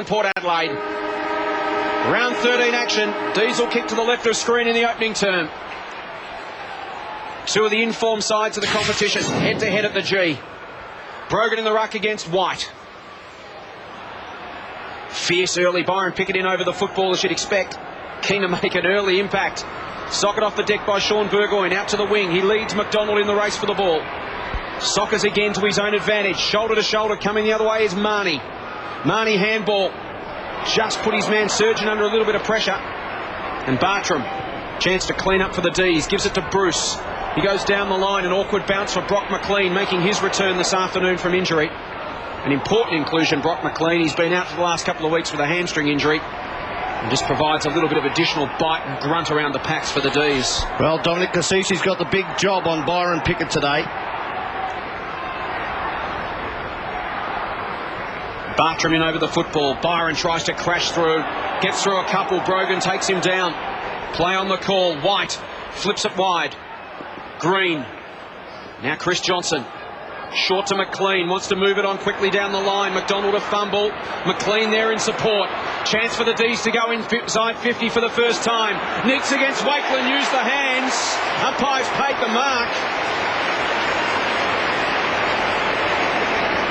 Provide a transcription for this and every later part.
Port Adelaide. Round 13 action. Diesel kick to the left of screen in the opening term. Two of the informed sides of the competition head to head at the G. Brogan in the ruck against White. Fierce early. Byron Pickett in over the football as you'd expect. Keen to make an early impact. Socket off the deck by Sean Burgoyne. Out to the wing. He leads McDonald in the race for the ball. Sockers again to his own advantage. Shoulder to shoulder. Coming the other way is Marnie. Marnie handball. Just put his man Surgeon under a little bit of pressure. And Bartram, chance to clean up for the D's. Gives it to Bruce. He goes down the line. An awkward bounce for Brock McLean, making his return this afternoon from injury. An important inclusion, Brock McLean. He's been out for the last couple of weeks with a hamstring injury. And just provides a little bit of additional bite and grunt around the packs for the D's. Well, Dominic Cassisi's got the big job on Byron Pickett today. Bartram in over the football. Byron tries to crash through. Gets through a couple. Brogan takes him down. Play on the call. White flips it wide. Green. Now Chris Johnson. Short to McLean. Wants to move it on quickly down the line. McDonald a fumble. McLean there in support. Chance for the D's to go inside 50 for the first time. Neitz against Wakeland. Use the hands. Umpires paid the mark.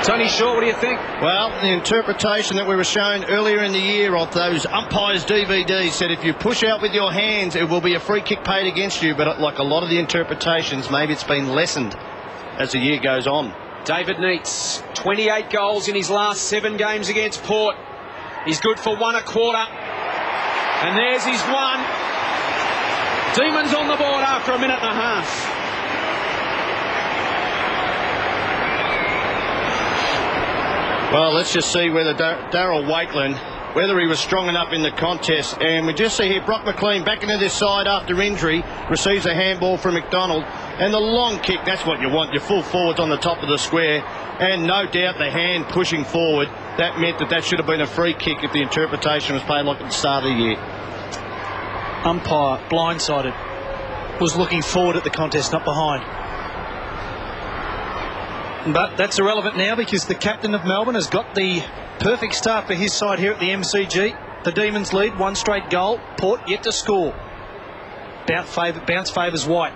Tony Shaw, what do you think? Well, the interpretation that we were shown earlier in the year of those umpires' DVDs said if you push out with your hands, it will be a free kick paid against you. But like a lot of the interpretations, maybe it's been lessened as the year goes on. David Neitz, 28 goals in his last 7 games against Port. He's good for 1 1/4. And there's his one. Demons on the board after a minute and a half. Well, let's just see whether Darryl Wakeland, whether he was strong enough in the contest. And we just see here Brock McLean back into this side after injury, receives a handball from McDonald. And the long kick, that's what you want, your full forwards on the top of the square. And no doubt the hand pushing forward, that meant that should have been a free kick if the interpretation was played like at the start of the year. Umpire, blindsided, was looking forward at the contest, not behind. But that's irrelevant now because the captain of Melbourne has got the perfect start for his side here at the MCG. The Demons lead, 1 straight goal. Port yet to score. Bounce favours White.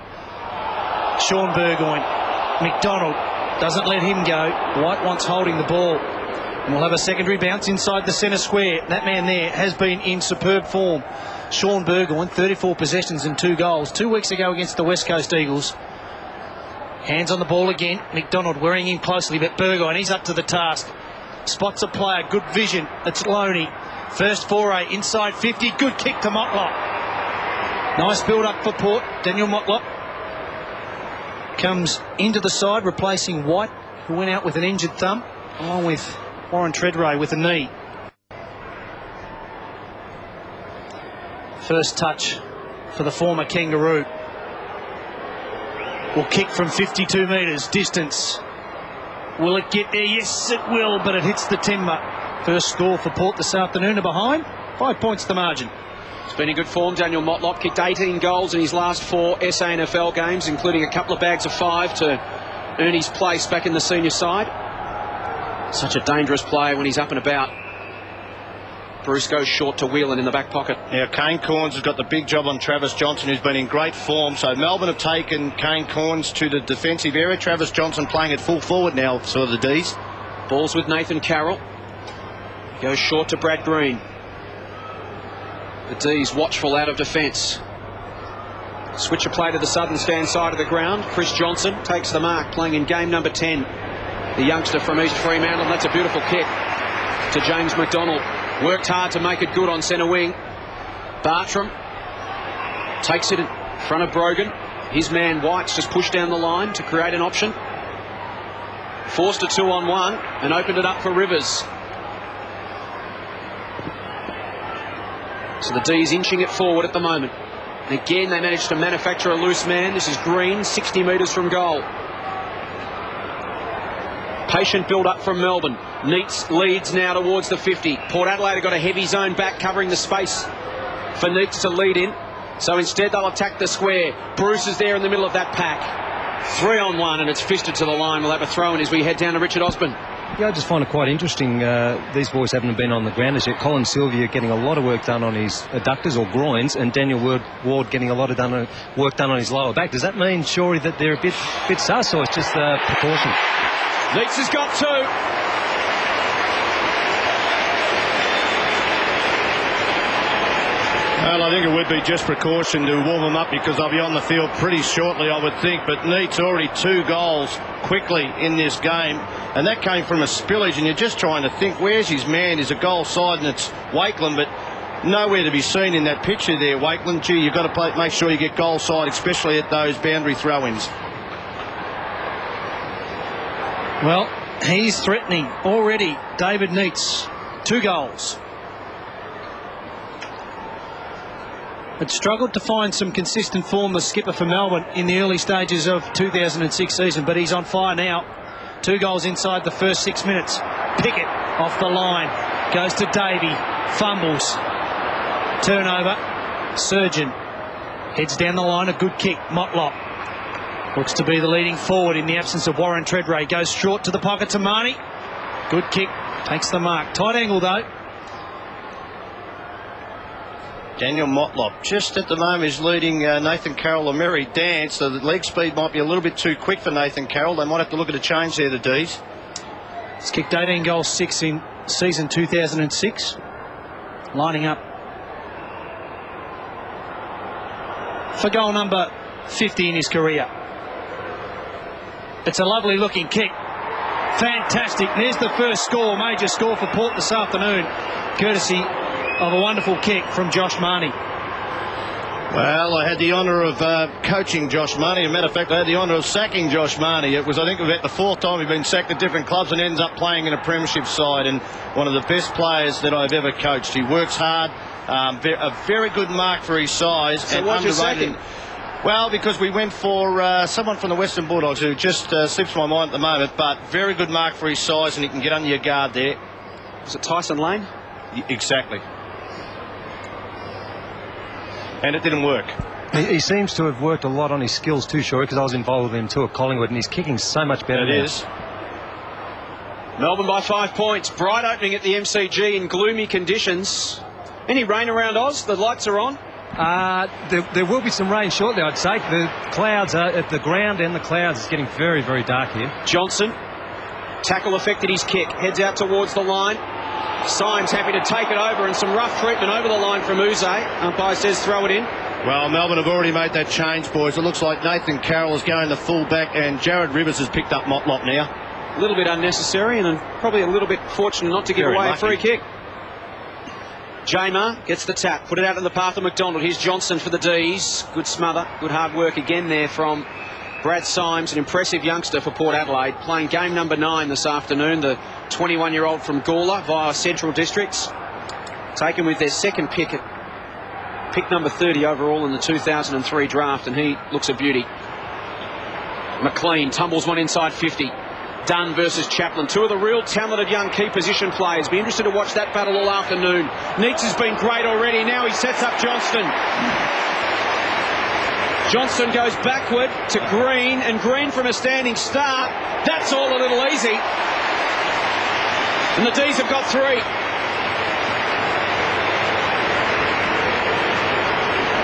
Sean Burgoyne. McDonald doesn't let him go. White wants holding the ball. And we'll have a secondary bounce inside the centre square. That man there has been in superb form. Sean Burgoyne, 34 possessions and 2 goals. 2 weeks ago against the West Coast Eagles. Hands on the ball again. McDonald wearing in closely, but Burgoyne, he's up to the task. Spots a player, good vision. It's Loney. First foray, inside 50. Good kick to Motlop. Nice build-up for Port. Daniel Motlop comes into the side, replacing White, who went out with an injured thumb, along with Warren Treadray with a knee. First touch for the former Kangaroo. Will kick from 52 metres distance. Will it get there? Yes, it will, but it hits the timber. First score for Port this afternoon are behind. 5 points the margin. It's been in good form. Daniel Motlop kicked 18 goals in his last 4 SANFL games, including a couple of bags of 5 to earn his place back in the senior side. Such a dangerous player when he's up and about. Bruce goes short to Whelan in the back pocket. Now, Kane Corns has got the big job on Travis Johnson, who's been in great form. So Melbourne have taken Kane Corns to the defensive area. Travis Johnson playing at full forward now for the D's. Ball's with Nathan Carroll. Goes short to Brad Green. The D's watchful out of defence. Switch a play to the southern stand side of the ground. Chris Johnson takes the mark, playing in game number 10. The youngster from East Fremantle. That's a beautiful kick to James McDonald. Worked hard to make it good on centre wing. Bartram takes it in front of Brogan. His man White's just pushed down the line to create an option. Forced a 2-on-1 and opened it up for Rivers. So the D's inching it forward at the moment. And again, they managed to manufacture a loose man. This is Green, 60 metres from goal. Patient build-up from Melbourne. Neitz leads now towards the 50. Port Adelaide have got a heavy zone back covering the space for Neitz to lead in. So instead they'll attack the square. Bruce is there in the middle of that pack. 3-on-1 and it's fisted to the line. We'll have a throw in as we head down to Richard Osborne. Yeah, I just find it quite interesting. These boys haven't been on the ground as yet. Colin Sylvia getting a lot of work done on his adductors or groins, and Daniel Ward getting a lot of work done on his lower back. Does that mean, Shorey, that they're a bit sus, or it's just precaution? Neitz has got two. Well, I think it would be just precaution to warm them up, because they'll be on the field pretty shortly, I would think. But Neitz already 2 goals quickly in this game, and that came from a spillage, and you're just trying to think, where's his man? There's a goal side, and it's Wakeland, but nowhere to be seen in that picture there, Wakeland. Gee, you've got to make sure you get goal side, especially at those boundary throw-ins. Well, he's threatening already. David Neitz, 2 goals. Had struggled to find some consistent form, the skipper for Melbourne, in the early stages of 2006 season, but he's on fire now. 2 goals inside the first 6 minutes. Pickett off the line, goes to Davey, fumbles, turnover. Surgeon heads down the line, a good kick. Motlop looks to be the leading forward in the absence of Warren Treadray. Goes short to the pocket to Marnie. Good kick, takes the mark. Tight angle though. Daniel Motlop just at the moment is leading Nathan Carroll a merry dance. So the leg speed might be a little bit too quick for Nathan Carroll. They might have to look at a change there, the D's. He's kicked 18 goals, 6 in season 2006. Lining up for goal number 50 in his career. It's a lovely looking kick. Fantastic. There's the first score, major score for Port this afternoon, courtesy of a wonderful kick from Josh Marnie. Well, I had the honour of coaching Josh Marnie. As a matter of fact, I had the honour of sacking Josh Marnie. It was, I think, about the 4th time he's been sacked at different clubs and ends up playing in a premiership side, and one of the best players that I've ever coached. He works hard, a very good mark for his size. So and why'd you sack him? Well, because we went for someone from the Western Bulldogs who just slips my mind at the moment, but very good mark for his size, and he can get under your guard there. Was it Tyson Lane? Exactly. And it didn't work. He seems to have worked a lot on his skills too, Shorey, because I was involved with him too at Collingwood, and he's kicking so much better. It is. Melbourne by 5 points. Bright opening at the MCG in gloomy conditions. Any rain around Oz? The lights are on. There will be some rain shortly, I'd say. The clouds are at the ground, and the clouds. It's getting very, very dark here. Johnson. Tackle affected his kick. Heads out towards the line. Symes happy to take it over, and some rough treatment over the line from Uze. Umpire says throw it in. Well, Melbourne have already made that change, boys. It looks like Nathan Carroll is going to full back, and Jared Rivers has picked up Motlop now. A little bit unnecessary, and probably a little bit fortunate not to give Very away lucky. a free kick. Jamar gets the tap, put it out in the path of McDonald. Here's Johnson for the D's. Good smother, good hard work again there from Brad Symes, an impressive youngster for Port Adelaide, playing game number 9 this afternoon. The 21-year-old from Gawler via Central Districts, taken with their second pick at pick number 30 overall in the 2003 draft, and he looks a beauty. McLean tumbles one inside 50. Dunn versus Chaplin, 2 of the real talented young key position players. Be interested to watch that battle all afternoon. Neitz has been great already. Now he sets up Johnston. Johnston goes backward to Green, and Green from a standing start. That's all a little easy. And the D's have got 3.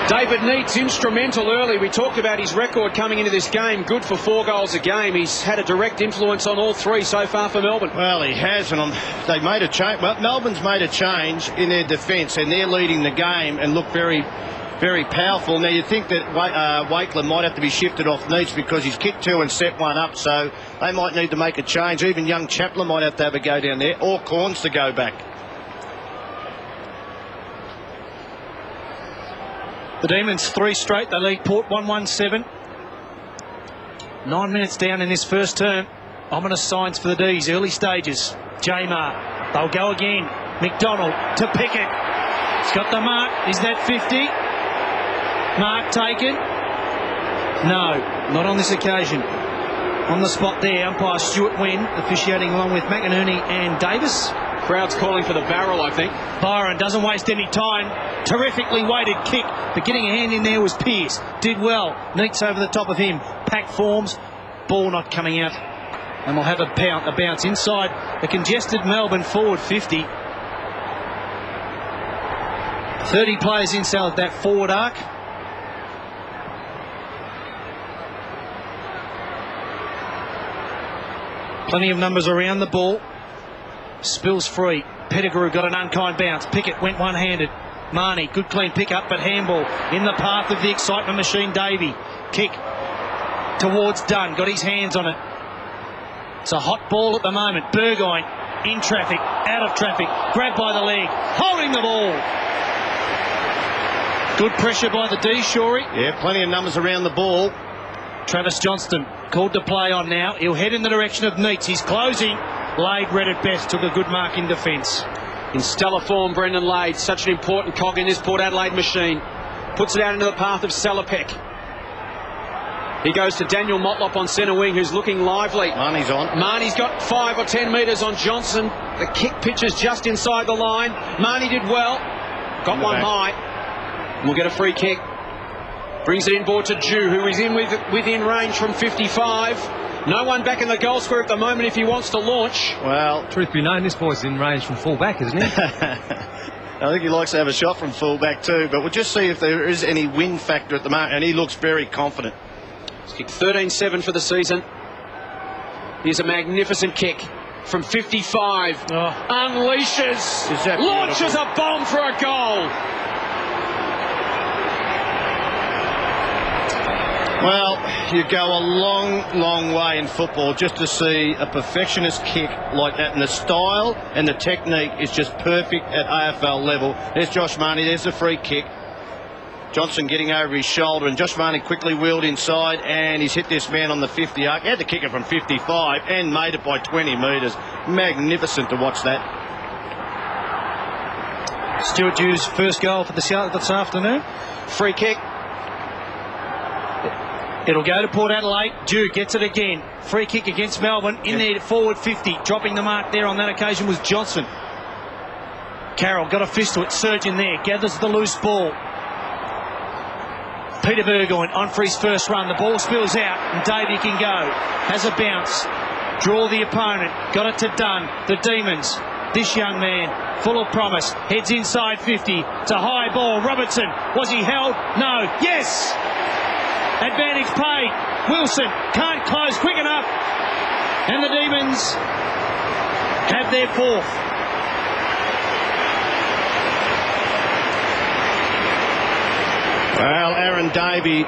David Neitz instrumental early. We talked about his record coming into this game. Good for 4 goals a game. He's had a direct influence on all 3 so far for Melbourne. Well, he has, and they've made a change. Well, Melbourne's made a change in their defence, and they're leading the game and look very, very powerful. Now, you think that Wakeland might have to be shifted off Neitz because he's kicked 2 and set 1 up, so they might need to make a change. Even young Chaplin might have to have a go down there, or Corns to go back. The Demons 3 straight. They lead Port 1-1-7. 9 minutes down in this first term. Ominous signs for the D's. Early stages. Jamar. They'll go again. McDonald to Pickett. He's got the mark. Is that 50? Mark taken? No, not on this occasion. On the spot there, umpire Stuart Wynn officiating along with McInerney and Davis. Crowd's calling for the barrel, I think. Byron doesn't waste any time. Terrifically weighted kick, but getting a hand in there was Pearce. Did well. Neitz over the top of him. Pack forms. Ball not coming out And we'll have a bounce inside the congested Melbourne forward 50. 30 players inside that forward arc. Plenty of numbers around the ball. Spills free. Pettigrew got an unkind bounce. Pickett went one-handed. Marnie, good clean pick-up, but handball in the path of the excitement machine, Davey. Kick towards Dunn. Got his hands on it. It's a hot ball at the moment. Burgoyne in traffic, out of traffic, grabbed by the leg, holding the ball. Good pressure by the D, Shorey. Yeah, plenty of numbers around the ball. Travis Johnston called to play on now. He'll head in the direction of Neitz. He's closing. Lade read it best, took a good mark in defence. In stellar form, Brendan Lade, such an important cog in this Port Adelaide machine. Puts it out into the path of Salopek. He goes to Daniel Motlop on centre wing, who's looking lively. Marnie's on. Marnie's got 5 or 10 metres on Johnson. The kick pitches just inside the line. Marnie did well. Got one high. And we'll get a free kick. Brings it inboard to Jew, who is in within range from 55. No one back in the goal square at the moment if he wants to launch. Well, truth be known, this boy's in range from full back, isn't he? I think he likes to have a shot from full back too, but we'll just see if there is any win factor at the moment, and he looks very confident. He's kicked 13-7 for the season. Here's a magnificent kick from 55. Unleashes, launches a bomb for a goal. Well, you go a long, long way in football just to see a perfectionist kick like that, and the style and the technique is just perfect at AFL level. There's Josh Marnie, there's the free kick. Johnson getting over his shoulder, and Josh Marnie quickly wheeled inside, and he's hit this man on the 50 arc. He had to kick it from 55 and made it by 20 metres. Magnificent to watch that. Stuart Dew's first goal for the Sharks this afternoon. Free kick. It'll go to Port Adelaide. Dew gets it again. Free kick against Melbourne. In there, forward 50. Dropping the mark there on that occasion was Johnson. Carroll got a fist to it. Surgeon there. Gathers the loose ball. Peter Burgoyne on for his first run. The ball spills out and Davey can go. Has a bounce. Draw the opponent. Got it to Dunn. The Demons. This young man, full of promise. Heads inside 50. It's a high ball. Robertson. Was he held? No. Yes! Advantage paid. Wilson can't close quick enough. And the Demons have their fourth. Well, Aaron Davey,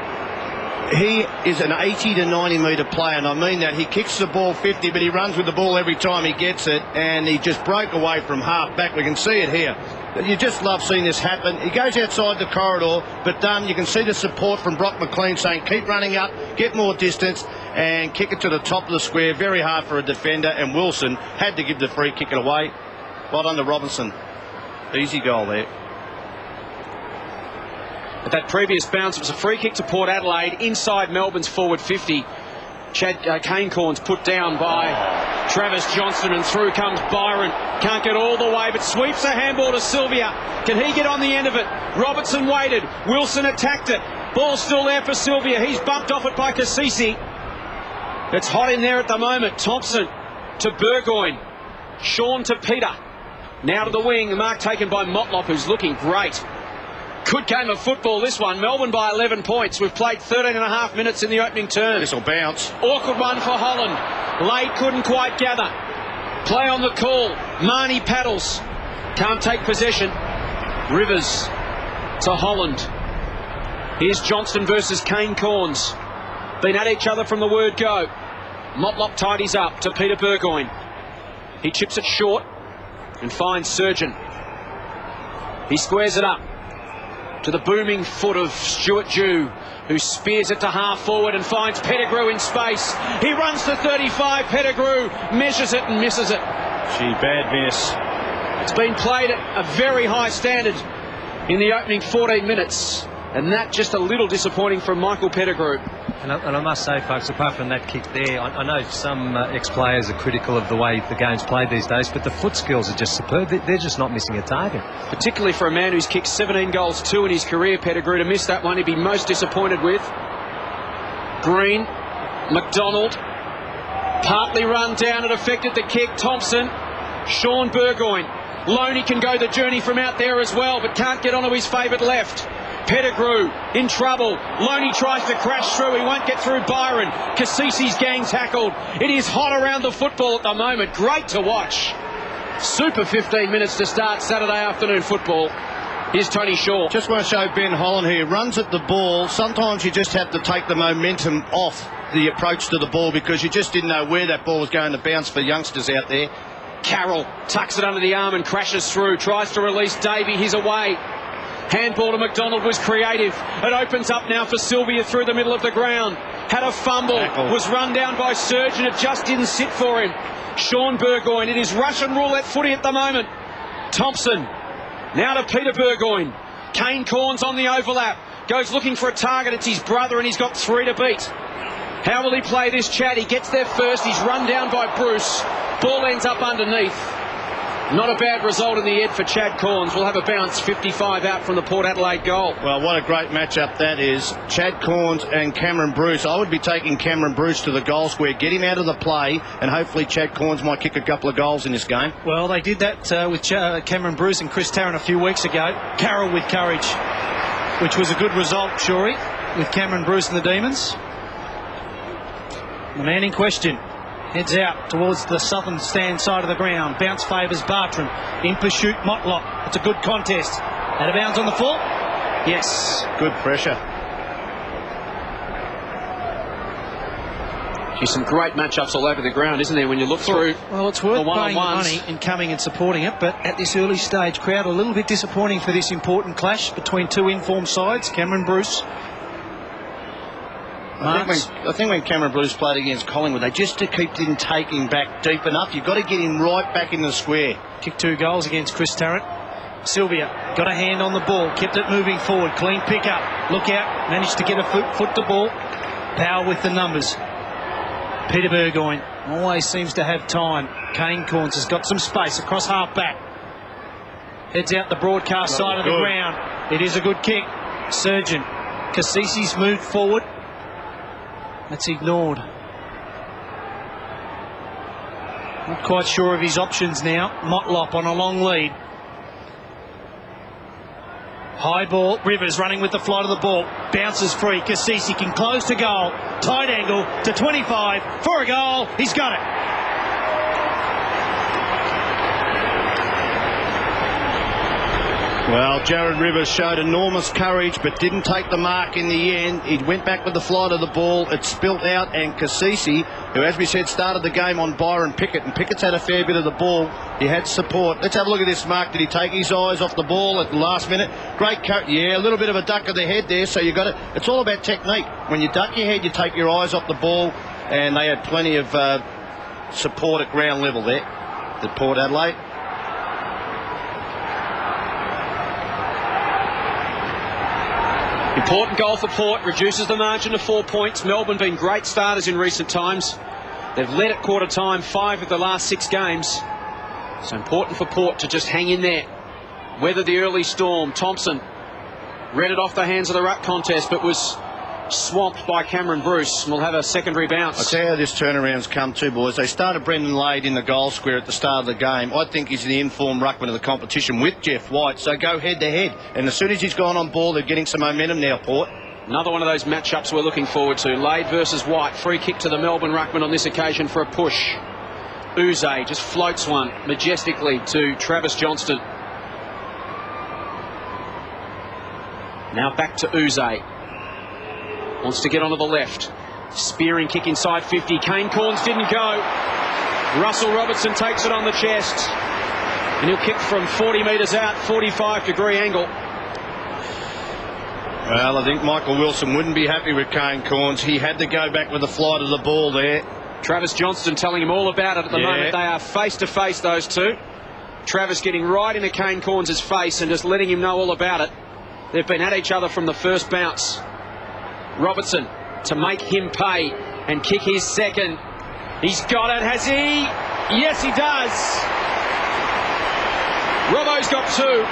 he is an 80 to 90 metre player, and I mean that. He kicks the ball 50, but he runs with the ball every time he gets it, and he just broke away from half back. We can see it here. You just love seeing this happen. He goes outside the corridor, but you can see the support from Brock McLean saying, keep running up, get more distance, and kick it to the top of the square. Very hard for a defender, and Wilson had to give the free kick away. Well done to Robertson. Easy goal there. At that previous bounce, it was a free kick to Port Adelaide inside Melbourne's forward 50. Kane Corns put down by Travis Johnston, and through comes Byron. Can't get all the way, but sweeps a handball to Sylvia. Can he get on the end of it? Robertson waited. Wilson attacked it. Ball still there for Sylvia. He's bumped off it by Cassisi. It's hot in there at the moment. Thompson to Burgoyne. Sean to Peter. Now to the wing. The mark taken by Motlop, who's looking great. Good game of football, this one. Melbourne by 11 points. We've played 13.5 minutes in the opening turn. This will bounce. Awkward one for Holland. Lade couldn't quite gather. Play on the call. Marnie paddles. Can't take possession. Rivers to Holland. Here's Johnston versus Kane Corns. Been at each other from the word go. Motlop tidies up to Peter Burgoyne. He chips it short and finds Surgeon. He squares it up to the booming foot of Stuart Dew, who spears it to half forward and finds Pettigrew in space. He runs to 35. Pettigrew measures it and misses it. Gee, bad miss. It's been played at a very high standard in the opening 14 minutes, and that just a little disappointing from Michael Pettigrew. And I must say, folks, apart from that kick there, I know some ex-players are critical of the way the game's played these days, but the foot skills are just superb. They're just not missing a target. Particularly for a man who's kicked 17 goals, 2 in his career, Pettigrew. To miss that one, he'd be most disappointed with. Green, McDonald, Partly run down, it affected the kick. Thompson, Sean Burgoyne. Loney can go the journey from out there as well, but can't get onto his favoured left. Pettigrew in trouble. Loney tries to crash through. He won't get through Byron. Cassisi's gang tackled. It is hot around the football at the moment. Great to watch. Super 15 minutes to start Saturday afternoon football. Here's Tony Shaw. Just want to show Ben Holland here. Runs at the ball. Sometimes you just have to take the momentum off the approach to the ball because you just didn't know where that ball was going to bounce for youngsters out there. Carroll tucks it under the arm and crashes through. Tries to release Davey. He's away. Handball to McDonald was creative. It opens up now for Sylvia through the middle of the ground. Had a fumble. Tackle. Was run down by Surge and it just didn't sit for him. Sean Burgoyne. It is Russian roulette footy at the moment. Thompson. Now to Peter Burgoyne. Kane Corns on the overlap. Goes looking for a target. It's his brother and he's got 3 to beat. How will he play this, Chad? He gets there first. He's run down by Bruce. Ball ends up underneath. Not a bad result in the end for Chad Corns. We'll have a bounce, 55 out from the Port Adelaide goal. Well, what a great matchup that is. Chad Corns and Cameron Bruce. I would be taking Cameron Bruce to the goal square, get him out of the play, and hopefully Chad Corns might kick a couple of goals in this game. Well, they did that with Cameron Bruce and Chris Tarrant a few weeks ago. Carroll with courage, which was a good result, Shorey, with Cameron Bruce and the Demons. The man in question heads out towards the southern stand side of the ground. Bounce favours Bartram. In pursuit, Motlop. It's a good contest. Out of bounds on the full. Yes. Good pressure. There's some great matchups all over the ground, isn't there, when you look through? Well, it's worth the paying the money and coming and supporting it, but at this early stage, crowd a little bit disappointing for this important clash between two informed sides. Cameron Bruce. I think when Cameron Bruce played against Collingwood, they just didn't take him back deep enough. You've got to get him right back in the square. Kicked 2 goals against Chris Tarrant. Sylvia got a hand on the ball, kept it moving forward. Clean pick up. Look out. Managed to get a foot to ball. Power with the numbers. Peter Burgoyne always seems to have time. Kane Corns has got some space across half back. Heads out the broadcast side of the ground. It is a good kick. Surgeon. Cassisi's moved forward. That's ignored. Not quite sure of his options now. Motlop on a long lead. High ball. Rivers running with the flight of the ball. Bounces free. Cassisi can close to goal. Tight angle to 25 for a goal. He's got it. Well, Jared Rivers showed enormous courage but didn't take the mark in the end. He went back with the flight of the ball. It spilt out, and Cassisi, who, as we said, started the game on Byron Pickett, and Pickett's had a fair bit of the ball. He had support. Let's have a look at this mark. Did he take his eyes off the ball at the last minute? Great cut. Yeah, a little bit of a duck of the head there, so you got it. It's all about technique. When you duck your head, you take your eyes off the ball, and they had plenty of support at ground level there at Port Adelaide. Important goal for Port, reduces the margin to 4 points. Melbourne been great starters in recent times. They've led at quarter time 5 of the last 6 games. So important for Port to just hang in there. Weather the early storm. Thompson read it off the hands of the ruck contest, but was swamped by Cameron Bruce. We'll have a secondary bounce. I'll tell you how this turnaround's come to, boys. They started Brendan Lade in the goal square at the start of the game. I think he's the informed ruckman of the competition with Jeff White, so go head to head. And as soon as he's gone on ball, they're getting some momentum now, Port. Another one of those matchups we're looking forward to. Lade versus White. Free kick to the Melbourne ruckman on this occasion for a push. Uze just floats one majestically to Travis Johnston. Now back to Uze. Wants to get onto the left. Spearing kick inside 50. Kane Corns didn't go. Russell Robertson takes it on the chest. And he'll kick from 40 metres out, 45-degree angle. Well, I think Michael Wilson wouldn't be happy with Kane Corns. He had to go back with the flight of the ball there. Travis Johnston telling him all about it at the moment. They are face-to-face, those two. Travis getting right into Kane Corns' face and just letting him know all about it. They've been at each other from the first bounce. Robertson to make him pay and kick his second. He's got it, has he? Yes, he does. Robbo's got 2.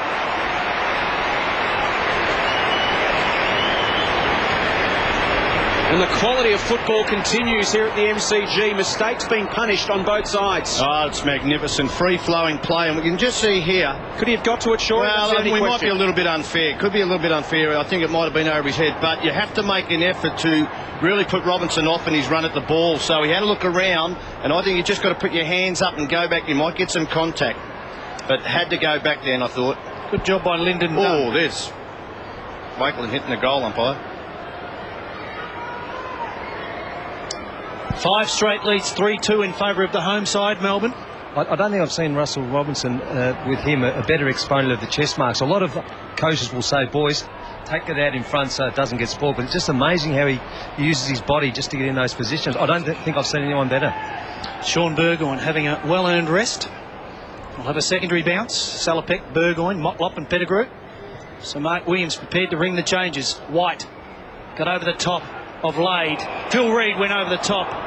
And the quality of football continues here at the MCG. Mistakes being punished on both sides. Oh, it's magnificent. Free-flowing play. And we can just see here. Could he have got to it, Shaw? Well, we might be a little bit unfair. Could be a little bit unfair. I think it might have been over his head. But you have to make an effort to really put Robertson off in his run at the ball. So he had a look around. And I think you just got to put your hands up and go back. You might get some contact. But had to go back then, I thought. Good job by Lyndon. Oh, there's Wakelin hitting the goal umpire. 5 straight leads, 3-2 in favour of the home side, Melbourne. I don't think I've seen Russell Robinson with him a better exponent of the chest marks. A lot of coaches will say, boys, take it out in front so it doesn't get spoiled. But it's just amazing how he uses his body just to get in those positions. I don't think I've seen anyone better. Sean Burgoyne having a well-earned rest. We'll have a secondary bounce. Salopek, Burgoyne, Motlop and Pettigrew. So Mark Williams prepared to ring the changes. White got over the top of Lade. Phil Reid went over the top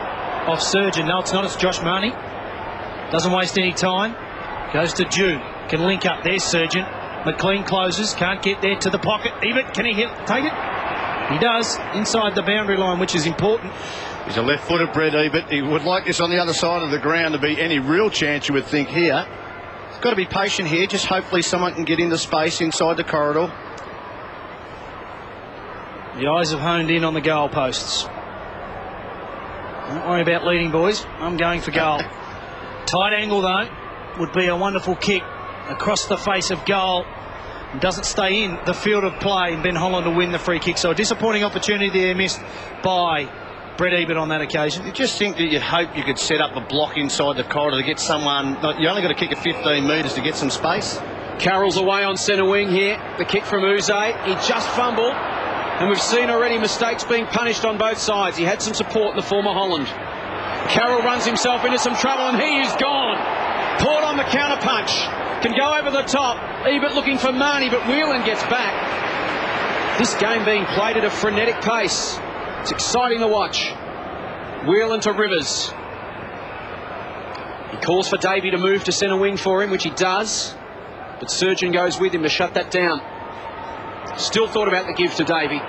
of Surgeon. No, it's not. It's Josh Marnie. Doesn't waste any time. Goes to Jew. Can link up. There's Surgeon. McLean closes. Can't get there to the pocket. Ebert, can he take it? He does. Inside the boundary line, which is important. He's a left-footed Brett Ebert. He would like this on the other side of the ground to be any real chance, you would think, here. He's got to be patient here. Just hopefully someone can get into space inside the corridor. The eyes have honed in on the goalposts. Don't worry about leading, boys. I'm going for goal. Tight angle, though, would be a wonderful kick across the face of goal. It doesn't stay in the field of play, and Ben Holland to win the free kick. So a disappointing opportunity there missed by Brett Ebert on that occasion. You just think that you'd hope you could set up a block inside the corridor to get someone. You only got to kick it 15 metres to get some space. Carroll's away on centre wing here. The kick from Uze. He just fumbled. And we've seen already mistakes being punished on both sides. He had some support in the former Holland. Carroll runs himself into some trouble, and he is gone. Port on the counter punch. Can go over the top. Ebert looking for Marnie, but Whelan gets back. This game being played at a frenetic pace. It's exciting to watch. Whelan to Rivers. He calls for Davey to move to centre wing for him, which he does. But Surgeon goes with him to shut that down. Still thought about the give to Davey.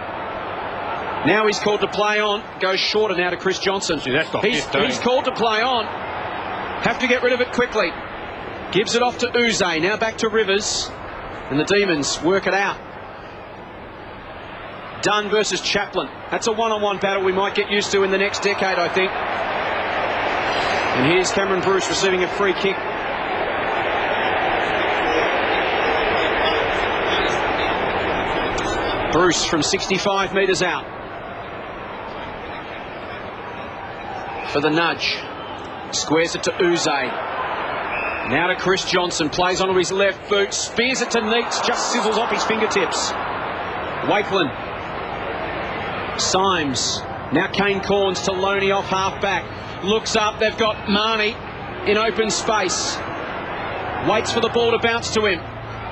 Now he's called to play on. Goes shorter now to Chris Johnson. See, that's got he's called to play on. Have to get rid of it quickly. Gives it off to Uze. Now back to Rivers. And the Demons work it out. Dunn versus Chaplin. That's a one-on-one battle we might get used to in the next decade, I think. And here's Cameron Bruce receiving a free kick. Bruce from 65 metres out. For the nudge. Squares it to Uze. Now to Chris Johnson. Plays onto his left boot. Spears it to Neitz. Just sizzles off his fingertips. Wakelin. Symes. Now Kane Corns to Loney off half back. Looks up. They've got Marnie in open space. Waits for the ball to bounce to him.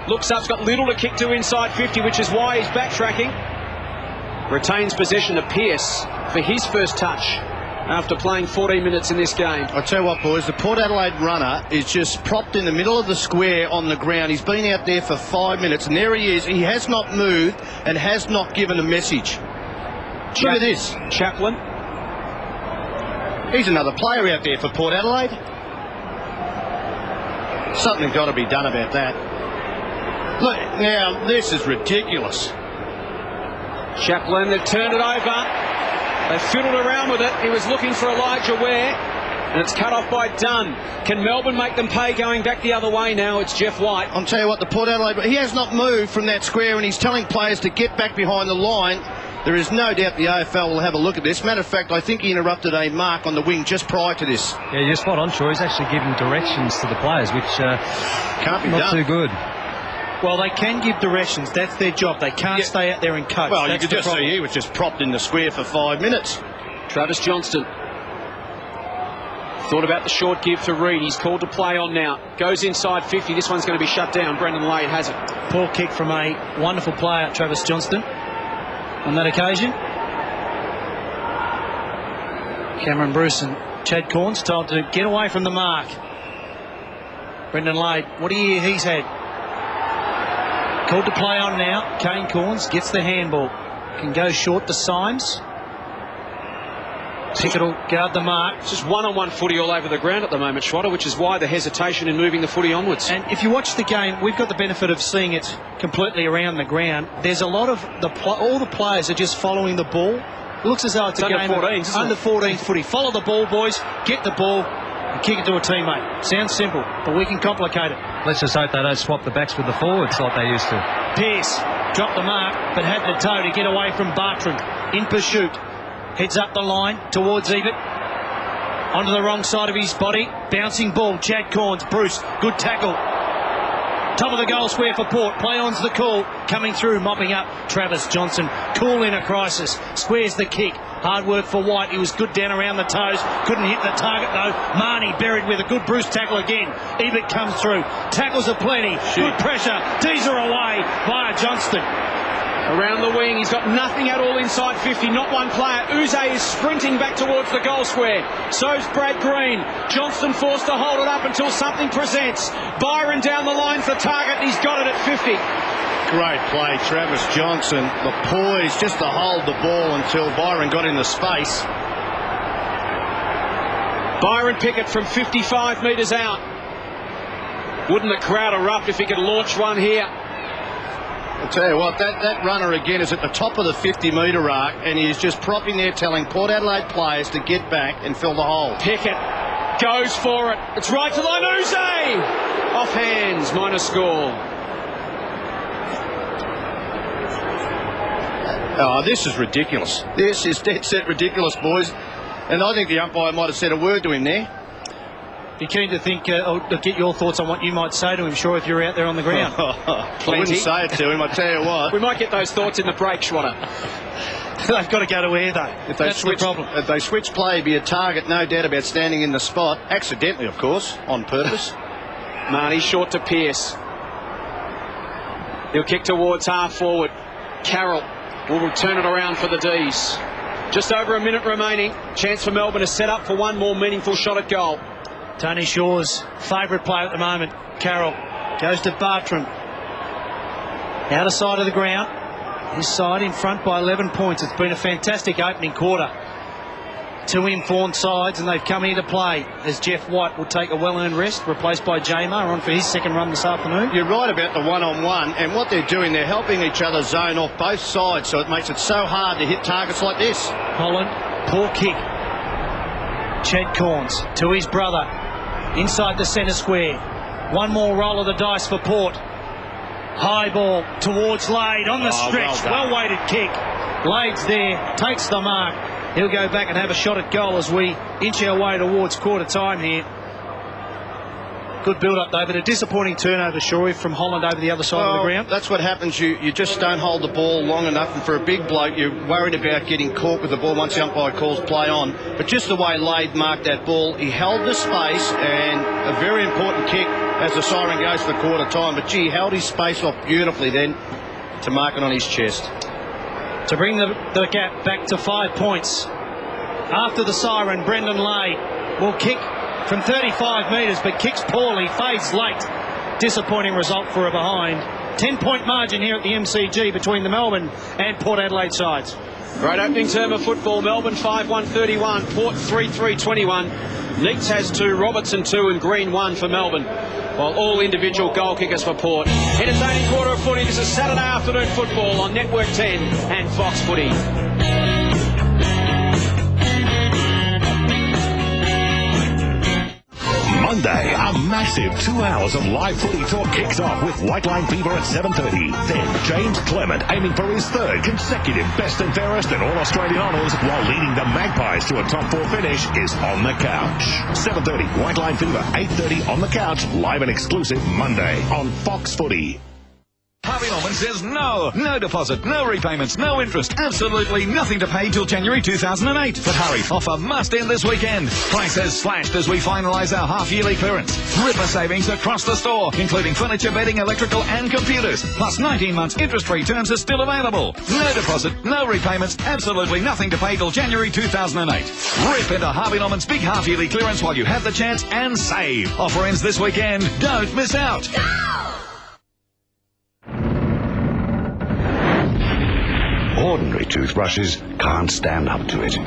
Looks up, has got little to kick to inside 50, which is why he's backtracking. Retains possession to Pearce for his first touch after playing 14 minutes in this game. I'll tell you what, boys, the Port Adelaide runner is just propped in the middle of the square on the ground. He's been out there for 5 minutes, and there he is. He has not moved and has not given a message. Look at this. Chaplin. He's another player out there for Port Adelaide. Something's got to be done about that. Look, now, this is ridiculous. Chaplin, they've turned it over. They've fiddled around with it. He was looking for Elijah Ware, and it's cut off by Dunn. Can Melbourne make them pay going back the other way now? It's Jeff White. I'll tell you what, the Port Adelaide, he has not moved from that square, and he's telling players to get back behind the line. There is no doubt the AFL will have a look at this. Matter of fact, I think he interrupted a mark on the wing just prior to this. Yeah, you're spot on, Shaw. He's actually giving directions to the players, which can't be not done. Too good. Well, they can give directions. That's their job. They can't stay out there and coach. Well, that's you could just see he was just propped in the square for 5 minutes. Travis Johnston. Thought about the short give to Reid. He's called to play on now. Goes inside 50. This one's going to be shut down. Brendan Lade has it. Poor kick from a wonderful player, Travis Johnston, on that occasion. Cameron Bruce and Chad Corns told to get away from the mark. Brendan Lade, what a year he's had. Called to play on now. Kane Corns gets the handball. Can go short to Symes. Pickett will guard the mark. It's just one-on-one footy all over the ground at the moment, Schrotter, which is why the hesitation in moving the footy onwards. And if you watch the game, we've got the benefit of seeing it completely around the ground. There's a lot of all the players are just following the ball. It looks as though it's a game of under 14s footy. Follow the ball, boys. Get the ball and kick it to a teammate. Sounds simple, but we can complicate it. Let's just hope they don't swap the backs with the forwards like they used to. Pearce dropped the mark, but had the toe to get away from Bartram. In pursuit. Heads up the line towards Ebert. Onto the wrong side of his body. Bouncing ball. Chad Corns. Bruce. Good tackle. Top of the goal square for Port. Play on's the call. Coming through, mopping up. Travis Johnson. Cool in a crisis. Squares the kick. Hard work for White. He was good down around the toes. Couldn't hit the target though. Marnie buried with a good Bruce tackle again. Ebert comes through. Tackles are plenty. Good pressure. Teaser away via Johnston. Around the wing, he's got nothing at all inside 50, not one player. Uze is sprinting back towards the goal square. So's Brad Green. Johnston forced to hold it up until something presents. Byron down the line for target, and he's got it at 50. Great play, Travis Johnson. The poise just to hold the ball until Byron got in the space. Byron Pickett from 55 metres out. Wouldn't the crowd erupt if he could launch one here? I'll tell you what, that runner again is at the top of the 50-metre arc, and he is just propping there telling Port Adelaide players to get back and fill the hole. Pickett goes for it. It's right to the line. Uze! Off hands, minor score. Oh, this is ridiculous. This is dead set ridiculous, boys. And I think the umpire might have said a word to him there. Be keen to think, get your thoughts on what you might say to him, sure, if you're out there on the ground. I wouldn't say it to him, I tell you what. We might get those thoughts in the break, Schwatter. They've got to go to air, though. That's the problem. If they switch play, be a target, no doubt about standing in the spot. Accidentally, of course, on purpose. Marnie short to Pearce. He'll kick towards half forward. Carroll will turn it around for the D's. Just over a minute remaining. Chance for Melbourne to set up for one more meaningful shot at goal. Tony Shaw's favourite player at the moment. Carroll goes to Bartram. Outer side of the ground. His side in front by 11 points. It's been a fantastic opening quarter. Two informed sides, and they've come here to play as Jeff White will take a well-earned rest, replaced by Jamar on for his second run this afternoon. You're right about the one-on-one, and what they're doing, they're helping each other zone off both sides, so it makes it so hard to hit targets like this. Colin, poor kick. Chad Corns to his brother. Inside the centre square. One more roll of the dice for Port. High ball towards Lade on the stretch. Well-weighted kick. Lade's there, takes the mark. He'll go back and have a shot at goal as we inch our way towards quarter time here. Good build-up though, but a disappointing turnover, Shorey, from Holland over the other side of the ground. That's what happens. You just don't hold the ball long enough, and for a big bloke, you're worried about getting caught with the ball once the umpire calls play on. But just the way Lade marked that ball, he held the space, and a very important kick as the siren goes for quarter time. But gee, he held his space off beautifully then to mark it on his chest. To bring the gap back to 5 points. After the siren, Brendan Lade will kick from 35 metres, but kicks poorly, fades late. Disappointing result for a behind. 10-point margin here at the MCG between the Melbourne and Port Adelaide sides. Great opening term of football. Melbourne 5-1-31, Port 3-3-21. Neitz has 2, Robertson 2 and Green 1 for Melbourne, while all individual goal kickers for Port. Entertaining quarter of footy. This is Saturday afternoon football on Network 10 and Fox Footy. Monday, a massive 2 hours of live footy talk kicks off with White Line Fever at 7:30. Then James Clement, aiming for his 3rd consecutive best and fairest and All-Australian honours while leading the Magpies to a top 4 finish, is On the Couch. 7:30, White Line Fever, 8:30 On the Couch, live and exclusive Monday on Fox Footy. Harvey Norman says no deposit, no repayments, no interest, absolutely nothing to pay till January 2008. But hurry, offer must end this weekend. Prices slashed as we finalise our half-yearly clearance. Ripper savings across the store, including furniture, bedding, electrical and computers. Plus 19 months interest-free terms are still available. No deposit, no repayments, absolutely nothing to pay till January 2008. Rip into Harvey Norman's big half-yearly clearance while you have the chance and save. Offer ends this weekend. Don't miss out. Ordinary toothbrushes can't stand up to it.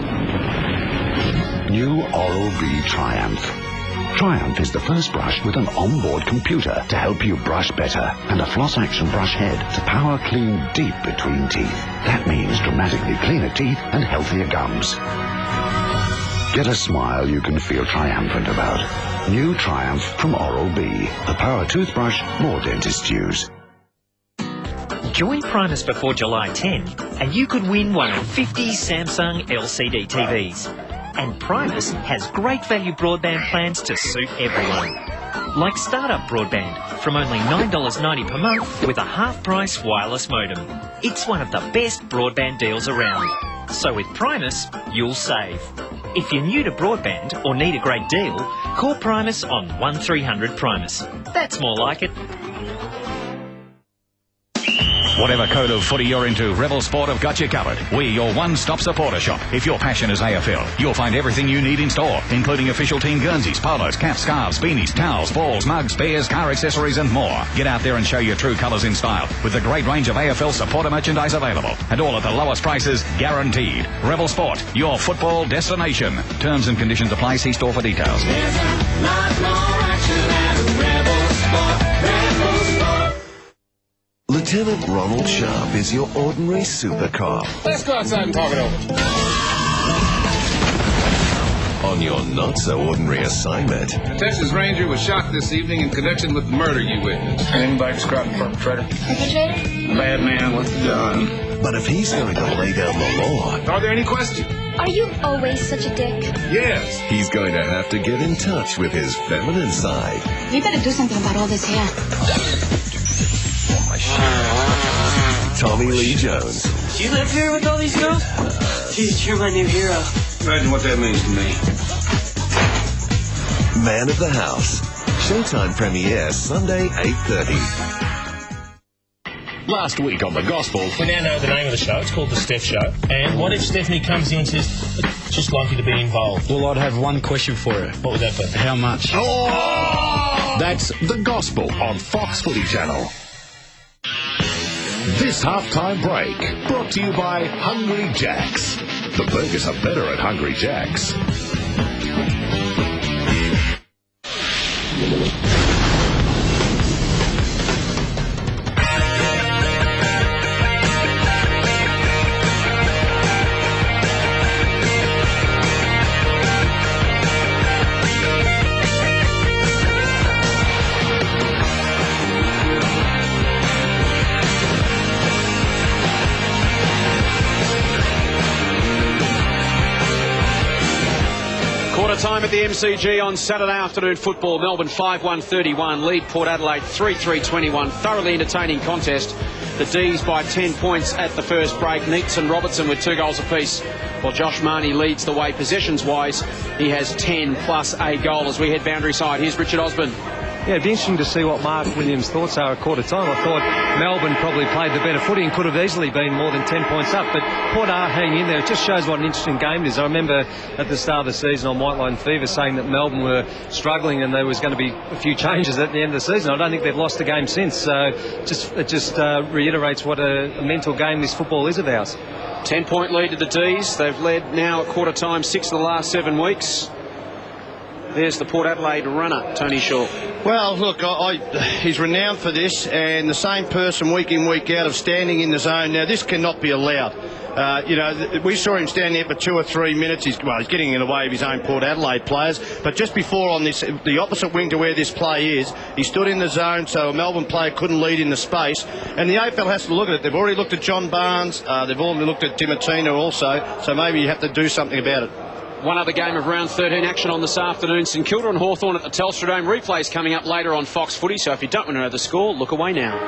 New Oral-B Triumph. Triumph is the first brush with an onboard computer to help you brush better, and a floss action brush head to power clean deep between teeth. That means dramatically cleaner teeth and healthier gums. Get a smile you can feel triumphant about. New Triumph from Oral-B, the power toothbrush more dentists use. Join Primus before July 10 and you could win one of 50 Samsung LCD TVs. And Primus has great value broadband plans to suit everyone. Like Startup Broadband from only $9.90 per month with a half-price wireless modem. It's one of the best broadband deals around. So with Primus, you'll save. If you're new to broadband or need a great deal, call Primus on 1300 Primus. That's more like it. Whatever code of footy you're into, Rebel Sport have got you covered. We're your one-stop supporter shop. If your passion is AFL, you'll find everything you need in store, including official team guernseys, polos, caps, scarves, beanies, towels, balls, mugs, beers, car accessories and more. Get out there and show your true colours in style with the great range of AFL supporter merchandise available. And all at the lowest prices, guaranteed. Rebel Sport, your football destination. Terms and conditions apply. See store for details. There's a lot more action at Rebel Sport. Rebel Sport. Lieutenant Ronald Sharp is your ordinary super cop. Let's go outside and talk it over. On your not-so-ordinary assignment. Texas Ranger was shot this evening in connection with the murder you witnessed. Anybody describe the perpetrator? A bad man with a gun. But if he's going to lay down the law... Are there any questions? Are you always such a dick? Yes. He's going to have to get in touch with his feminine side. You better do something about all this hair. Tommy Lee Jones. Do you live here with all these girls? Dude, you're my new hero. Imagine what that means to me. Man of the House. Showtime premiere Sunday, 8:30. Last week on The Gospel. We now know the name of the show. It's called The Steph Show. And what if Stephanie comes in and says, I'd just like you to be involved? Well, I'd have one question for her. What would that be? How much? Oh! That's The Gospel on Fox Footy Channel. This halftime break brought to you by Hungry Jack's. The burgers are better at Hungry Jack's. Time at the MCG on Saturday afternoon football. Melbourne 5-1-31, lead Port Adelaide 3-3-21. Thoroughly entertaining contest. The D's by 10 points at the first break. Neitz and Robertson with 2 goals apiece, while Josh Marnie leads the way possessions-wise. He has 10 plus a goal as we head boundary side. Here's Richard Osborne. Yeah, it'd be interesting to see what Mark Williams' thoughts are at quarter time. I thought Melbourne probably played the better footy and could have easily been more than 10 points up, but Port are hanging in there. It just shows what an interesting game it is. I remember at the start of the season on White Line Fever saying that Melbourne were struggling and there was going to be a few changes at the end of the season. I don't think they've lost a game since, so it just reiterates what a mental game this football is of ours. 10-point lead to the D's. They've led now at quarter time 6 of the last 7 weeks. There's the Port Adelaide runner, Tony Shaw. Well, look, he's renowned for this, and the same person week in, week out of standing in the zone. Now, this cannot be allowed. We saw him stand there for 2 or 3 minutes. He's getting in the way of his own Port Adelaide players. But just before on this, the opposite wing to where this play is, he stood in the zone so a Melbourne player couldn't lead in the space. And the AFL has to look at it. They've already looked at John Barnes. They've already looked at Dimartino also. So maybe you have to do something about it. One other game of round 13 action on this afternoon. St Kilda and Hawthorn at the Telstra Dome. Replays coming up later on Fox Footy, so if you don't want to know the score, look away now.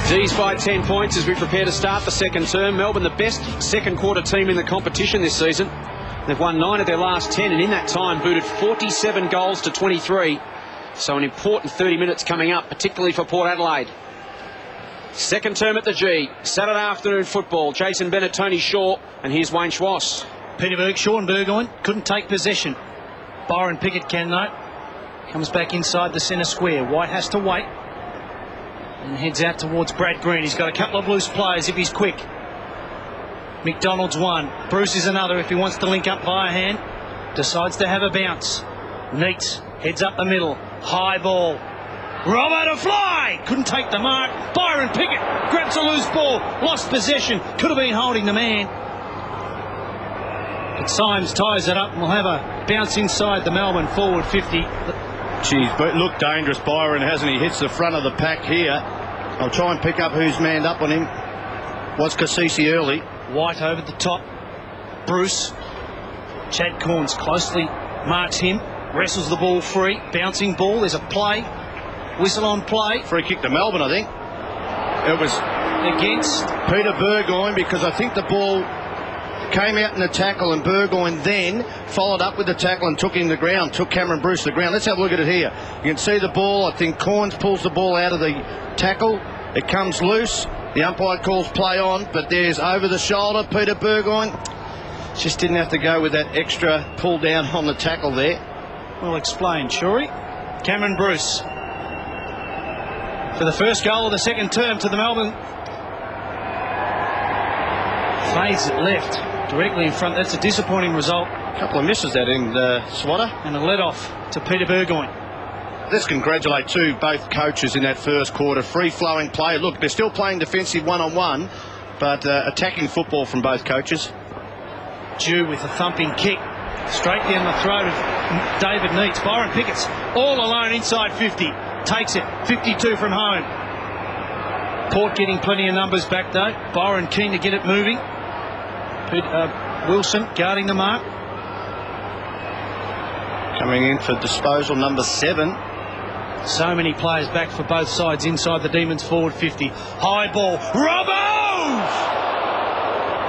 D's by 10 points as we prepare to start the second term. Melbourne, the best second quarter team in the competition this season. They've won 9 of their last 10 and in that time booted 47 goals to 23. So an important 30 minutes coming up, particularly for Port Adelaide. Second term at the G. Saturday afternoon football. Jason Bennett, Tony Shaw, and here's Wayne Schwass. Peterberg, Sean Burgoyne couldn't take possession. Byron Pickett can though. Comes back inside the centre square. White has to wait. and heads out towards Brad Green. He's got a couple of loose players if he's quick. McDonald's one. Bruce is another if he wants to link up via hand. Decides to have a bounce. Neitz heads up the middle. High ball. Robbo to fly! Couldn't take the mark. Byron Pickett grabs a loose ball. Lost possession. Could have been holding the man. But Symes ties it up and will have a bounce inside the Melbourne forward 50. Geez, but look dangerous, Byron, hasn't he? Hits the front of the pack here. I'll try and pick up who's manned up on him. Was Cassisi early. White over the top. Bruce. Chad Corns closely marks him. Wrestles the ball free. Bouncing ball. There's a play. Whistle on play. Free kick to Melbourne, I think. It was against Peter Burgoyne, because I think the ball came out in the tackle and Burgoyne then followed up with the tackle and took him to the ground, took Cameron Bruce to the ground. Let's have a look at it here. You can see the ball. I think Corns pulls the ball out of the tackle. It comes loose. The umpire calls play on, but there's over the shoulder Peter Burgoyne. Just didn't have to go with that extra pull down on the tackle there. Well explained, Shorey. Cameron Bruce for the first goal of the second term to the Melbourne. Fades it left, directly in front. That's a disappointing result. A couple of misses that in Swatter. And a let off to Peter Burgoyne. Let's congratulate both coaches in that first quarter. Free-flowing play. Look, they're still playing defensive one-on-one, but attacking football from both coaches. Dew with a thumping kick straight down the throat of David Neitz. Byron Pickett's all alone inside 50. Takes it, 52 from home. Port getting plenty of numbers back though. Byron keen to get it moving. Wilson guarding the mark. Coming in for disposal number 7. So many players back for both sides inside the Demons forward 50. High ball. Robbo!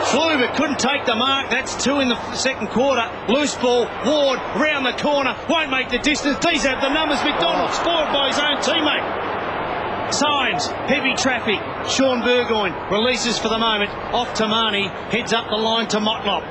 Flew but couldn't take the mark. That's 2 in the second quarter. Loose ball. Ward round the corner. Won't make the distance. These have the numbers. McDonald spoiled by his own teammate. Symes, heavy traffic. Sean Burgoyne releases for the moment. Off to Marnie. Heads up the line to Motlop.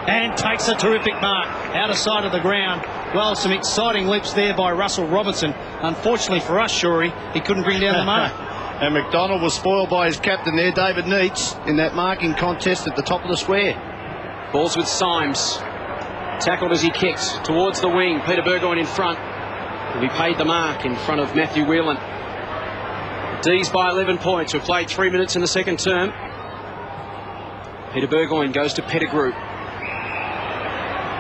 And takes a terrific mark. Out of sight of the ground. Well, some exciting leaps there by Russell Robertson. Unfortunately for us, Shorey, he couldn't bring down the mark. And McDonald was spoiled by his captain there, David Neitz, in that marking contest at the top of the square. Balls with Symes. Tackled as he kicks towards the wing. Peter Burgoyne in front. Will be paid the mark in front of Matthew Whelan. D's by 11 points. We've played 3 minutes in the second term. Peter Burgoyne goes to Pettigrew.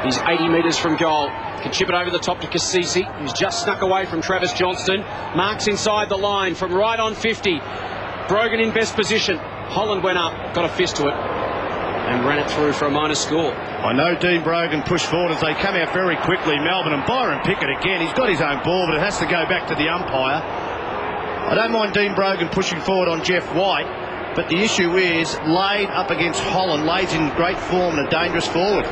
He's 80 metres from goal. Can chip it over the top to Cassisi, who's just snuck away from Travis Johnston. Marks inside the line from right on 50. Brogan in best position. Holland went up, got a fist to it, and ran it through for a minor score. I know Dean Brogan pushed forward as they come out very quickly. Melbourne and Byron Pickett again. He's got his own ball, but it has to go back to the umpire. I don't mind Dean Brogan pushing forward on Jeff White, but the issue is Lade up against Holland. Lade's in great form and a dangerous forward.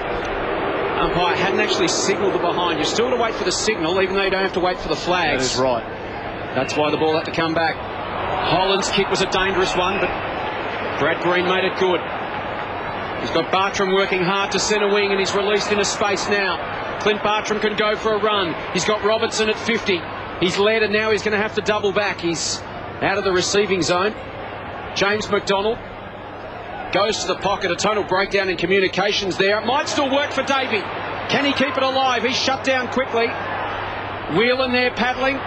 Umpire hadn't actually signalled the behind. You're still to wait for the signal, even though you don't have to wait for the flags. That is right. That's why the ball had to come back. Holland's kick was a dangerous one, but Brad Green made it good. He's got Bartram working hard to centre wing, and he's released into space now. Clint Bartram can go for a run. He's got Robertson at 50. He's led, and now he's going to have to double back. He's out of the receiving zone. James McDonald goes to the pocket. A total breakdown in communications there. It might still work for Davey. Can he keep it alive? He's shut down quickly. Whelan there paddling.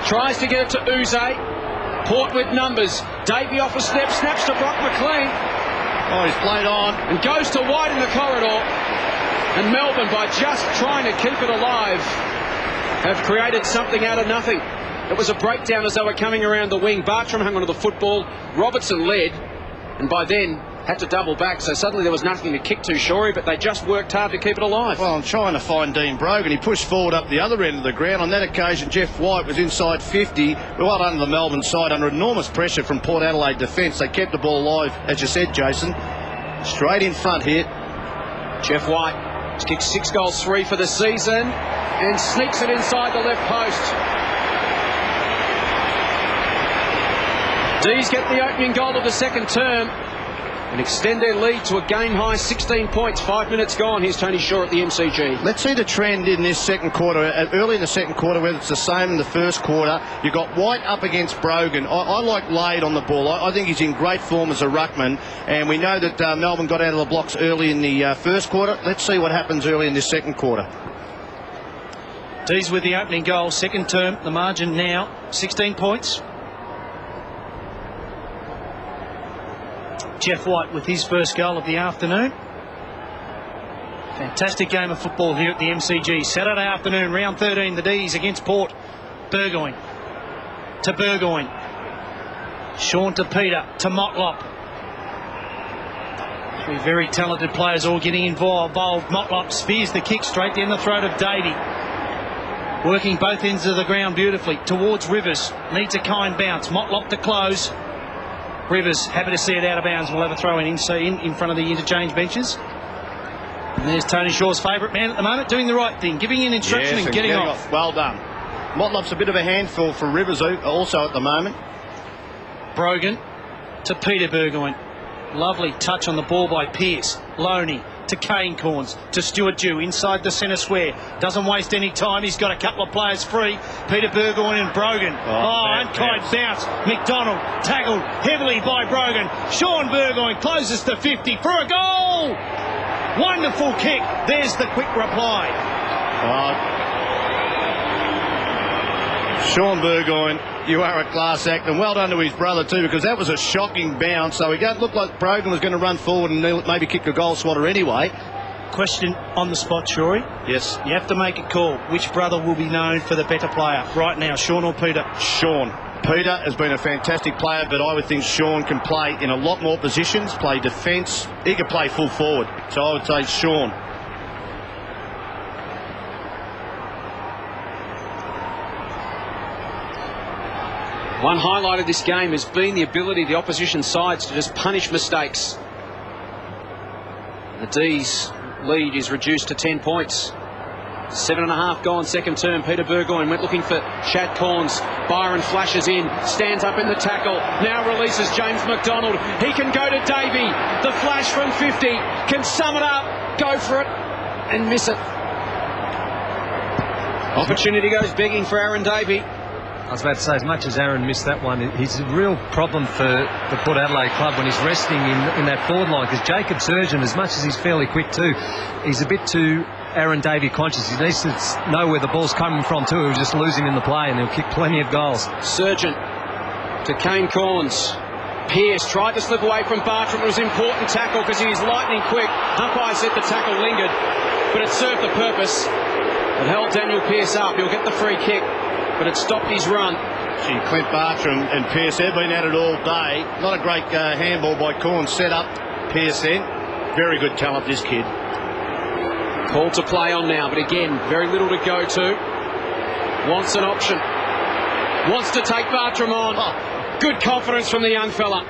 Tries to get it to Uze. Port with numbers. Davey off a step. Snaps to Brock McLean. Oh, he's played on. And goes to White in the corridor. And Melbourne, by just trying to keep it alive, have created something out of nothing. It was a breakdown as they were coming around the wing. Bartram hung onto the football. Robertson led. And by then had to double back, so suddenly there was nothing to kick to, Shorey, but they just worked hard to keep it alive. Well, I'm trying to find Dean Brogan. He pushed forward up the other end of the ground. On that occasion, Jeff White was inside 50. Well under the Melbourne side, under enormous pressure from Port Adelaide defence. They kept the ball alive, as you said, Jason. Straight in front here. Jeff White has kicked 6 goals, 3 for the season, and sneaks it inside the left post. D's get the opening goal of the second term. and extend their lead to a game-high 16 points. 5 minutes gone. Here's Tony Shaw at the MCG. Let's see the trend in this second quarter. Early in the second quarter, whether it's the same in the first quarter. You've got White up against Brogan. I like Lade on the ball. I think he's in great form as a ruckman, and we know that Melbourne got out of the blocks early in the first quarter. Let's see what happens early in this second quarter. D's with the opening goal, second term. The margin now 16 points. Jeff White with his first goal of the afternoon. Fantastic game of football here at the MCG. Saturday afternoon, round 13, the D's against Port. Burgoyne to Burgoyne. Sean to Peter to Motlop. Three very talented players all getting involved. Motlop spears the kick straight down the throat of Davey. Working both ends of the ground beautifully towards Rivers. Needs a kind bounce. Motlop to close. Rivers, happy to see it out of bounds. We'll have a throw in front of the interchange benches. And there's Tony Shaw's favourite man at the moment, doing the right thing, giving in instruction and getting off. Well done. Motlop's a bit of a handful for Rivers also at the moment. Brogan to Peter Burgoyne. Lovely touch on the ball by Pearce. Loney to Kane Corns, to Stuart Dew inside the centre square. Doesn't waste any time. He's got a couple of players free. Peter Burgoyne and Brogan. Unkind bounce. McDonald tackled heavily by Brogan. Sean Burgoyne closes to 50 for a goal. Wonderful kick. There's the quick reply. Sean Burgoyne, you are a class act, and well done to his brother too, because that was a shocking bounce. So it looked like Brogan was going to run forward and maybe kick a goal swatter anyway. Question on the spot, Shorey. Yes. You have to make a call. Which brother will be known for the better player right now, Sean or Peter? Sean. Peter has been a fantastic player, but I would think Sean can play in a lot more positions, play defence. He can play full forward. So I would say Sean. One highlight of this game has been the ability of the opposition sides to just punish mistakes. The D's lead is reduced to 10 points. 7.5 gone, second term. Peter Burgoyne went looking for Shad Corns. Byron flashes in, stands up in the tackle, now releases James McDonald. He can go to Davey. The flash from 50, can sum it up, go for it, and miss it. Opportunity goes begging for Aaron Davey. I was about to say, as much as Aaron missed that one, he's a real problem for the Port Adelaide club when he's resting in that forward line, because Jacob Surgeon, as much as he's fairly quick too, he's a bit too Aaron Davey conscious. He needs to know where the ball's coming from too. He'll just lose him in the play and he'll kick plenty of goals. Surgeon to Kane Corns. Pearce tried to slip away from Bartram. It was an important tackle because he was lightning quick. Umpire said the tackle lingered, but it served the purpose. It held Daniel Pearce up. He'll get the free kick, but it stopped his run. Gee, Clint Bartram and Pearce, they've been at it all day. Not a great handball by Corns. Set up Pearce then. Very good talent, this kid. Call to play on now, but again, very little to go to. Wants an option. Wants to take Bartram on. Oh, good confidence from the young fella.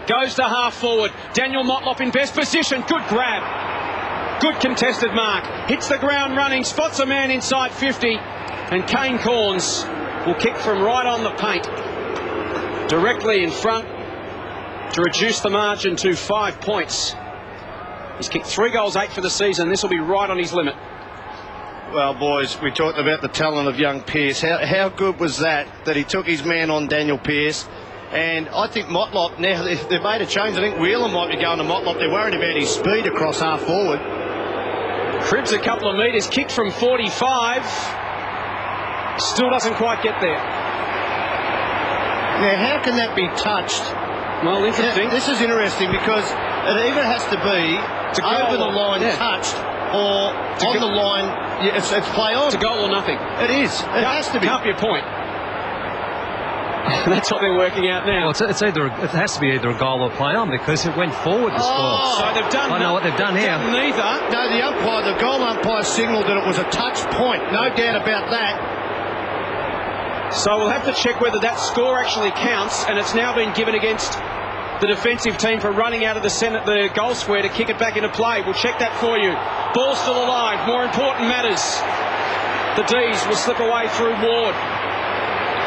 Goes to half forward. Daniel Motlop in best position. Good grab. Good contested mark. Hits the ground running. Spots a man inside 50. And Kane Corns will kick from right on the paint, directly in front, to reduce the margin to 5 points. He's kicked 3 goals, 8 for the season. This will be right on his limit. Well, boys, we talked about the talent of young Pearce. How good was that he took his man on Daniel Pearce? And I think Motlop, now they've made a change. I think Whelan might be going to Motlop. They're worried about his speed across half forward. Cribs a couple of metres, kicked from 45. Still doesn't quite get there. Now, how can that be touched? Well, interesting. This is interesting because it either has to be over the line touched or on the line. Yeah, it's play on. It's a goal or nothing. It is. It has to be. Can't be a point. That's what they're working out now. Well, it has to be either a goal or play on because it went forward. The score. So they've done. I know what they've done here. Neither. No, the goal umpire signalled that it was a touch point. No doubt about that. So we'll have to check whether that score actually counts, and it's now been given against the defensive team for running out of the goal square to kick it back into play. We'll check that for you. Ball still alive. More important matters. The D's will slip away through Ward.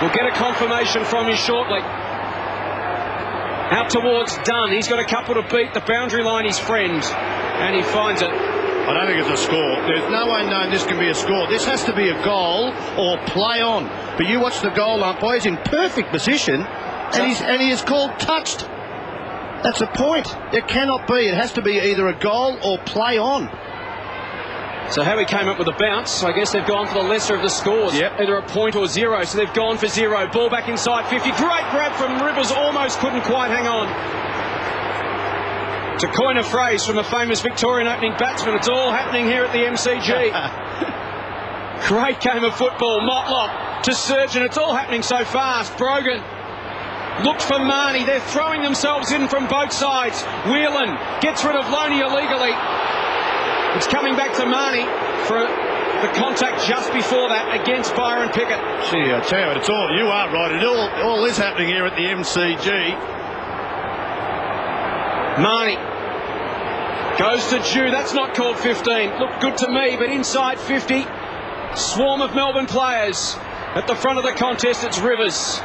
We'll get a confirmation from you shortly. Out towards Dunn. He's got a couple to beat. The boundary line, his friend. And he finds it. I don't think it's a score. There's no way knowing this can be a score. This has to be a goal or play on. But you watch the goal umpire. He's in perfect position. And he is called touched. That's a point. It cannot be. It has to be either a goal or play on. So how he came up with a bounce, I guess they've gone for the lesser of the scores. Yep. Either a point or 0, so they've gone for 0. Ball back inside 50. Great grab from Rivers, almost couldn't quite hang on. To coin a phrase from a famous Victorian opening batsman, it's all happening here at the MCG. Great game of football. Motlop to Surgeon. It's all happening so fast. Brogan looked for Marnie. They're throwing themselves in from both sides. Whelan gets rid of Loney illegally. It's coming back to Marnie for the contact just before that against Byron Pickett. Gee, I tell you, you are right. It all is happening here at the MCG. Marnie goes to Jew. That's not called 15. Looked good to me, but inside 50. Swarm of Melbourne players. At the front of the contest, it's Rivers.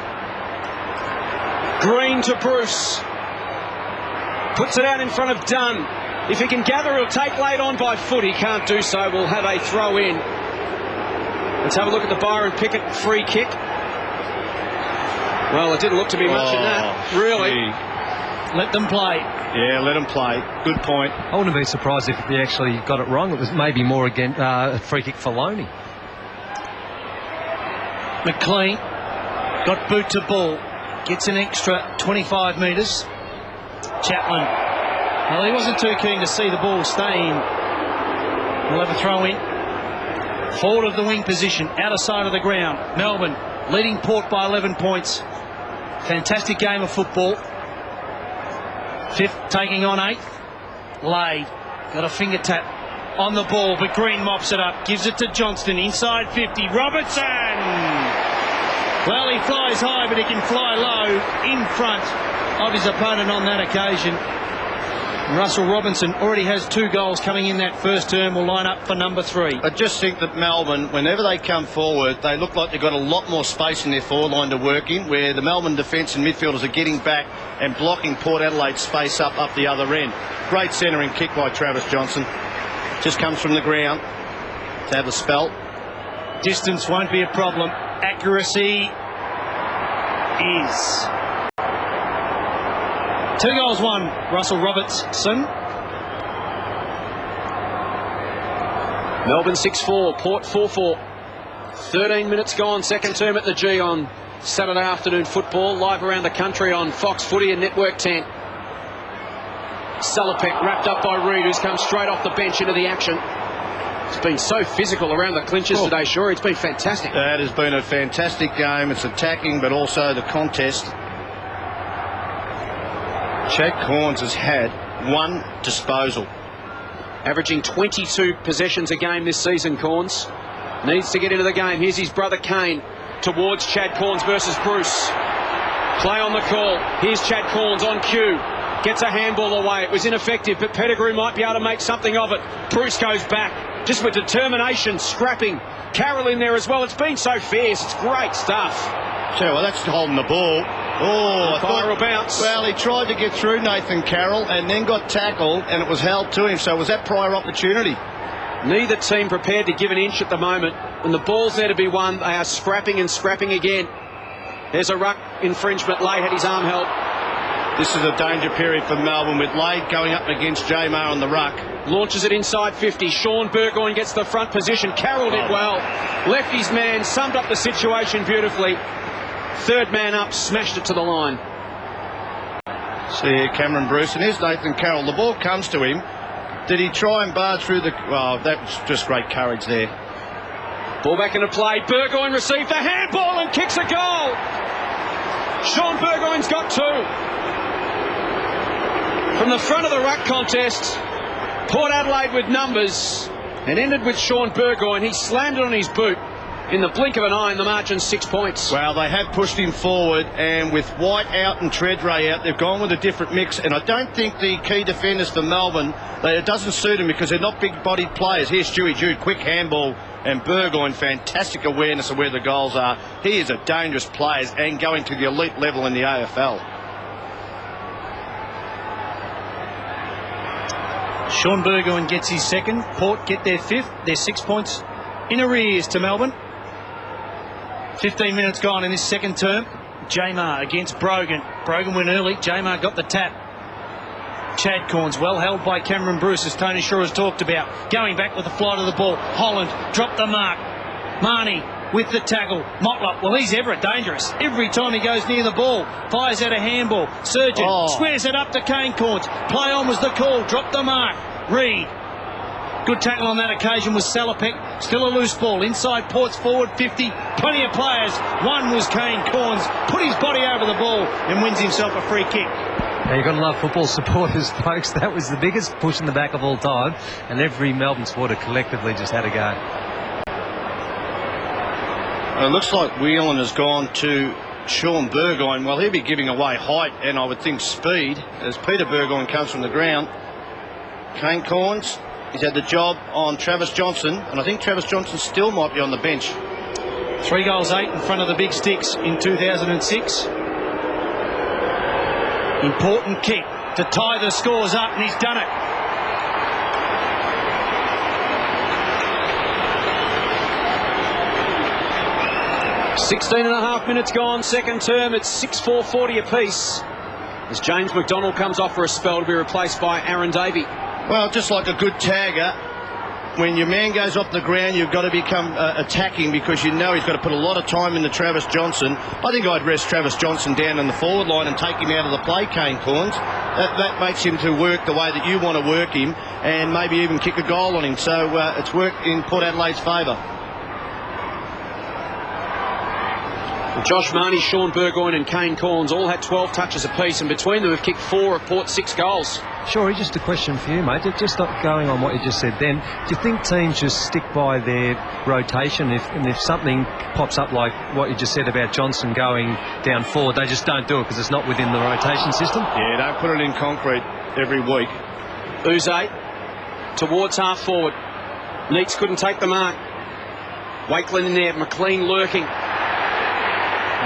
Green to Bruce. Puts it out in front of Dunn. If he can gather, he'll take late on by foot. He can't do so. We'll have a throw in. Let's have a look at the Byron Pickett free kick. Well, it didn't look to be much in that, really. Gee. Let them play. Yeah, let them play. Good point. I wouldn't be surprised if he actually got it wrong. It was maybe more again a free kick for Loney. McLean got boot to ball. Gets an extra 25 metres. Chaplin. Well, he wasn't too keen to see the ball staying. We'll have a throw in. Forward of the wing position, outer side of the ground. Melbourne leading Port by 11 points. Fantastic game of football. 5th taking on 8th. Lade got a finger tap on the ball, but Green mops it up. Gives it to Johnston inside 50. Robertson! Well, he flies high, but he can fly low in front of his opponent on that occasion. Russell Robinson already has 2 goals coming in that first term. Will line up for number 3. I just think that Melbourne, whenever they come forward, they look like they've got a lot more space in their forward line to work in, where the Melbourne defence and midfielders are getting back and blocking Port Adelaide's space up the other end. Great centering kick by Travis Johnson. Just comes from the ground to have the spell. Distance won't be a problem. Accuracy is. 2 goals, 1. Russell Robertson. Melbourne 6-4, Port 4-4. 13 minutes gone, second term at the G on Saturday afternoon football. Live around the country on Fox Footy and Network 10. Salopek wrapped up by Reid, who's come straight off the bench into the action. It's been so physical around the clinches today, sure. It's been fantastic. That has been a fantastic game. It's attacking, but also the contest. Chad Corns has had 1 disposal. Averaging 22 possessions a game this season, Corns. Needs to get into the game. Here's his brother Kane towards Chad Corns versus Bruce. Play on the call. Here's Chad Corns on cue. Gets a handball away. It was ineffective, but Pettigrew might be able to make something of it. Bruce goes back, just with determination, scrapping. Carroll in there as well. It's been so fierce. It's great stuff. So, well, that's holding the ball. Oh, viral bounce. Well, he tried to get through Nathan Carroll and then got tackled, and it was held to him. So was that prior opportunity? Neither team prepared to give an inch at the moment. When the ball's there to be won, they are scrapping and scrapping again. There's a ruck infringement. Lade had his arm held. This is a danger period for Melbourne, with Lade going up against J-Mar on the ruck. Launches it inside 50. Sean Burgoyne gets the front position. Carroll did well. Left his man, summed up the situation beautifully. Third man up, smashed it to the line. See here, Cameron Bruce, and here's Nathan Carroll. The ball comes to him. Did he try and barge through the... Well, that was just great courage there. Ball back into play. Burgoyne received the handball and kicks a goal. Sean Burgoyne's got 2. From the front of the ruck contest, Port Adelaide with numbers, and ended with Sean Burgoyne. He slammed it on his boot. In the blink of an eye, and the margin's 6 points. Well, they have pushed him forward, and with White out and Treadray out, they've gone with a different mix. And I don't think the key defenders for Melbourne, it doesn't suit them because they're not big-bodied players. Here's Stewie Jude, quick handball, and Burgoyne, fantastic awareness of where the goals are. He is a dangerous player and going to the elite level in the AFL. Sean Burgoyne gets his second. Port get their fifth. They're 6 points in arrears to Melbourne. 15 minutes gone in this second term. Jamar against Brogan. Brogan went early. Jamar got the tap. Chad Corns well held by Cameron Bruce, as Tony Shaw has talked about. Going back with the flight of the ball. Holland dropped the mark. Marnie with the tackle. Motlop, well, he's ever dangerous. Every time he goes near the ball, fires out a handball. Surgeon squares it up to Kane Corns. Play on was the call. Dropped the mark. Reed. Good tackle on that occasion was Salopek. Still a loose ball. Inside Port's forward 50. Plenty of players. One was Kane Corns. Put his body over the ball and wins himself a free kick. Now, you've got to love football supporters, folks. That was the biggest push in the back of all time, and every Melbourne supporter collectively just had a go. It looks like Whelan has gone to Sean Burgoyne. Well, he'll be giving away height and I would think speed as Peter Burgoyne comes from the ground. Kane Corns, he's had the job on Travis Johnson, and I think Travis Johnson still might be on the bench. 3 goals, 8 in front of the Big Sticks in 2006. Important kick to tie the scores up, and he's done it. .5 minutes gone, second term. It's 6-4-40 apiece as James McDonald comes off for a spell to be replaced by Aaron Davey. Well, just like a good tagger, when your man goes off the ground, you've got to become attacking, because you know he's got to put a lot of time into Travis Johnson. I think I'd rest Travis Johnson down in the forward line and take him out of the play, Kane Corns. That makes him to work the way that you want to work him, and maybe even kick a goal on him. So it's worked in Port Adelaide's favour. Josh Marnie, Sean Burgoyne and Kane Corns all had 12 touches apiece, and between them have kicked 4 of Port's 6 goals. Sure, just a question for you, mate. Just not going on what you just said then. Do you think teams just stick by their rotation? If something pops up like what you just said about Johnson going down forward, they just don't do it because it's not within the rotation system? Yeah, don't put it in concrete every week. Uze towards half forward. Neitz couldn't take the mark. Wakelin in there, McLean lurking.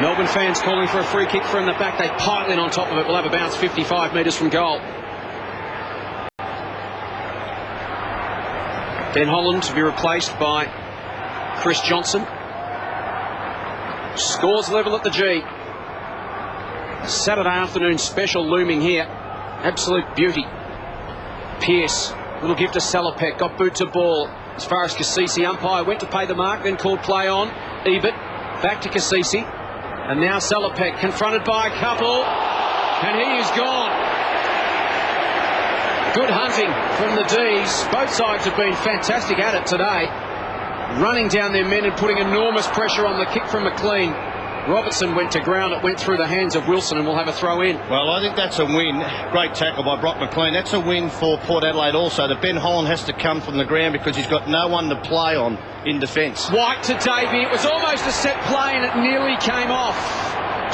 Melbourne fans calling for a free kick from the back. They pile in on top of it. Will have a bounce 55 metres from goal. Ben Holland to be replaced by Chris Johnson. Scores level at the G. A Saturday afternoon special looming here. Absolute beauty. Pearce, little give to Salopek, got boot to ball. As far as Cassisi, umpire went to pay the mark, then called play on. Ebert, back to Cassisi. And now Salopek confronted by a couple, and he is gone. Good hunting from the D's. Both sides have been fantastic at it today, running down their men and putting enormous pressure on the kick from McLean. Robertson went to ground. It went through the hands of Wilson and will have a throw in. Well, I think that's a win. Great tackle by Brock McLean. That's a win for Port Adelaide also. That Ben Holland has to come from the ground because he's got no one to play on in defence. White to Davey. It was almost a set play and it nearly came off.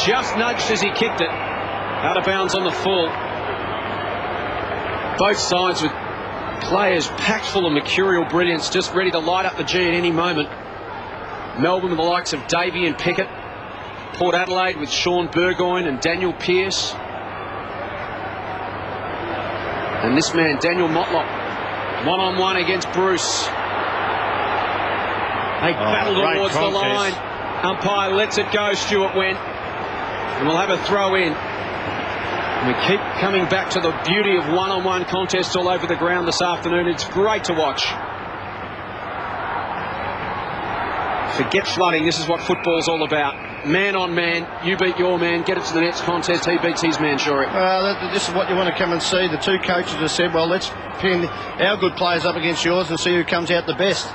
Just nudged as he kicked it. Out of bounds on the full. Both sides with players packed full of mercurial brilliance, just ready to light up the G at any moment. Melbourne with the likes of Davey and Pickett. Port Adelaide with Sean Burgoyne and Daniel Pearce. And this man, Daniel Motlop, one-on-one against Bruce. They battle towards the line. Umpire lets it go, Stuart Wendt. And we'll have a throw in. And we keep coming back to the beauty of one-on-one contests all over the ground this afternoon. It's great to watch. Forget flooding, this is what football's all about. Man on man, you beat your man, get it to the next contest, he beats his man, Shorey. This is what you want to come and see. The two coaches have said, well, let's pin our good players up against yours and see who comes out the best.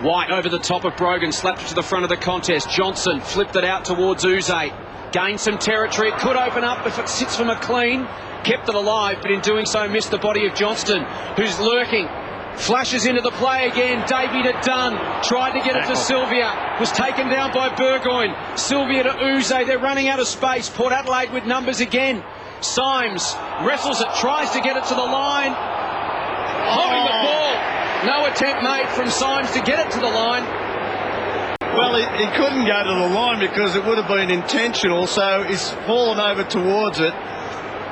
White over the top of Brogan, slapped it to the front of the contest. Johnson flipped it out towards Uze. Gained some territory, it could open up if it sits for McLean. Kept it alive, but in doing so missed the body of Johnston, who's lurking. Flashes into the play again. Davey to Dunn. Tried to get it to Sylvia. Was taken down by Burgoyne. Sylvia to Uze. They're running out of space. Port Adelaide with numbers again. Symes wrestles it. Tries to get it to the line. Holding the ball. No attempt made from Symes to get it to the line. Well, he couldn't go to the line because it would have been intentional. So he's fallen over towards it.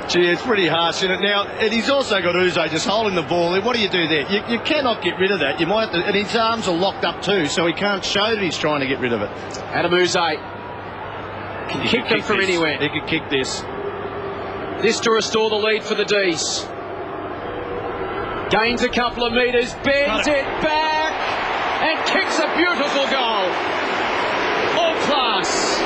Gee, it's pretty harsh, isn't it? Now, and he's also got Uze just holding the ball. What do you do there? You cannot get rid of that. You might have to, and his arms are locked up too, so he can't show that he's trying to get rid of it. Adem Uze can kick them from anywhere. He could kick this. This to restore the lead for the D's. Gains a couple of metres, bends it back, and kicks a beautiful goal. All class.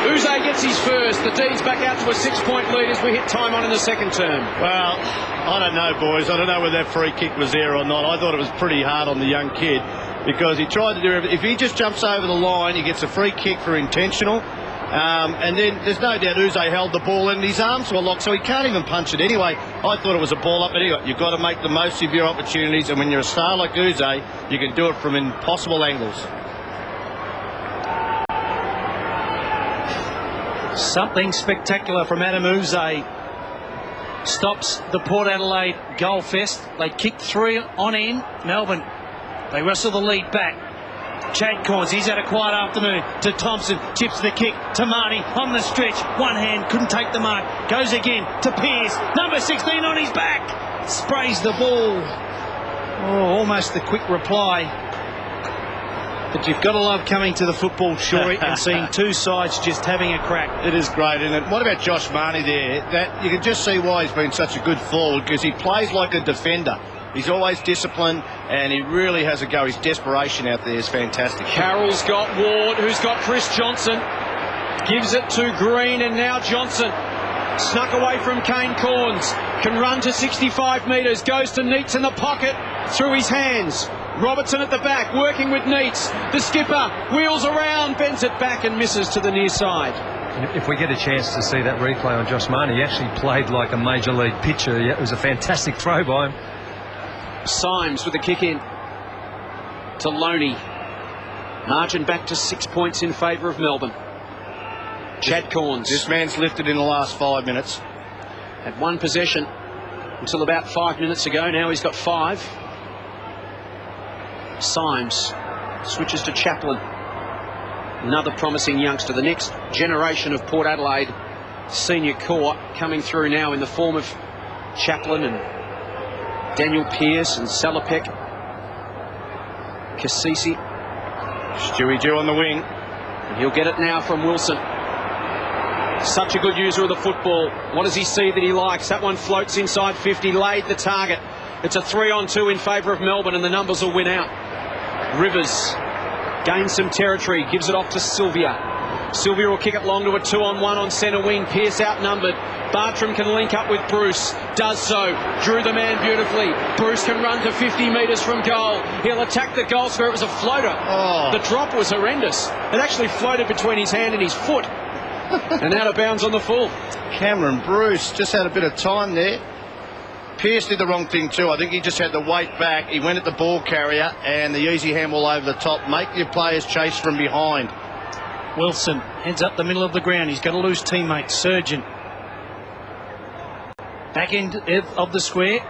Uze gets his first. The D's back out to a 6-point lead as we hit time on in the second term. Well, I don't know, boys. I don't know whether that free kick was there or not. I thought it was pretty hard on the young kid because he tried to do everything. If he just jumps over the line, he gets a free kick for intentional. And then there's no doubt Uze held the ball and his arms were locked, so he can't even punch it anyway. I thought it was a ball up, but anyway, you've got to make the most of your opportunities, and when you're a star like Uze, you can do it from impossible angles. Something spectacular from Adem Uze. Stops the Port Adelaide goal fest. They kicked 3 on end. Melbourne, they wrestle the lead back. Chad Corns, he's had a quiet afternoon. To Thompson, chips the kick to Marnie on the stretch. One hand, couldn't take the mark. Goes again to Pearce. Number 16 on his back. Sprays the ball. Oh, almost the quick reply. But you've got to love coming to the football, Shorey, and seeing two sides just having a crack. It is great, isn't it? What about Josh Marnie there? That you can just see why he's been such a good forward, because he plays like a defender. He's always disciplined, and he really has a go. His desperation out there is fantastic. Carroll's got Ward, who's got Chris Johnson. Gives it to Green, and now Johnson. Snuck away from Kane Corns. Can run to 65 metres. Goes to Neitz in the pocket. Through his hands. Robertson at the back, working with Neitz. The skipper wheels around, bends it back and misses to the near side. If we get a chance to see that replay on Josh Marnie, he actually played like a major league pitcher. It was a fantastic throw by him. Symes with the kick in to Loney. Margin back to 6 points in favour of Melbourne. Chad Corns. This man's lifted in the last 5 minutes. Had one possession until about 5 minutes ago. Now he's got 5. Symes switches to Chaplin. Another promising youngster. The next generation of Port Adelaide senior core coming through now in the form of Chaplin and Daniel Pearce and Salopek. Cassisi. Stewie Jew on the wing. And he'll get it now from Wilson. Such a good user of the football. What does he see that he likes? That one floats inside 50, laid the target. It's a 3-on-2 in favour of Melbourne, and the numbers will win out. Rivers gains some territory, gives it off to Sylvia. Sylvia will kick it long to a 2-on-1 on centre wing. Pearce outnumbered. Bartram can link up with Bruce. Does so. Drew the man beautifully. Bruce can run to 50 metres from goal. He'll attack the goal square. It was a floater. Oh. The drop was horrendous. It actually floated between his hand and his foot. And out of bounds on the full. Cameron Bruce just had a bit of time there. Pearce did the wrong thing too. I think he just had to wait back. He went at the ball carrier and the easy handball over the top. Make your players chase from behind. Wilson heads up the middle of the ground. He's got a loose teammate, Surgeon. Back end of the square.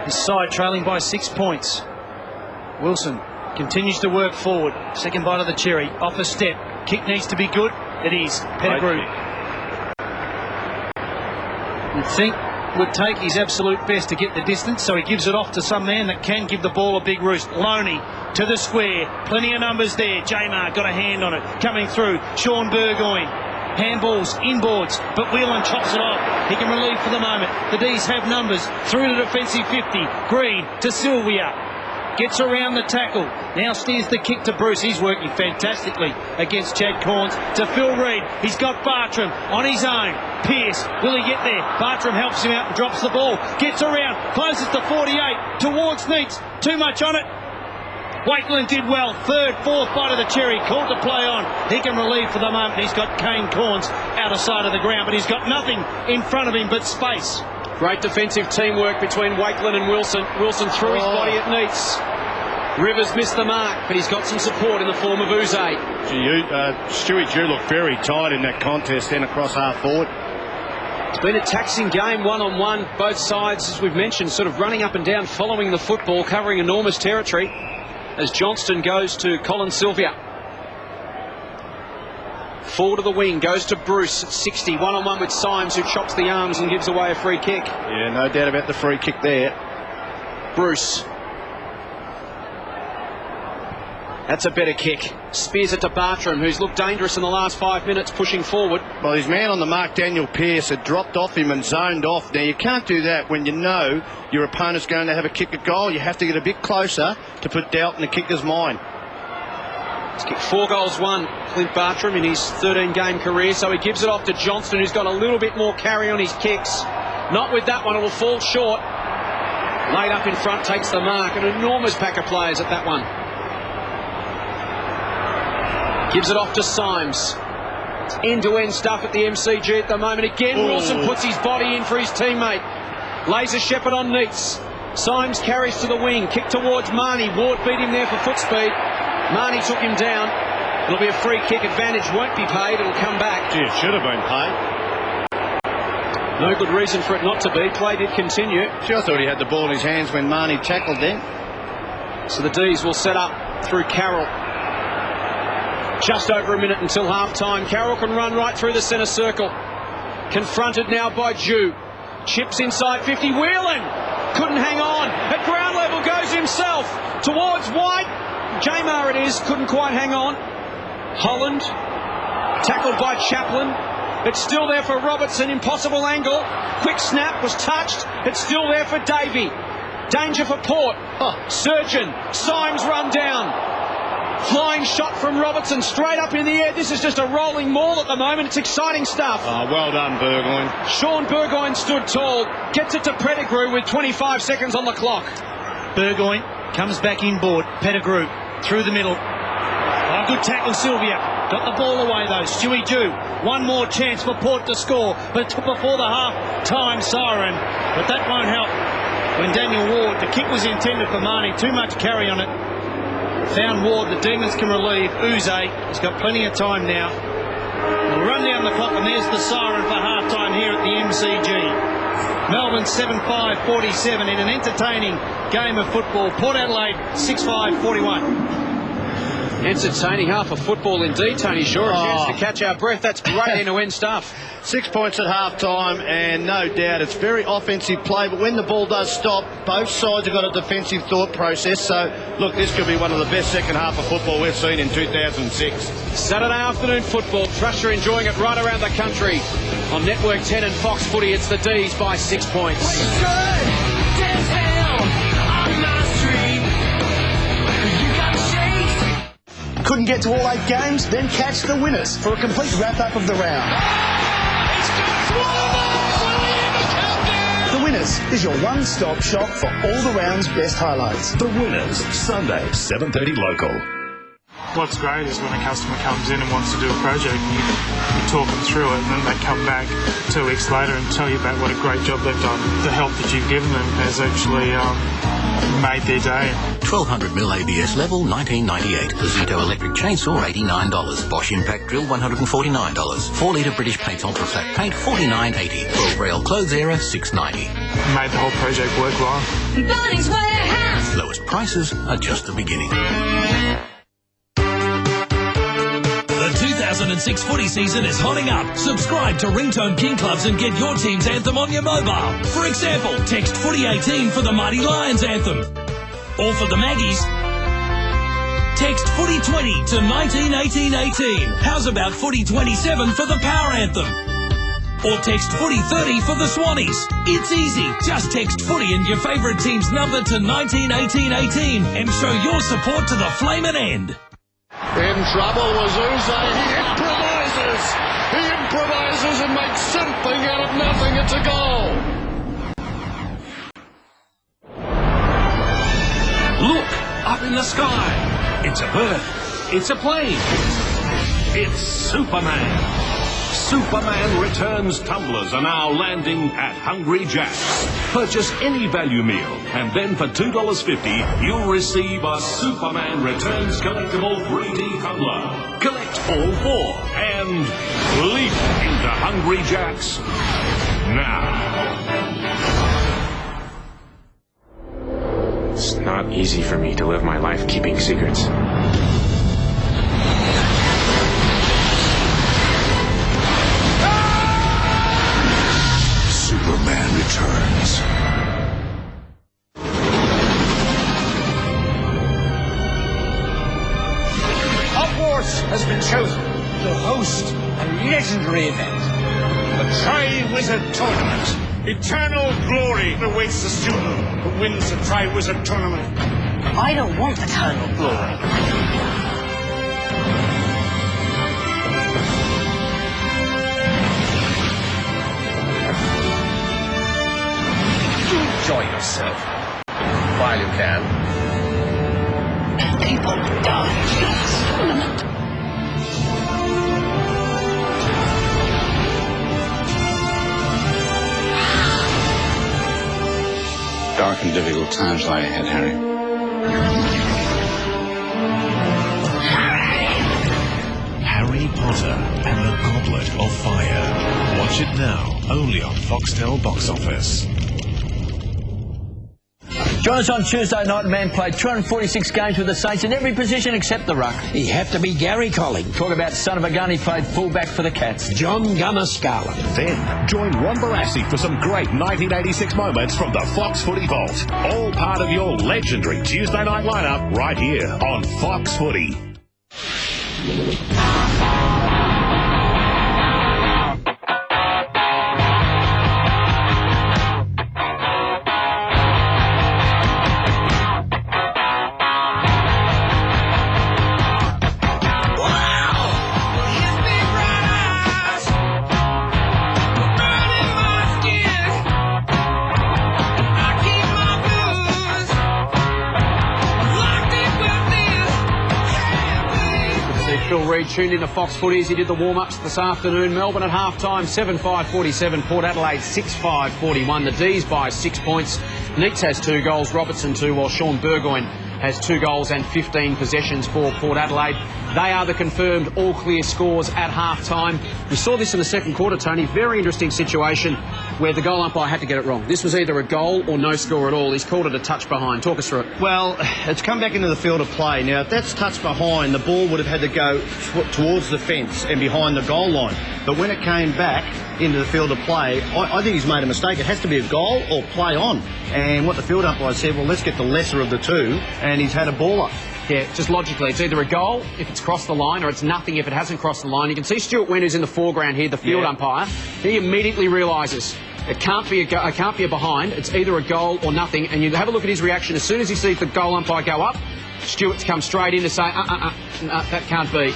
His side trailing by 6 points. Wilson continues to work forward. Second bite of the cherry. Off a step. Kick needs to be good. It is. Pettigrew. You'd think would take his absolute best to get the distance, so he gives it off to some man that can give the ball a big roost. Loney to the square. Plenty of numbers there. Jamar got a hand on it. Coming through. Sean Burgoyne. Handballs, inboards, but Whelan chops it off. He can relieve for the moment. The D's have numbers. Through to defensive 50. Green to Sylvia. Gets around the tackle. Now steers the kick to Bruce. He's working fantastically against Chad Corns. To Phil Reid. He's got Bartram on his own. Pearce, will he get there? Bartram helps him out and drops the ball. Gets around. Closes to 48. Towards Neitz. Too much on it. Wakeland did well. Third, fourth bite of the cherry. Called to play on. He can relieve for the moment. He's got Kane Corns out of sight of the ground, but he's got nothing in front of him but space. Great defensive teamwork between Wakeland and Wilson. Wilson threw his body at Neitz. Rivers missed the mark, but he's got some support in the form of Uze. Stewie Jew looked very tight in that contest then across half forward. It's been a taxing game, one-on-one. Both sides, as we've mentioned, sort of running up and down, following the football, covering enormous territory as Johnston goes to Colin Sylvia. Full to the wing, goes to Bruce at 60. One-on-one with Symes, who chops the arms and gives away a free kick. Yeah, no doubt about the free kick there. Bruce. That's a better kick. Spears it to Bartram, who's looked dangerous in the last 5 minutes, pushing forward. Well, his man on the mark, Daniel Pearce, had dropped off him and zoned off. Now, you can't do that when you know your opponent's going to have a kick at goal. You have to get a bit closer to put doubt in the kicker's mind. He's kicked 4 goals, 1, Clint Bartram, in his 13-game career, so he gives it off to Johnston, who's got a little bit more carry on his kicks. Not with that one, it'll fall short. Laid up in front, takes the mark. An enormous pack of players at that one. Gives it off to Symes. It's end-to-end stuff at the MCG at the moment. Again, Ooh. Wilson puts his body in for his teammate. Lays a shepherd on Neitz. Symes carries to the wing. Kick towards Marnie. Ward beat him there for foot speed. Marnie took him down. It'll be a free kick. Advantage won't be paid. It'll come back. Gee, it should have been paid. No good reason for it not to be. Play did continue. Sure, I thought he had the ball in his hands when Marnie tackled then. So the D's will set up through Carroll. Just over a minute until half-time. Carroll can run right through the centre circle. Confronted now by Jew. Chips inside 50. Whelan couldn't hang on. At ground level goes himself towards White. Jamar it is. Couldn't quite hang on. Holland. Tackled by Chaplin. It's still there for Robertson. Impossible angle. Quick snap. Was touched. It's still there for Davey. Danger for Port. Surgeon. Symes run down. Flying shot from Robertson, straight up in the air. This is just a rolling maul at the moment. It's exciting stuff. Oh, well done, Burgoyne. Sean Burgoyne stood tall, gets it to Pettigrew with 25 seconds on the clock. Burgoyne comes back inboard. Pettigrew through the middle. Oh, good tackle, Sylvia. Got the ball away, though. Stewie Jew. One more chance for Port to score, but it's before the half-time siren. But that won't help. When Daniel Ward, the kick was intended for Marnie. Too much carry on it. Found Ward, the Demons can relieve. Uze has got plenty of time now. We'll run down the clock, and there's the siren for half-time here at the MCG. Melbourne 7-5-47 in an entertaining game of football. Port Adelaide 6-5-41. Entertaining half of football indeed, Tony. Sure, a chance to catch our breath. That's great end-to-end stuff. 6 points at half-time, and no doubt it's very offensive play, but when the ball does stop, both sides have got a defensive thought process. So, look, this could be one of the best second half of football we've seen in 2006. Saturday afternoon football. Thrush are enjoying it right around the country. On Network 10 and Fox Footy, it's the D's by 6 points. Couldn't get to all 8 games? Then catch the winners for a complete wrap-up of the round. The Winners is your one-stop shop for all the round's best highlights. The Winners, Sunday, 7:30 local. What's great is when a customer comes in and wants to do a project, you talk them through it, and then they come back 2 weeks later and tell you about what a great job they've done. The help that you've given them has actually made their day. 1200mm ABS level, $19.98. Zito electric chainsaw, $89. Bosch impact drill, $149. 4-litre British paint ultra flat paint, $49.80. 12 rail clothes era, $6.90. Made the whole project worthwhile. Bunnings Warehouse. Lowest prices are just the beginning. The 2006 footy season is hotting up. Subscribe to Ringtone King Clubs and get your team's anthem on your mobile. For example, text Footy18 for the Mighty Lions anthem. Or for the Maggies, text Footy20 to 191818. How's about Footy27 for the Power anthem? Or text Footy30 for the Swannies. It's easy. Just text Footy and your favourite team's number to 191818 and show your support to the flaming end. In trouble was Uze. He improvises and makes something out of nothing. It's a goal. Look, up in the sky. It's a bird. It's a plane. It's Superman. Superman Returns tumblers are now landing at Hungry Jack's. Purchase any value meal, and then for $2.50, you'll receive a Superman Returns collectible 3D tumbler. Collect all 4 and leap into Hungry Jack's now. It's not easy for me to live my life keeping secrets. Sports has been chosen to host a legendary event. The Tri-Wizard Tournament. Eternal glory awaits the student who wins the Tri-Wizard Tournament. I don't want eternal glory. Enjoy yourself while you can. People die in this tournament. Dark and difficult times lie ahead, Harry. Harry Potter and the Goblet of Fire. Watch it now, only on Foxtel Box Office. Join us on Tuesday night. Man played 246 games with the Saints in every position except the ruck. He have to be Gary Colin. Talk about son of a gun, he played fullback for the Cats. John Gunner Scarlett. Then, join Ron Barassi for some great 1986 moments from the Fox Footy Vault. All part of your legendary Tuesday night lineup right here on Fox Footy. Phil Reid tuned in to Fox Footy as he did the warm-ups this afternoon. Melbourne at half-time, 7-5-47. Port Adelaide, 6-5-41. The D's by 6 points. Neitz has 2 goals, Robertson 2, while Sean Burgoyne has 2 goals and 15 possessions for Port Adelaide. They are the confirmed all-clear scores at half-time. We saw this in the second quarter, Tony. Very interesting situation where the goal umpire had to get it wrong. This was either a goal or no score at all. He's called it a touch behind. Talk us through it. Well, it's come back into the field of play. Now, if that's touch behind, the ball would have had to go towards the fence and behind the goal line. But when it came back into the field of play, I think he's made a mistake. It has to be a goal or play on. And what the field umpire said, well, let's get the lesser of the two, and he's had a baller. Yeah, just logically, it's either a goal if it's crossed the line or it's nothing if it hasn't crossed the line. You can see Stuart Wynn, who's in the foreground here, the field umpire. He immediately realises it can't be a behind. It's either a goal or nothing. And you have a look at his reaction. As soon as he sees the goal umpire go up, Stuart's come straight in to say, that can't be.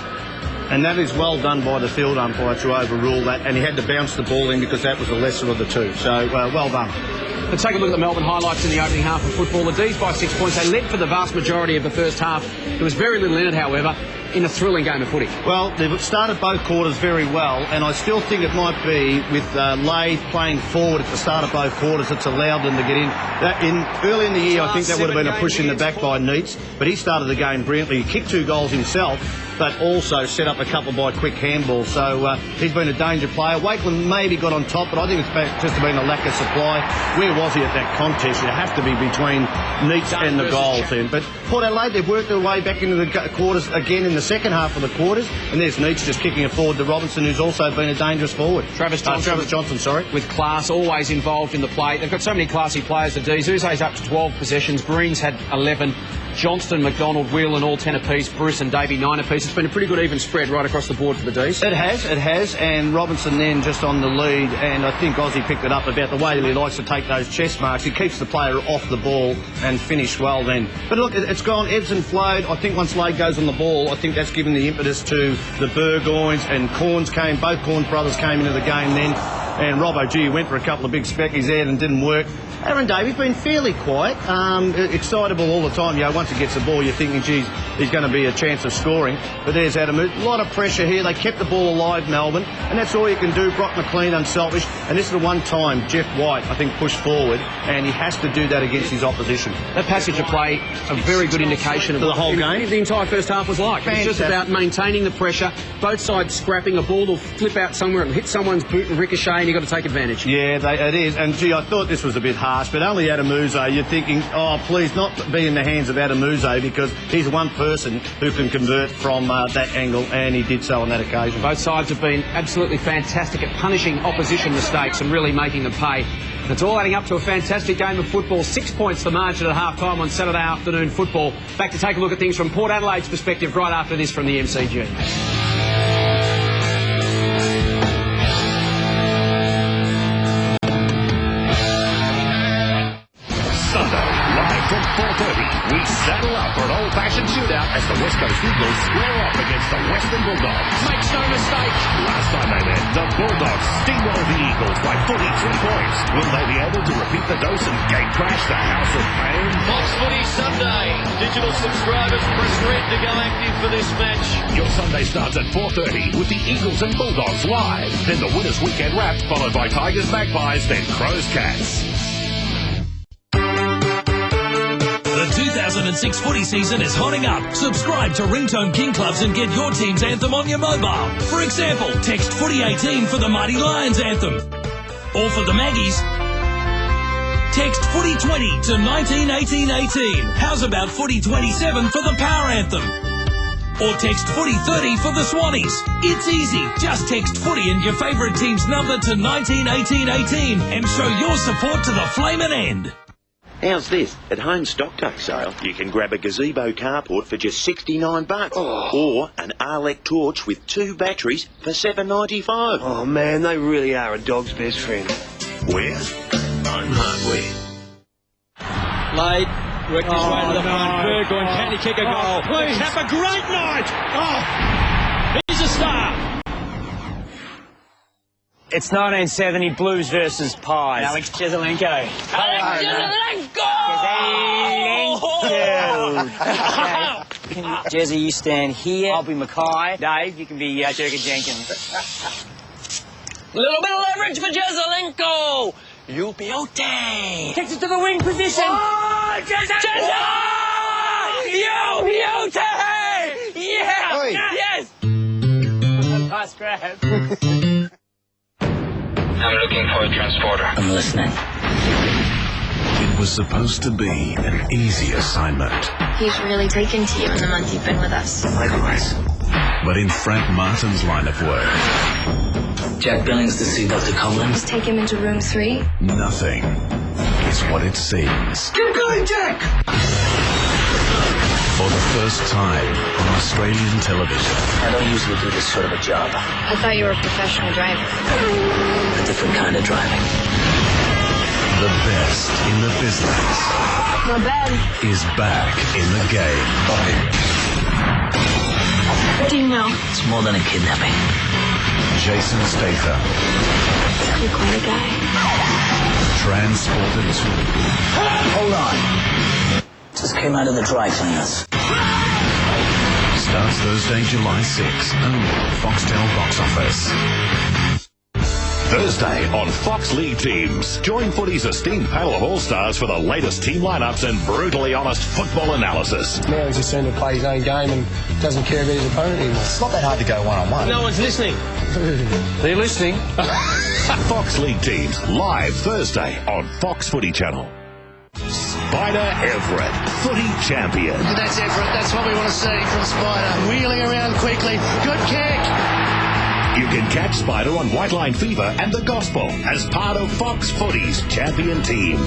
And that is well done by the field umpire to overrule that. And he had to bounce the ball in because that was the lesser of the two. So, well done. Let's take a look at the Melbourne highlights in the opening half of football. The D's by 6 points. They led for the vast majority of the first half. There was very little in it, however, in a thrilling game of footy. Well, they've started both quarters very well, and I still think it might be with Lath playing forward at the start of both quarters that's allowed them to get in. Early in the year, I think that would have been a push in the back by Neitz, but he started the game brilliantly. He kicked 2 goals himself, but also set up a couple by quick handballs. So he's been a danger player. Wakeland maybe got on top, but I think it's just been a lack of supply. Where was he at that contest? You have to be between Neitz and the goal then. But Port Adelaide, they've worked their way back into the quarters again in the second half of the quarters, and there's Neitz just kicking it forward to Robertson, who's also been a dangerous forward. Travis Johnson, with class, always involved in the play. They've got so many classy players, the D's. Uze's up to 12 possessions. Green's had 11. Johnston, McDonald, Whelan all 10 apiece. Bruce and Davey 9 apiece. It's been a pretty good even spread right across the board for the D's. It has. And Robinson then just on the lead, and I think Ozzy picked it up about the way that he likes to take those chest marks. He keeps the player off the ball and finished well then. But look, it's gone ebbs and flowed. I think once Slade goes on the ball, I think that's given the impetus to the Burgoynes, and both Corns brothers came into the game then. And Robbo, gee, went for a couple of big speckies there and didn't work. Aaron Davey's been fairly quiet, excitable all the time. Once he gets the ball, you're thinking, geez, he's going to be a chance of scoring. But there's Adem. A lot of pressure here. They kept the ball alive, Melbourne, and that's all you can do. Brock McLean unselfish, and this is the one time Jeff White, I think, pushed forward, and he has to do that against his opposition. That passage of play, a very good indication of the whole game. The entire first half was like. It's just about maintaining the pressure, both sides scrapping. A ball will flip out somewhere and hit someone's boot and ricochet, game, you've got to take advantage. Yeah, it is. And, gee, I thought this was a bit harsh, but only Adem, you're thinking, oh, please not be in the hands of Adem, because he's one person who can convert from that angle, and he did so on that occasion. Both sides have been absolutely fantastic at punishing opposition mistakes and really making them pay. And it's all adding up to a fantastic game of football. 6 points the margin at half-time on Saturday afternoon football. Back to take a look at things from Port Adelaide's perspective right after this from the MCG. From 4:30, we saddle up for an old-fashioned shootout as the West Coast Eagles square up against the Western Bulldogs. Makes no mistake. Last time they met, the Bulldogs steamrolled the Eagles by 43 points. Will they be able to repeat the dose and gate crash the House of Pain? Fox Footy Sunday. Digital subscribers press red to go active for this match. Your Sunday starts at 4:30 with the Eagles and Bulldogs live. Then the Winners' Weekend Wrap, followed by Tigers Magpies, then Crows Cats. The 2006 footy season is hotting up. Subscribe to Ringtone King Clubs and get your team's anthem on your mobile. For example, text Footy18 for the Mighty Lions anthem. Or for the Maggies, text Footy20 to 191818. How's about Footy27 for the Power anthem? Or text Footy30 for the Swannies. It's easy. Just text Footy and your favourite team's number to 191818 and show your support to the flaming end. How's this? At home stock take sale, you can grab a gazebo carport for just $69. Or an Arlec torch with 2 batteries for $7.95. Oh, man, they really are a dog's best friend. Where? Home Hardware. Lade worked his way to the front. Burgoyne, penalty kick, a goal. Please. Have a great night. Oh, he's a star. It's 1970 Blues versus Pies. Alex Jezelenko. Alex Jezelenko! Jezzy, you stand here. I'll be Mackay. Dave, you can be Durga Jenkins. A little bit of leverage for Jezelenko. You be okay. Takes it to the wing position. Oh, Jezelenko! You be okay! Yeah! Oi. Yes! Nice grab. I'm looking for a transporter. I'm listening. It was supposed to be an easy assignment. He's really taken to you in the month you've been with us. Likewise. But in Frank Martin's line of work, Jack Billings to see Dr. Colin. Let's take him into room 3. nothing is what it seems. Keep going, Jack! For the first time on Australian television. I don't usually do this sort of a job. I thought you were a professional driver. A different kind of driving. The best in the business Not bad. is back in the game. What do you know? It's more than a kidnapping. Jason Statham. You're quite a guy. Transported to... Hold on. Just came out of the dry cleaners. Starts Thursday, July 6, only on Foxtel Box Office. Thursday on Fox League Teams. Join Footy's esteemed panel of all-stars for the latest team lineups and brutally honest football analysis. Now he's just seemed to play his own game and doesn't care about his opponent anymore. It's not that hard to go one-on-one. No one's listening. They're listening. Fox League Teams, live Thursday on Fox Footy Channel. Spider Everett, footy champion. That's Everett. That's what we want to see from Spider. Wheeling around quickly. Good kick. You can catch Spider on White Line Fever and The Gospel as part of Fox Footy's champion team.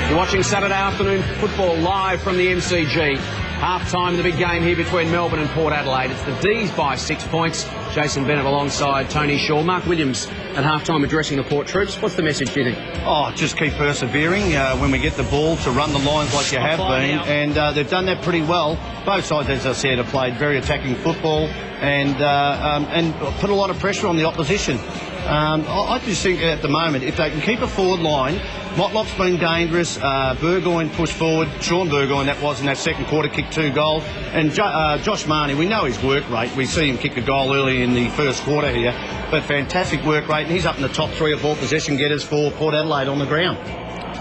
You're watching Saturday afternoon football live from the MCG. Half-time, the big game here between Melbourne and Port Adelaide. It's the D's by 6 points. Jason Bennett alongside Tony Shaw. Mark Williams at half-time addressing the Port troops. What's the message, do you think? Oh, just keep persevering when we get the ball to run the lines like you have been. And they've done that pretty well. Both sides, as I said, have played very attacking football and put a lot of pressure on the opposition. I just think at the moment, if they can keep a forward line, Motlop's been dangerous. Burgoyne pushed forward. Sean Burgoyne, that was in that second quarter, kicked 2 goals. And Josh Marnie, we know his work rate. We see him kick a goal early in the first quarter here. But fantastic work rate, and he's up in the top 3 or 4 possession getters for Port Adelaide on the ground.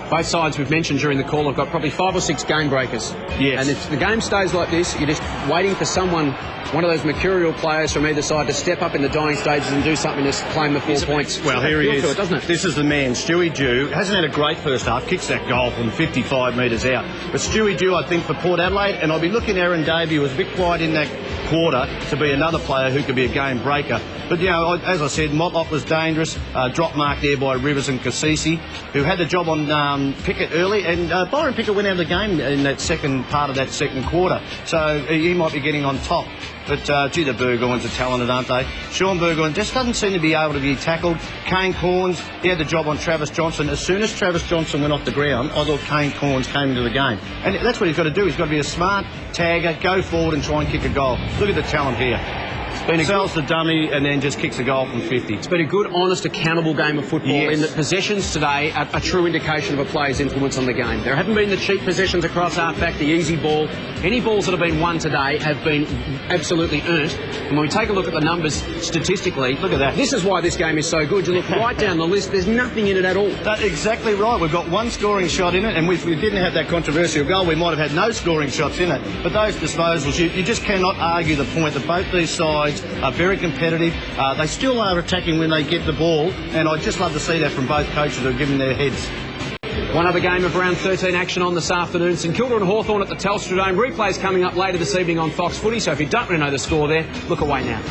Both sides we've mentioned during the call have got probably 5 or 6 game breakers. Yes. And if the game stays like this, you're just waiting for someone, one of those mercurial players from either side, to step up in the dying stages and do something to claim the 4 points. Well, here he is. It, doesn't it? This is the man, Stewie Dew. Hasn't had a great first half. Kicks that goal from 55 metres out. But Stewie Dew, I think, for Port Adelaide, and I'll be looking at Aaron Davey, who was a bit quiet in that quarter, to be another player who could be a game breaker. But, you know, as I said, Motlop was dangerous. Drop mark there by Rivers and Cassisi, who had the job on Pickett early. And Byron Pickett went out of the game in that second part of that second quarter. So he might be getting on top. But, gee, the Burgoynes are talented, aren't they? Sean Burgoyne just doesn't seem to be able to be tackled. Kane Corns, he had the job on Travis Johnson. As soon as Travis Johnson went off the ground, I thought Kane Corns came into the game. And that's what he's got to do. He's got to be a smart tagger, go forward and try and kick a goal. Look at the talent here. Sells the dummy and then just kicks a goal from 50. It's been a good, honest, accountable game of football. Yes. In that possessions today are a true indication of a player's influence on the game. There haven't been the cheap possessions across half-back, the easy ball. Any balls that have been won today have been absolutely earned. And when we take a look at the numbers statistically, look at that. This is why this game is so good. You look right down the list, there's nothing in it at all. That's exactly right. We've got 1 scoring shot in it, and if we didn't have that controversial goal, we might have had no scoring shots in it. But those disposals, you just cannot argue the point that both these sides are very competitive. They still are attacking when they get the ball, and I'd just love to see that from both coaches who are giving their heads. One other game of round 13 action on this afternoon. St Kilda and Hawthorn at the Telstra Dome. Replays coming up later this evening on Fox Footy, so if you don't really know the score there, look away now.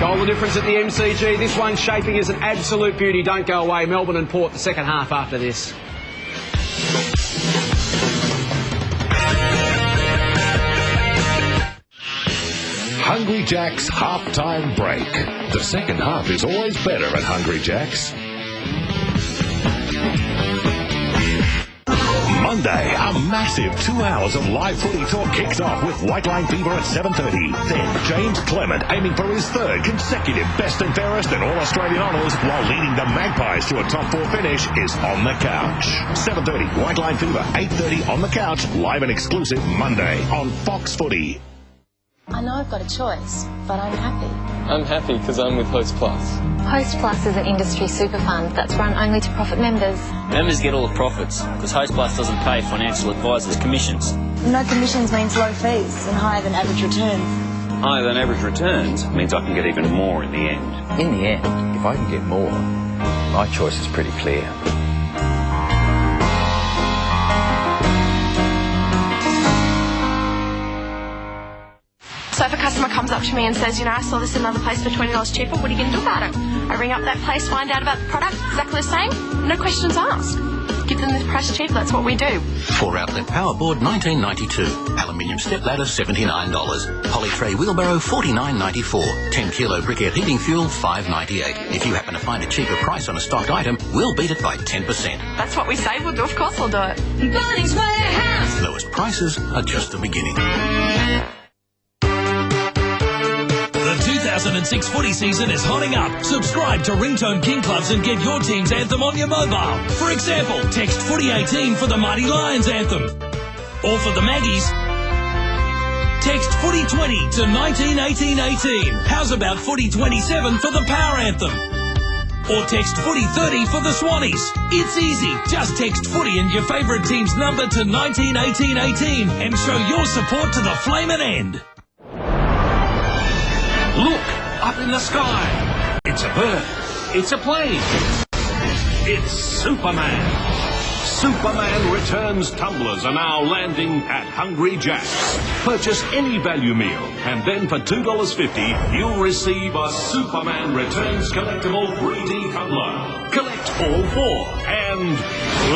Goal the difference at the MCG. This one's shaping as an absolute beauty. Don't go away. Melbourne and Port, the second half after this. Hungry Jack's half-time break. The second half is always better at Hungry Jack's. Monday, a massive 2 hours of live footy talk kicks off with White Line Fever at 7:30. Then James Clement, aiming for his 3rd consecutive best and fairest and All-Australian honours while leading the Magpies to a top 4 finish, is on the couch. 7:30, White Line Fever, 8:30 on the couch, live and exclusive Monday on Fox Footy. I know I've got a choice, but I'm happy. I'm happy because I'm with Host Plus. Host Plus is an industry super fund that's run only to profit members. Members get all the profits because Host Plus doesn't pay financial advisors commissions. No commissions means low fees and higher than average returns. Higher than average returns means I can get even more in the end. In the end, if I can get more, my choice is pretty clear. So if a customer comes up to me and says, you know, I saw this in another place for $20 cheaper, what are you going to do about it? I ring up that place, find out about the product, exactly the same, no questions asked. Give them the price cheap, that's what we do. 4-outlet power board, $19.92. Aluminium step ladder, $79. Polytray wheelbarrow, $49.94. 10-kilo briquette heating fuel, $5.98. If you happen to find a cheaper price on a stocked item, we'll beat it by 10%. That's what we say we'll do, of course we'll do it. Bunnings Warehouse! Lowest prices are just the beginning. The 2006 footy season is hotting up. Subscribe to Ringtone King Clubs and get your team's anthem on your mobile. For example, text Footy18 for the Mighty Lions anthem. Or for the Maggies, text Footy20 to 191818. How's about Footy27 for the Power anthem? Or text Footy30 for the Swannies. It's easy. Just text Footy and your favourite team's number to 191818 and show your support to the flaming end. Look, up in the sky. It's a bird. It's a plane. It's Superman. Superman Returns tumblers are now landing at Hungry Jack's. Purchase any value meal, and then for $2.50, you'll receive a Superman Returns collectible 3D tumbler. Collect all 4 and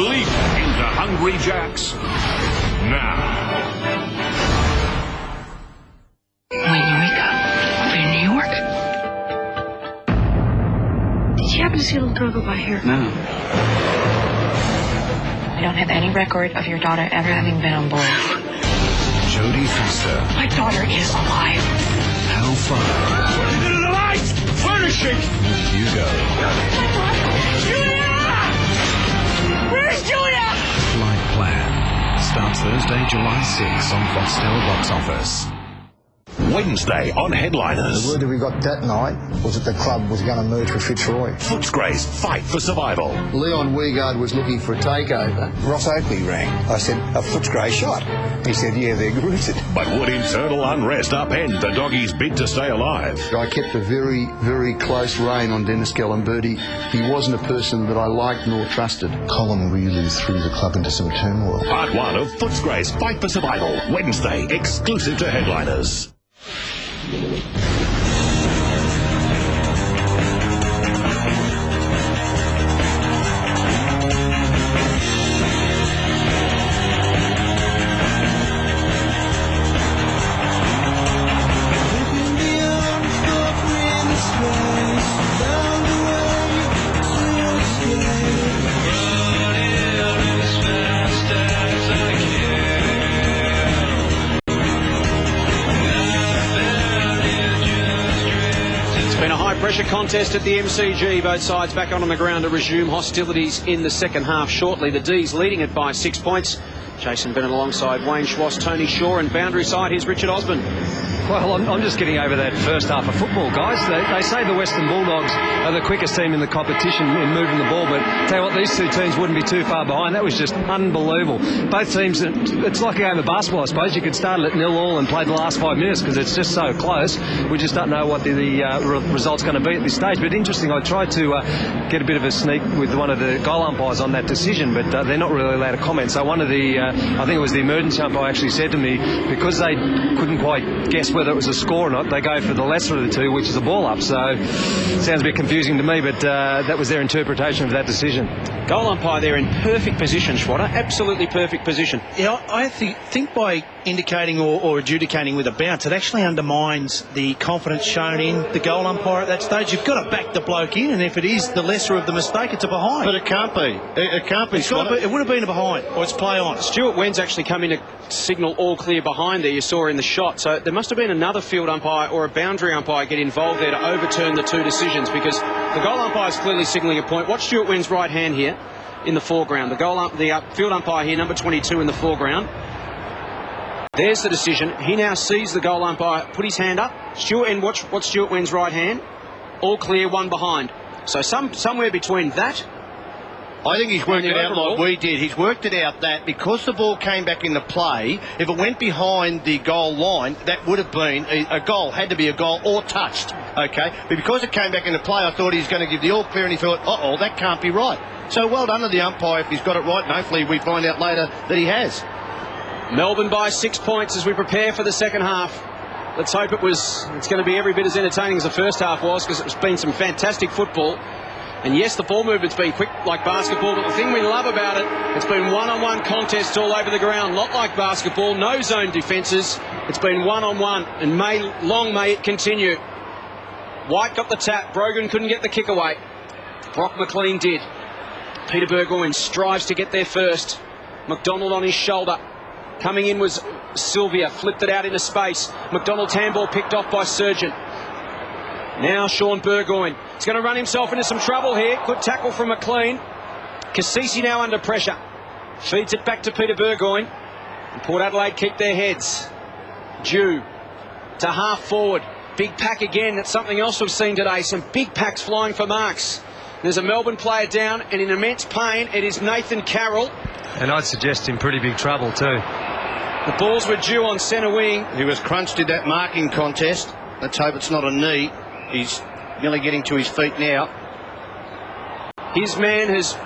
leap into Hungry Jack's now. When you wake up, in New York. Did you happen to see a little girl go by here? No. I don't have any record of your daughter ever having been on board. Jodie Foster. My daughter is alive. How far? What are you doing to the lights? Furnishing! You go. Julia! Where's Julia? Flight Plan starts Thursday, July 6 on Foxtel Box Office. Wednesday on Headliners. The word that we got that night was that the club was going to merge with Fitzroy. Footscray's fight for survival. Leon Weigard was looking for a takeover. Ross Oakley rang. I said, a Footscray shot. He said, yeah, they're rooted. But would internal unrest upend the doggies' bid to stay alive? I kept a very, very close rein on Dennis Gallimberti. He wasn't a person that I liked nor trusted. Colin really threw the club into some turmoil. Part 1 of Footscray's fight for survival. Wednesday, exclusive to Headliners. Pressure contest at the MCG. Both sides back on the ground to resume hostilities in the second half shortly. The D's leading it by 6 points. Jason Bennett alongside Wayne Schwass, Tony Shaw, and boundary side, here's Richard Osborne. Well, I'm just getting over that first half of football, guys. They say the Western Bulldogs are the quickest team in the competition in moving the ball, but tell you what, these two teams wouldn't be too far behind. That was just unbelievable. Both teams, it's like a game of basketball, I suppose. You could start it at 0-0 and play the last 5 minutes because it's just so close. We just don't know what the result's going to be at this stage. But interesting, I tried to get a bit of a sneak with one of the goal umpires on that decision, but they're not really allowed to comment. So one of the, I think it was the emergency umpire actually said to me, because they couldn't quite guess whether it was a score or not, they go for the lesser of the two, which is a ball up. So sounds a bit confusing to me, but that was their interpretation of that decision. Goal umpire there in perfect position, Schwatter. Absolutely perfect position. Yeah, I think by indicating or adjudicating with a bounce, it actually undermines the confidence shown in the goal umpire at that stage. You've got to back the bloke in, and if it is the lesser of the mistake, it's a behind. But it can't be. It can't be. It would have been a behind, or it's play on. Stuart Wenn's actually come in to signal all clear behind there, you saw in the shot. So there must have been another field umpire or a boundary umpire get involved there to overturn the two decisions, because the goal umpire is clearly signalling a point. Watch Stuart Wenn's right hand here in the foreground. The field umpire here, number 22 in the foreground. There's the decision. He now sees the goal umpire put his hand up. Watch Stuart Wenn's right hand. All clear, one behind. So somewhere between that. I think he's worked it out like we did. He's worked it out that because the ball came back into play, if it went behind the goal line, that would have been a goal, had to be a goal or touched, okay? But because it came back into play, I thought he was going to give the all clear, and he thought, uh-oh, that can't be right. So well done to the umpire if he's got it right, and hopefully we find out later that he has. Melbourne by 6 points as we prepare for the second half. Let's hope it's going to be every bit as entertaining as the first half was, because it's been some fantastic football. And yes, the ball movement's been quick like basketball, but the thing we love about it, it's been one-on-one contests all over the ground, not like basketball, no zone defences. It's been one-on-one, and long may it continue. White got the tap, Brogan couldn't get the kick away. Brock McLean did. Peter Burgoyne strives to get there first. McDonald on his shoulder. Coming in was Sylvia, flipped it out into space. McDonald's handball picked off by Surgeon. Now Sean Burgoyne. He's going to run himself into some trouble here. Good tackle from McLean. Cassisi now under pressure. Feeds it back to Peter Burgoyne. And Port Adelaide keep their heads. Dew to half forward. Big pack again. That's something else we've seen today. Some big packs flying for marks. There's a Melbourne player down, and in immense pain, it is Nathan Carroll. And I'd suggest in pretty big trouble too. The balls were due on centre wing. He was crunched in that marking contest. Let's hope it's not a knee. He's nearly getting to his feet now. His man has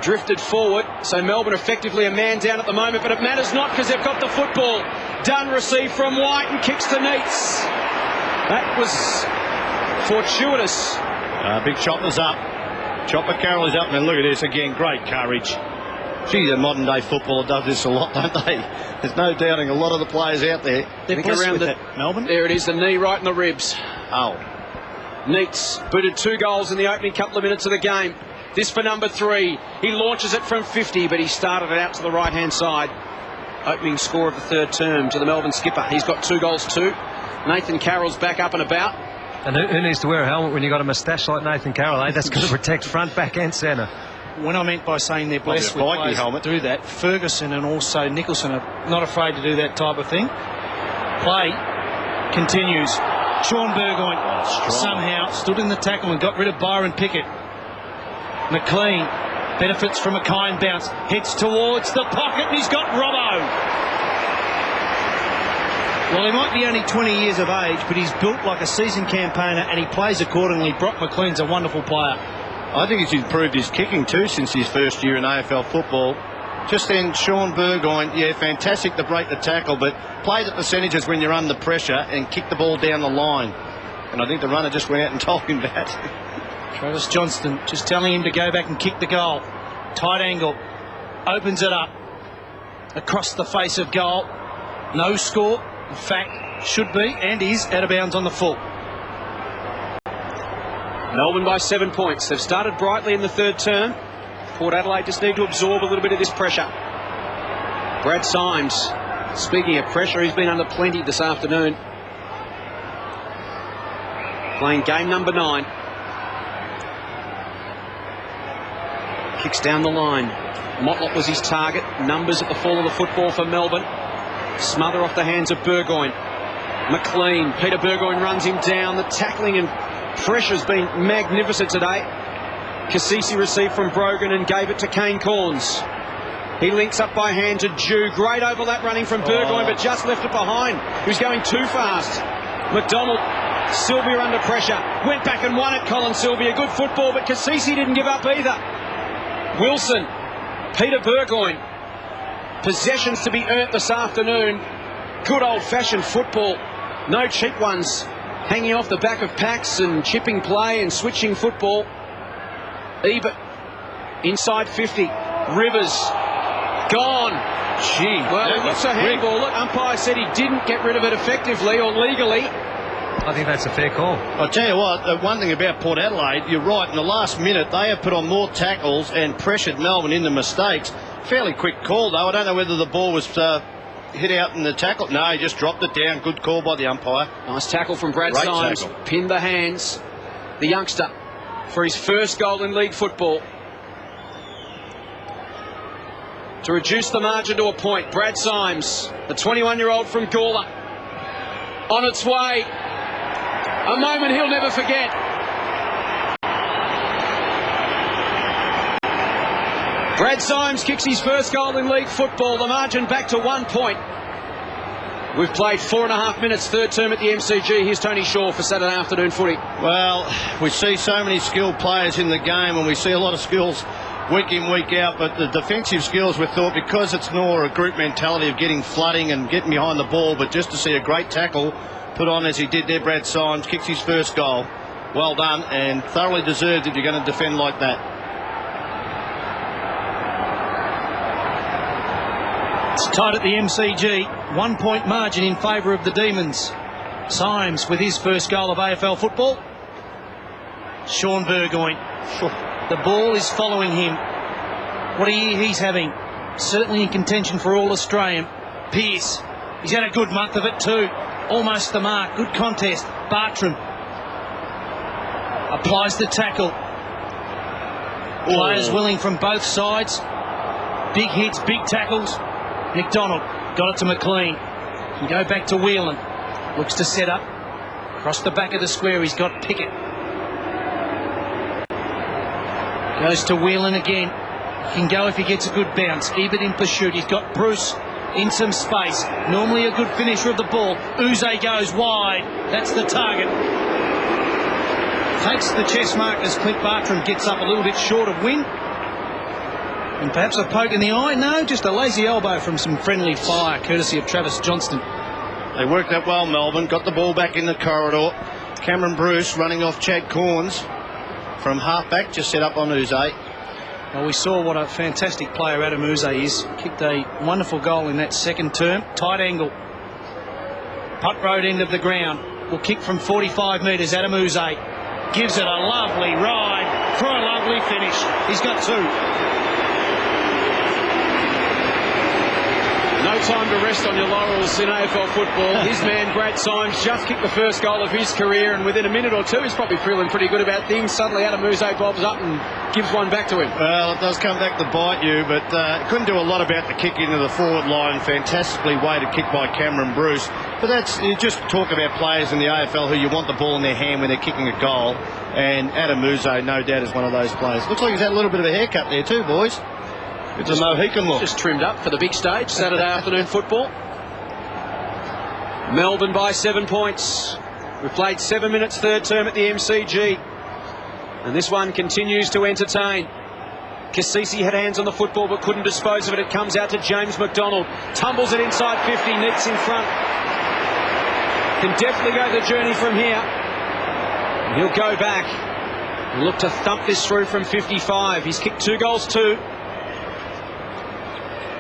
drifted forward, so Melbourne effectively a man down at the moment, but it matters not because they've got the football. Dunn received from White and kicks to Neitz. That was fortuitous. Big Chopper's up. Chopper Carroll is up, and look at this again. Great courage. Gee, the modern day footballer does this a lot, don't they? There's no doubting a lot of the players out there. They're around the Melbourne. There it is, the knee right in the ribs. Oh. Neitz booted 2 goals in the opening couple of minutes of the game. This for number 3. He launches it from 50, but he started it out to the right-hand side. opening score of the third term to the Melbourne skipper. He's got 2 goals too. Nathan Carroll's back up and about. And who needs to wear a helmet when you've got a moustache like Nathan Carroll, eh? That's going to protect front, back and centre. When I meant by saying they're blessed with players that do that, Ferguson and also Nicholson are not afraid to do that type of thing. Play continues. Sean Burgoyne somehow stood in the tackle and got rid of Byron Pickett. McLean benefits from a kind bounce, heads towards the pocket, and he's got Robbo. Well, he might be only 20 years of age, but he's built like a seasoned campaigner and he plays accordingly. Brock McLean's a wonderful player. I think he's improved his kicking too since his first year in AFL football. Just then, Sean Burgoyne, yeah, fantastic to break the tackle, but play the percentages when you're under pressure and kick the ball down the line. And I think the runner just went out and told him that. Travis Johnston just telling him to go back and kick the goal. Tight angle, opens it up across the face of goal. No score. In fact, should be and is out of bounds on the full. Melbourne by 7 points. They've started brightly in the third term. Port Adelaide just need to absorb a little bit of this pressure. Brad Symes, speaking of pressure, he's been under plenty this afternoon. Playing game number 9. Kicks down the line. Motlop was his target. Numbers at the fall of the football for Melbourne. Smother off the hands of Burgoyne. McLean. Peter Burgoyne runs him down. The tackling and pressure's been magnificent today. Cassisi received from Brogan and gave it to Kane Corns. He links up by hand to Jew. Great overlap running from Burgoyne, but just left it behind. He was going too fast. McDonald. Sylvia under pressure. Went back and won it, Colin Sylvia. Good football, but Cassisi didn't give up either. Wilson. Peter Burgoyne. Possessions to be earned this afternoon. Good old-fashioned football. No cheap ones. Hanging off the back of packs and chipping play and switching football. Ebert inside 50. Rivers gone. Gee, well, it looks a handball. Look, umpire said he didn't get rid of it effectively or legally. I think that's a fair call. I'll tell you what, one thing about Port Adelaide, you're right, in the last minute they have put on more tackles and pressured Melbourne into mistakes. Fairly quick call though. I don't know whether the ball was hit out in the tackle. No, he just dropped it down. Good call by the umpire. Nice tackle from Brad Symes. Pinned the hands. The youngster for his first goal in league football. To reduce the margin to a point, Brad Symes, the 21-year-old from Gawler, on its way. A moment he'll never forget. Brad Symes kicks his first goal in league football. The margin back to 1 point. We've played 4.5 minutes, third term at the MCG. Here's Tony Shaw for Saturday afternoon footy. Well, we see so many skilled players in the game and we see a lot of skills week in, week out, but the defensive skills we thought, because it's more a group mentality of getting flooding and getting behind the ball, but just to see a great tackle put on as he did there, Brad Symes kicks his first goal. Well done and thoroughly deserved if you're going to defend like that. It's tight at the MCG. 1 point margin in favour of the Demons. Symes with his first goal of AFL football. Sean Burgoyne. The ball is following him. What a year he's having. Certainly in contention for All-Australian. Pearce. He's had a good month of it too. Almost the mark. Good contest. Bartram applies the tackle. Players willing from both sides. Big hits, big tackles. McDonald got it to McLean. Can go back to Whelan. Looks to set up. Across the back of the square, he's got Pickett. Goes to Whelan again. He can go if he gets a good bounce. Ebert in pursuit. He's got Bruce in some space. Normally a good finisher of the ball. Uze goes wide. That's the target. Takes the chest mark as Clint Bartram gets up a little bit short of win. And perhaps a poke in the eye? No, just a lazy elbow from some friendly fire, courtesy of Travis Johnston. They worked that well, Melbourne. Got the ball back in the corridor. Cameron Bruce running off Chad Corns from halfback, just set up on Uze. Well, we saw what a fantastic player Adem Uze is. Kicked a wonderful goal in that second term. Tight angle. Putt road end of the ground. Will kick from 45 metres. Adem Uze gives it a lovely ride for a lovely finish. He's got two. No time to rest on your laurels in AFL football. His man, Brad Symes, just kicked the first goal of his career, and within a minute or two, he's probably feeling pretty good about things. Suddenly, Adem bobs up and gives one back to him. Well, it does come back to bite you, but couldn't do a lot about the kick into the forward line. Fantastically weighted kick by Cameron Bruce. But that's, you just talk about players in the AFL who you want the ball in their hand when they're kicking a goal, and Adem, no doubt, is one of those players. Looks like he's had a little bit of a haircut there too, boys. It's a Mohican look. Just trimmed up for the big stage, Saturday afternoon football. Melbourne by 7 points. We've played 7 minutes, third term at the MCG. And this one continues to entertain. Kasisi had hands on the football but couldn't dispose of it. It comes out to James McDonald. Tumbles it inside 50. Neitz in front. Can definitely go the journey from here. And he'll go back and look to thump this through from 55. He's kicked 2 goals too.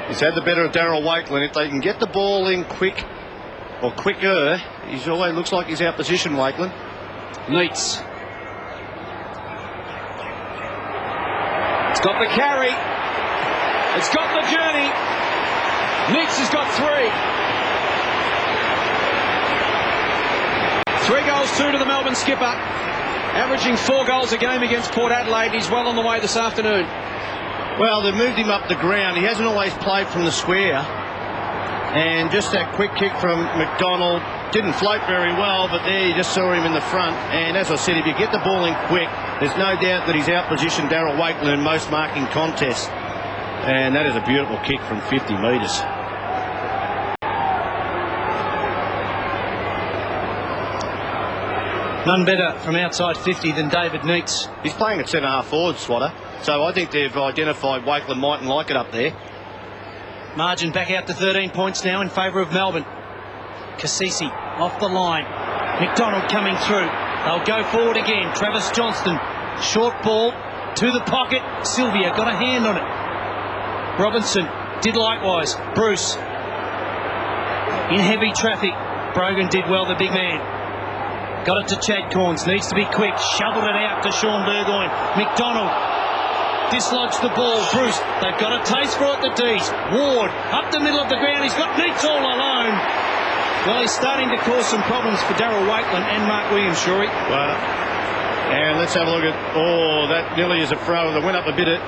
He's had the better of Daryl Wakelin. If they can get the ball in quick, or quicker, he always looks like he's out position, Wakelin. Neitz. It's got the carry. It's got the journey. Neitz has got 3. 3 goals, 2 to the Melbourne skipper. Averaging 4 goals a game against Port Adelaide. He's well on the way this afternoon. Well, they've moved him up the ground. He hasn't always played from the square. And just that quick kick from McDonald didn't float very well, but there you just saw him in the front. And as I said, if you get the ball in quick, there's no doubt that he's outpositioned Daryl Wakelin in most marking contests. And that is a beautiful kick from 50 metres. None better from outside 50 than David Neitz. He's playing at centre-half forward, Swatter. So I think they've identified Wakelin mightn't like it up there. Margin back out to 13 points now in favour of Melbourne. Kasisi off the line. McDonald coming through. They'll go forward again. Travis Johnston. Short ball to the pocket. Sylvia got a hand on it. Robertson did likewise. Bruce in heavy traffic. Brogan did well, the big man. Got it to Chad Corns. Needs to be quick. Shoveled it out to Sean Burgoyne. McDonald dislodged the ball. Bruce, they've got a taste for it, the D's. Ward up the middle of the ground. He's got Neitz all alone. Well, he's starting to cause some problems for Daryl Wakelin and Mark Williams, Shuri. Well, and let's have a look at... Oh, that nearly is a throw. They went up a bit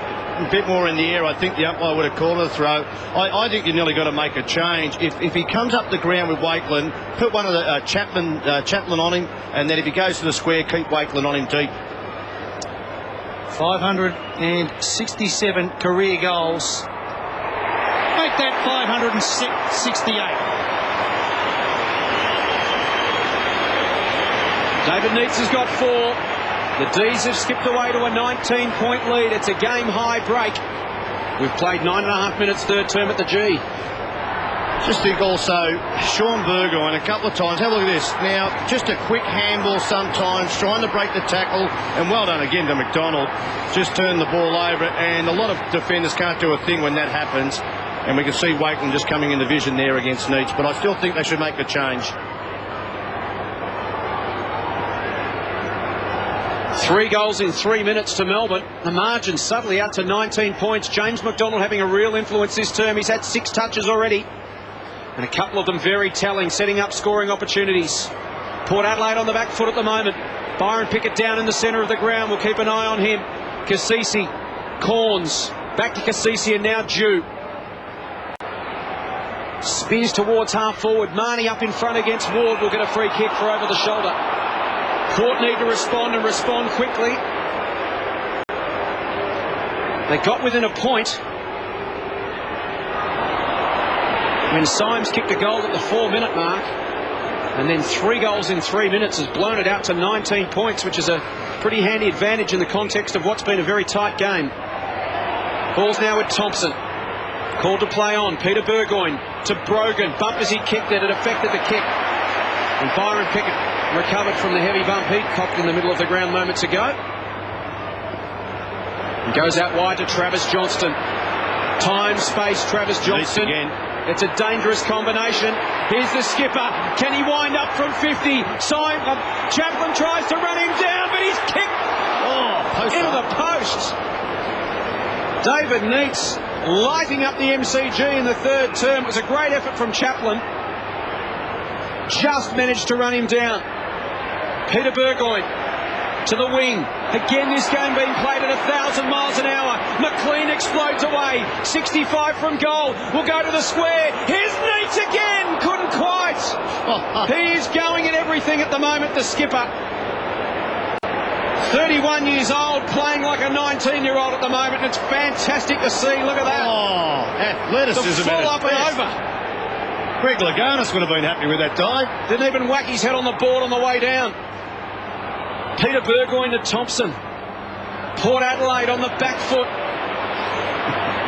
more in the air. I think the umpire would have called it a throw. I think you nearly got to make a change. If he comes up the ground with Wakelin, put one of the Chaplin on him, and then if he goes to the square, keep Wakelin on him deep. 567 career goals. Make that 568. David Neitz has got 4. The D's have skipped away to a 19-point lead. It's a game-high break. We've played 9.5 minutes third term at the G. Just think also, Sean Burgoyne a couple of times. Have a look at this. Now, just a quick handball sometimes, trying to break the tackle. And well done again to McDonald. Just turned the ball over. And a lot of defenders can't do a thing when that happens. And we can see Wakelin just coming in the vision there against Neitz. But I still think they should make the change. 3 goals in 3 minutes to Melbourne. The margin suddenly out to 19 points. James McDonald having a real influence this term. He's had 6 touches already. And a couple of them very telling, setting up scoring opportunities. Port Adelaide on the back foot at the moment. Byron Pickett down in the centre of the ground. We'll keep an eye on him. Kasisi, Corns, back to Kasisi and now Dew. Spears towards half forward. Marnie up in front against Ward. Will get a free kick for over the shoulder. Port need to respond and respond quickly. They got within a point when Symes kicked a goal at the 4-minute mark, and then 3 goals in 3 minutes has blown it out to 19 points, which is a pretty handy advantage in the context of what's been a very tight game. Ball's now with Thompson. Called to play on. Peter Burgoyne to Brogan. Bump as he kicked it. It affected the kick. And Byron Pickett recovered from the heavy bump he copped in the middle of the ground moments ago. And goes out wide to Travis Johnston. Time, space, Travis Johnston. It's a dangerous combination. Here's the skipper. Can he wind up from 50? Chaplin tries to run him down, but he's kicked into the post. David Neitz lighting up the MCG in the third term. It was a great effort from Chaplin. Just managed to run him down. Peter Burgoyne to the wing. Again, this game being played at 1,000 miles an hour. McLean explodes away. 65 from goal. Will go to the square. Here's Neitz again. Couldn't quite. He is going at everything at the moment, the skipper. 31 years old, playing like a 19-year-old at the moment. It's fantastic to see. Look at that. Oh, athleticism. The full up and over. Greg Laganis would have been happy with that dive. Didn't even whack his head on the board on the way down. Peter Burgoyne to Thompson. Port Adelaide on the back foot.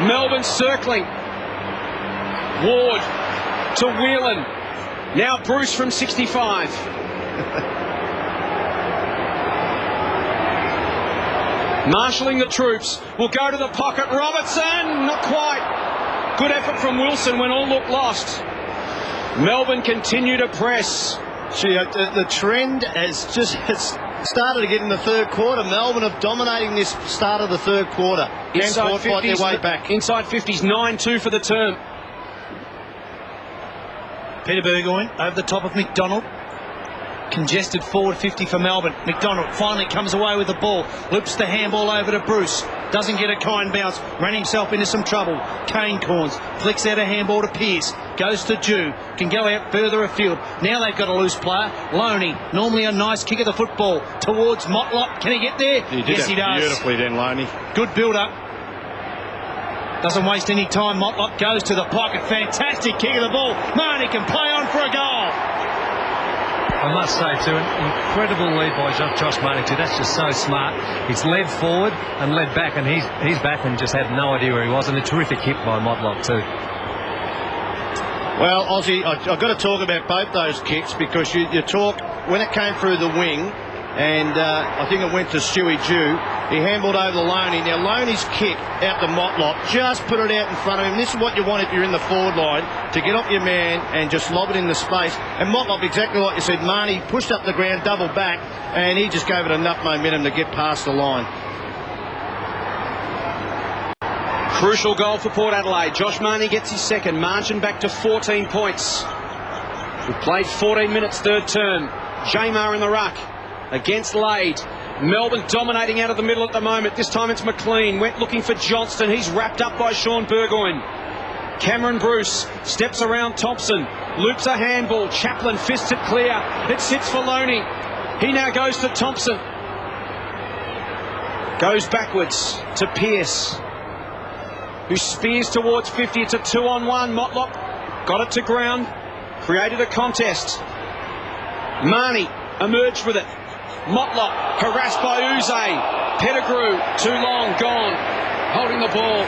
Melbourne circling. Ward to Whelan. Now Bruce from 65. Marshalling the troops. Will go to the pocket. Robertson. Not quite. Good effort from Wilson when all looked lost. Melbourne continue to press. Gee, the trend has just started again in the third quarter. Melbourne have dominating this start of the third quarter. Inside fight their way back. Inside 50s, 9-2 for the term. Peter Burgoyne over the top of McDonald. Congested forward 50 for Melbourne. McDonald finally comes away with the ball. Loops the handball over to Bruce. Doesn't get a kind bounce. Ran himself into some trouble. Kane Corns flicks out a handball to Pearce. Goes to Jew. Can go out further afield. Now they've got a loose player. Loney. Normally a nice kick of the football towards Motlop. Can he get there? Yes, he does. Beautifully then, Loney. Good build-up. Doesn't waste any time. Motlop goes to the pocket. Fantastic kick of the ball. Marnie can play on for a goal. I must say, too, an incredible lead by Josh Marnie, too. That's just so smart. He's led forward and led back, and he's back and just had no idea where he was. And a terrific hit by Motlop, too. Well, Ozzy, I've got to talk about both those kicks because you talk, when it came through the wing, and I think it went to Stewie Jew, he handballed over the Loney. Now, Loney's kick out to Motlop, just put it out in front of him. This is what you want if you're in the forward line, to get up your man and just lob it in the space. And Motlop, exactly like you said, Marnie pushed up the ground, doubled back, and he just gave it enough momentum to get past the line. Crucial goal for Port Adelaide. Josh Marnie gets his second. Margin back to 14 points. We've played 14 minutes third term. Jamar in the ruck against Lade. Melbourne dominating out of the middle at the moment. This time it's McLean. Went looking for Johnston. He's wrapped up by Sean Burgoyne. Cameron Bruce steps around Thompson. Loops a handball. Chaplin fists it clear. It sits for Loney. He now goes to Thompson. Goes backwards to Pearce, who spears towards 50. It's a 2-on-1. Motlop got it to ground. Created a contest. Marnie emerged with it. Motlop harassed by Uze. Pettigrew, too long, gone. Holding the ball.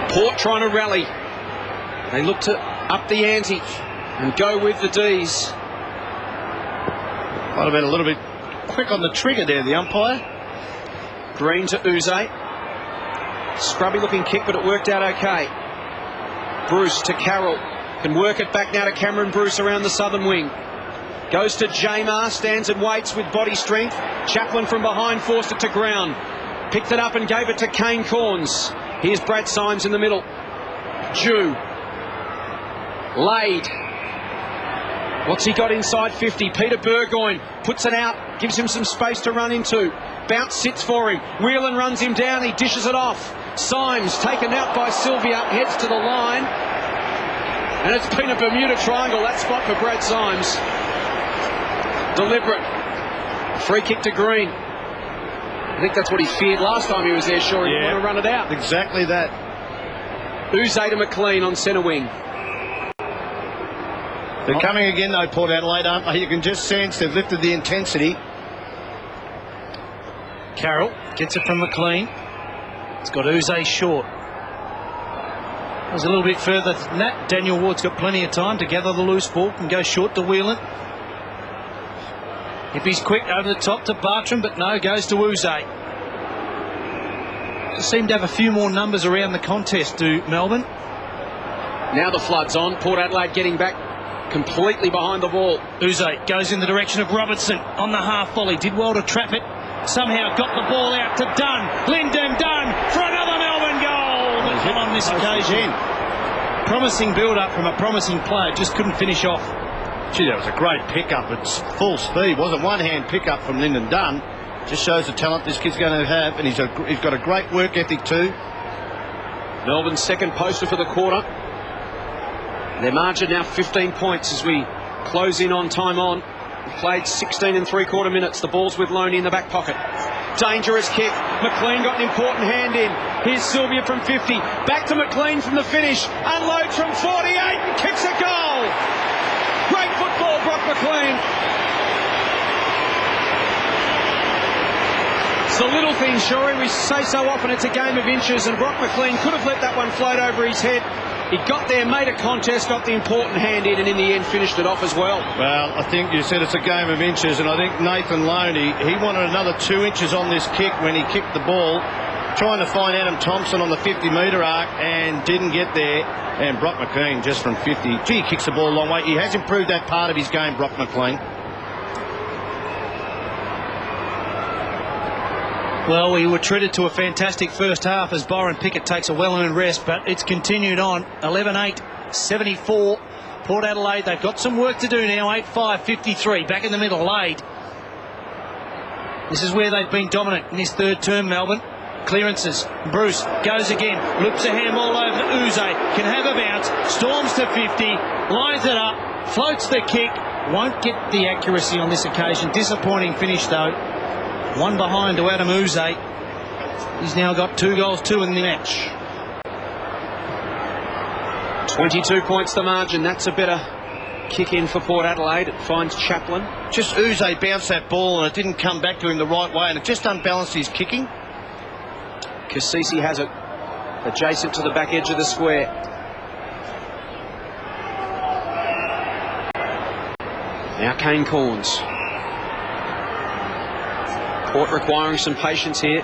Port trying to rally. They look to up the ante and go with the D's. Might have been a little bit quick on the trigger there, the umpire. Green to Uze. Scrubby looking kick, but it worked out okay. Bruce to Carroll. Can work it back now to Cameron Bruce around the southern wing. Goes to Jamar, stands and waits with body strength. Chaplin from behind forced it to ground. Picked it up and gave it to Kane Corns. Here's Brad Symes in the middle. Jew. Lade. What's he got inside 50? Peter Burgoyne puts it out, gives him some space to run into. Bounce sits for him. Whelan runs him down. He dishes it off. Symes taken out by Sylvia, heads to the line. And it's been a Bermuda Triangle, that spot for Brad Symes. Deliberate. Free kick to Green. I think that's what he feared last time he was there, sure. He didn't want to run it out. Exactly that. Uze to McLean on centre wing. They're coming again though, Port Adelaide, aren't they? You can just sense they've lifted the intensity. Carroll gets it from McLean. It's got Uze short. It was a little bit further than that. Daniel Ward's got plenty of time to gather the loose ball and go short to Whelan. If he's quick over the top to Bartram, but no, goes to Uze. Just seem to have a few more numbers around the contest, do Melbourne. Now the flood's on. Port Adelaide getting back completely behind the ball. Uze goes in the direction of Robertson on the half volley. Did well to trap it. somehow got the ball out to Dunn. Lyndon Dunn for another Melbourne goal. But not on this occasion. Promising build-up from a promising player, just couldn't finish off. Gee, that was a great pickup at full speed. Wasn't one-hand pickup from Lyndon Dunn. Just shows the talent this kid's going to have, and he's got a great work ethic too. Melbourne's second poster for the quarter. Their margin now 15 points as we close in on time on. We've played 16 3/4 minutes. The ball's with Loney in the back pocket. Dangerous kick. McLean got an important hand in. Here's Sylvia from 50. Back to McLean from the finish. Unloads from 48 and kicks a goal. Great football, Brock McLean. It's the little things, Shorey. We say so often it's a game of inches, and Brock McLean could have let that one float over his head. He got there, made a contest, got the important hand in, and in the end finished it off as well. Well, I think you said it's a game of inches, and I think Nathan Loney, he wanted another 2 inches on this kick when he kicked the ball, trying to find Adem Thompson on the 50-metre arc, and didn't get there. And Brock McLean just from 50. Gee, he kicks the ball a long way. He has improved that part of his game, Brock McLean. Well, we were treated to a fantastic first half as Byron Pickett takes a well-earned rest, but it's continued on. 11-8, 74. Port Adelaide, they've got some work to do now. 8-5, 53. Back in the middle, Lade. This is where they've been dominant in this third term, Melbourne. Clearances. Bruce goes again. Loops a handball over to Uze. Can have a bounce. Storms to 50. Lines it up. Floats the kick. Won't get the accuracy on this occasion. Disappointing finish, though. One behind to Adem Uze. He's now got 2 goals, 2 in the match. 22 points the margin. That's a better kick in for Port Adelaide. It finds Chaplin. Just Uze bounced that ball and it didn't come back to him the right way, and it just unbalanced his kicking. Cassisi has it adjacent to the back edge of the square. Now Kane Corns. Port requiring some patience here.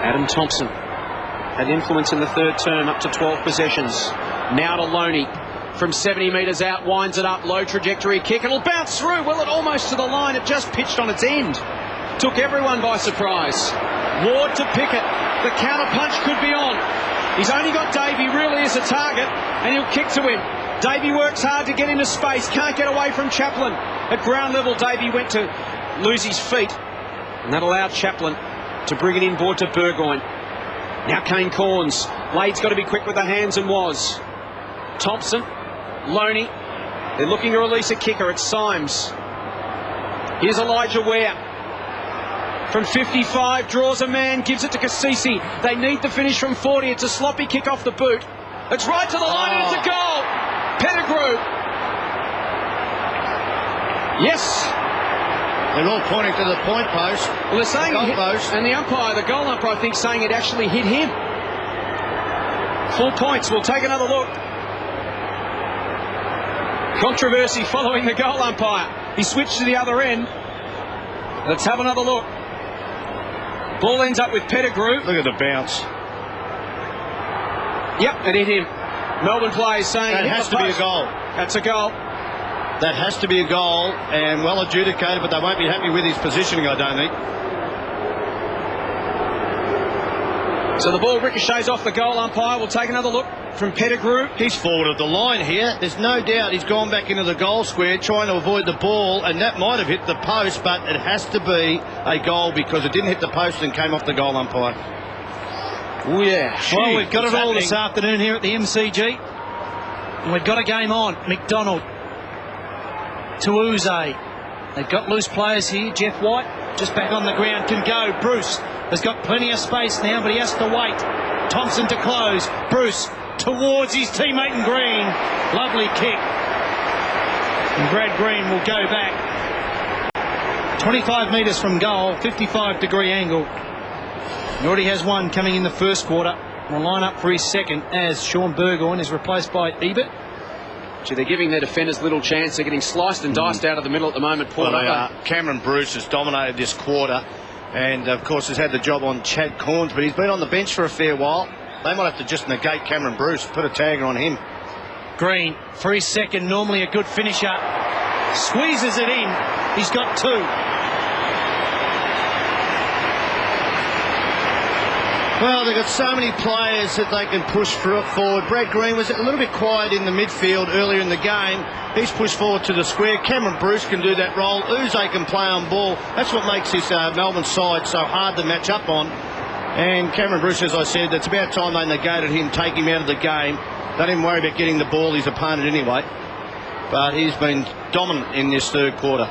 Adem Thompson had influence in the third term, up to 12 possessions. Now to Loney from 70 metres out, winds it up, low trajectory kick. It'll bounce through. Well, it almost to the line. It just pitched on its end. Took everyone by surprise. Ward to Pickett. The counter punch could be on. He's only got Davey really as a target, and he'll kick to him. Davey works hard to get into space. Can't get away from Chaplin. At ground level, Davey went to lose his feet, and that allowed Chaplin to bring it inboard to Burgoyne. Now Kane Corns. Lade's got to be quick with the hands, and was. Thompson, Loney. They're looking to release a kicker. It's Symes. Here's Elijah Ware. From 55, draws a man, gives it to Cassisi. They need the finish from 40. It's a sloppy kick off the boot. It's right to the line, and it's a goal. Pettigrew. Yes. They're all pointing to the point post. Well, they're saying the goal post. And the umpire, the goal umpire, I think, saying it actually hit him. 4 points. We'll take another look. Controversy following the goal umpire. He switched to the other end. Let's have another look. Ball ends up with Pettigrew. Look at the bounce. Yep, it hit him. Melbourne players saying that has to be a goal. That's a goal. That has to be a goal, and well adjudicated, but they won't be happy with his positioning, I don't think. So the ball ricochets off the goal umpire. We'll take another look from Pettigrew. He's forward of the line here. There's no doubt he's gone back into the goal square trying to avoid the ball, and that might have hit the post, but it has to be a goal because it didn't hit the post and came off the goal umpire. Oh, yeah. Well, we've got it all this afternoon here at the MCG. And we've got a game on. McDonald to Uze. They've got loose players here. Jeff White just back on the ground, can go. Bruce has got plenty of space now, but he has to wait. Thompson to close. Bruce towards his teammate in Green. Lovely kick. And Brad Green will go back. 25 metres from goal, 55-degree angle. He already has one coming in the first quarter. Will line up for his second as Sean Burgoyne is replaced by Ebert. Gee, they're giving their defenders little chance. They're getting sliced and diced out of the middle at the moment. Well, they are. Cameron Bruce has dominated this quarter, and of course has had the job on Chad Corns, but he's been on the bench for a fair while. They might have to just negate Cameron Bruce, put a tagger on him. Green for his second, normally a good finisher. Squeezes it in. He's got 2. Well, they've got so many players that they can push forward. Brad Green was a little bit quiet in the midfield earlier in the game. He's pushed forward to the square. Cameron Bruce can do that role. Uze can play on ball. That's what makes this Melbourne side so hard to match up on. And Cameron Bruce, as I said, it's about time they negated him, take him out of the game. They didn't worry about getting the ball, his opponent anyway. But he's been dominant in this third quarter.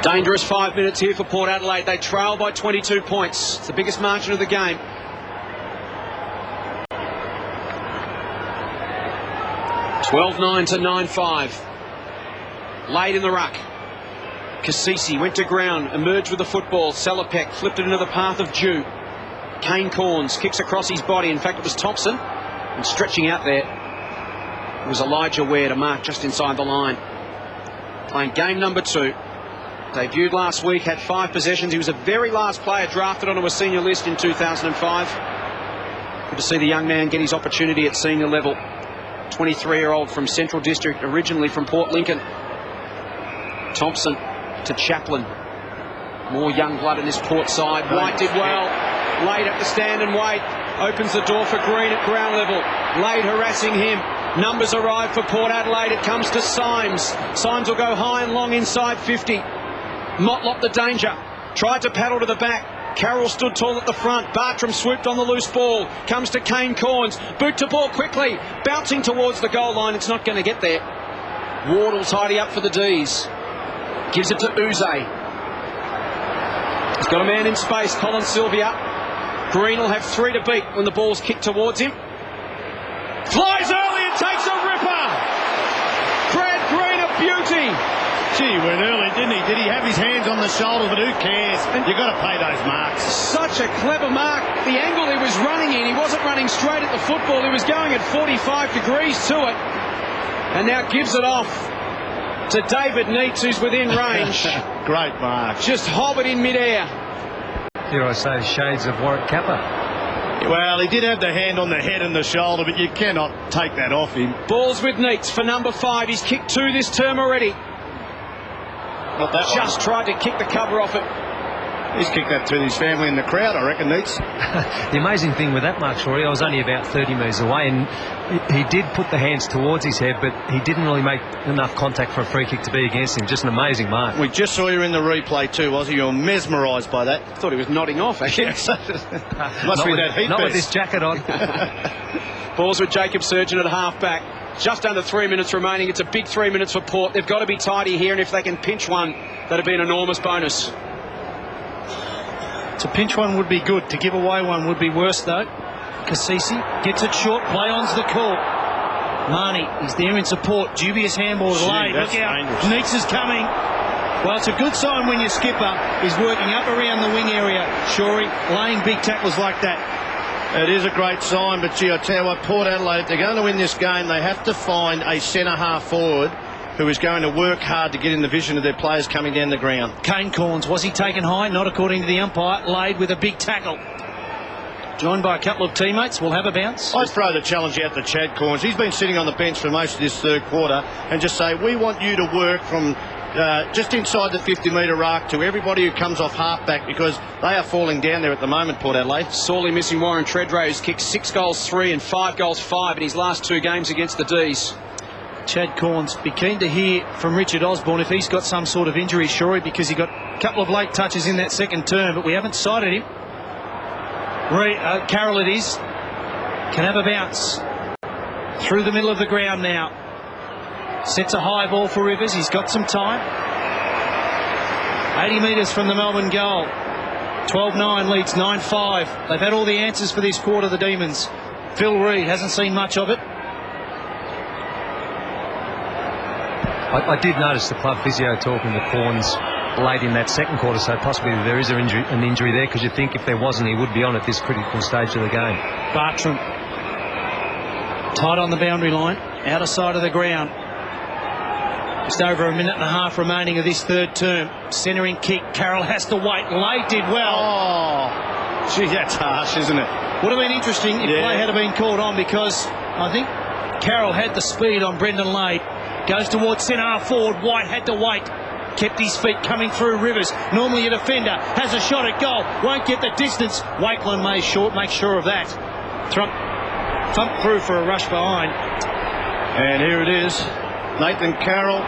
Dangerous 5 minutes here for Port Adelaide. They trail by 22 points. It's the biggest margin of the game. (12-9 to 9-5). Late in the ruck. Kasisi went to ground, emerged with the football. Selipek flipped it into the path of Jew. Kane Corns kicks across his body. In fact, it was Thompson. And stretching out there, it was Elijah Ware to mark just inside the line. Playing game number 2. Debuted last week, had 5 possessions. He was a very last player drafted onto a senior list in 2005. Good to see the young man get his opportunity at senior level. 23-year-old from Central District, originally from Port Lincoln. Thompson to Chaplin. More young blood in this Port side. White did well. Lade at the stand and wait. Opens the door for Green at ground level. Lade harassing him. Numbers arrive for Port Adelaide. It comes to Symes. Symes will go high and long inside 50. Motlop the danger. Tried to paddle to the back. Carroll stood tall at the front. Bartram swooped on the loose ball. Comes to Kane Corns. Boot to ball quickly. Bouncing towards the goal line. It's not going to get there. Wardle tidy up for the D's. Gives it to Uze. He's got a man in space. Colin Sylvia. Green will have 3 to beat when the ball's kicked towards him. Flies early and takes a ripper. Brad Green, a beauty. Gee, went early, didn't he? Did he have his hands on the shoulder? But who cares? You've got to pay those marks. Such a clever mark. The angle he was running in, he wasn't running straight at the football. He was going at 45 degrees to it. And now gives it off to David Neitz, who's within range. Great mark. Just hovered in midair. Here I say, shades of Warwick Kappa. Well, he did have the hand on the head and the shoulder, but you cannot take that off him. Ball's with Neitz for number 5. He's kicked 2 this term already. Not that Just tried to kick the cover off it. He's kicked that to his family in the crowd, I reckon, Neitz. The amazing thing with that mark, Rory, I was only about 30 metres away, and he did put the hands towards his head, but he didn't really make enough contact for a free kick to be against him. Just an amazing mark. We just saw you in the replay too, was he? You were mesmerised by that. I thought he was nodding off, actually. Must be that heat Not vest. with this jacket on. Balls with Jacob Surgeon at half-back. Just under 3 minutes remaining. It's a big 3 minutes for Port. They've got to be tidy here, and if they can pinch one, that'd be an enormous bonus. To pinch one would be good. To give away one would be worse, though. Kasisi gets it short. Play on's the call. Marnie is there in support. Dubious handball to Lade. Look out. Neitz is coming. Well, it's a good sign when your skipper is working up around the wing area. Shorey laying big tackles like that. It is a great sign, but gee, I tell you what, Port Adelaide, if they're going to win this game, they have to find a centre-half forward who is going to work hard to get in the vision of their players coming down the ground. Kane Corns, was he taken high? Not according to the umpire. Lade with a big tackle. Joined by a couple of teammates. We'll have a bounce. I'd throw the challenge out to Chad Corns. He's been sitting on the bench for most of this third quarter, and just say, we want you to work from just inside the 50-metre arc to everybody who comes off half-back, because they are falling down there at the moment, Port Adelaide. Sorely missing Warren Treadray, who's kicked 6 goals 3 and 5 goals 5 in his last 2 games against the D's. Chad Corns, be keen to hear from Richard Osborne if he's got some sort of injury, Shorey, because he got a couple of late touches in that second term, but we haven't sighted him. Carroll it is. Can have a bounce. Through the middle of the ground now. Sets a high ball for Rivers. He's got some time. 80 metres from the Melbourne goal. 12-9 leads 9-5. They've had all the answers for this quarter, the Demons. Phil Reid hasn't seen much of it. I did notice the club physio talking to Corns late in that second quarter, so possibly there is an injury there, because you think if there wasn't, he would be on at this critical stage of the game. Bartram tight on the boundary line, outer side of the ground. Just over a minute and a half remaining of this third term. Centering kick. Carroll has to wait. Lade did well. Gee, that's harsh, isn't it? Would have been interesting if play had been called on, because I think Carroll had the speed on Brendan Lade. Goes towards centre half forward. White had to wait. Kept his feet coming through Rivers. Normally a defender. Has a shot at goal. Won't get the distance. Wakelin make sure of that. Thump through for a rush behind. And here it is. Nathan Carroll.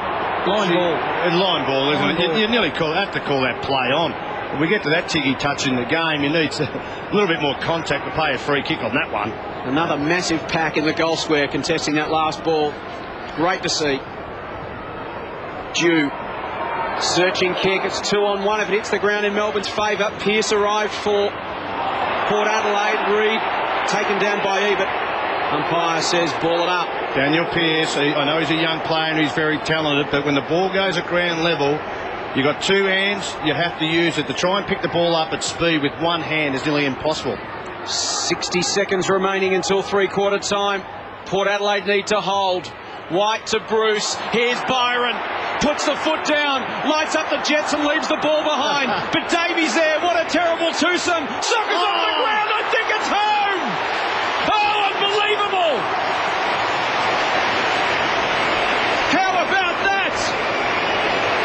Line ball, isn't it? You nearly have to call that play on. If we get to that tiggy touch in the game, you need a little bit more contact to play a free kick on that one. Another massive pack in the goal square contesting that last ball. Great to see. Dew. Searching kick. It's 2-on-1. If it hits the ground in Melbourne's favour. Pearce arrived for Port Adelaide. Reid taken down by Ebert. Umpire says ball it up. Daniel Pearce, I know he's a young player and he's very talented, but when the ball goes at ground level, you've got two hands, you have to use it. To try and pick the ball up at speed with one hand is nearly impossible. 60 seconds remaining until three-quarter time. Port Adelaide need to hold. White to Bruce. Here's Byron. Puts the foot down. Lights up the Jets and leaves the ball behind. But Davey's there. What a terrible twosome. Soccer's off the ground. I think it's home. Oh, unbelievable. How about that?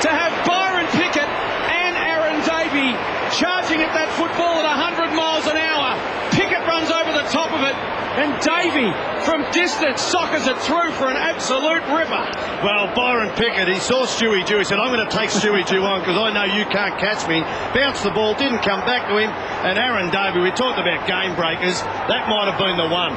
To have Byron Pickett and Aaron Davey charging at that football at 100 miles an hour. Pickett runs over the top of it, and Davey, from distance, soccers it through for an absolute ripper. Well, Byron Pickett, he saw Stewie Dew. He said, I'm going to take Stewie Dew on because I know you can't catch me. Bounced the ball, didn't come back to him. And Aaron Davey, we talked about game breakers. That might have been the one.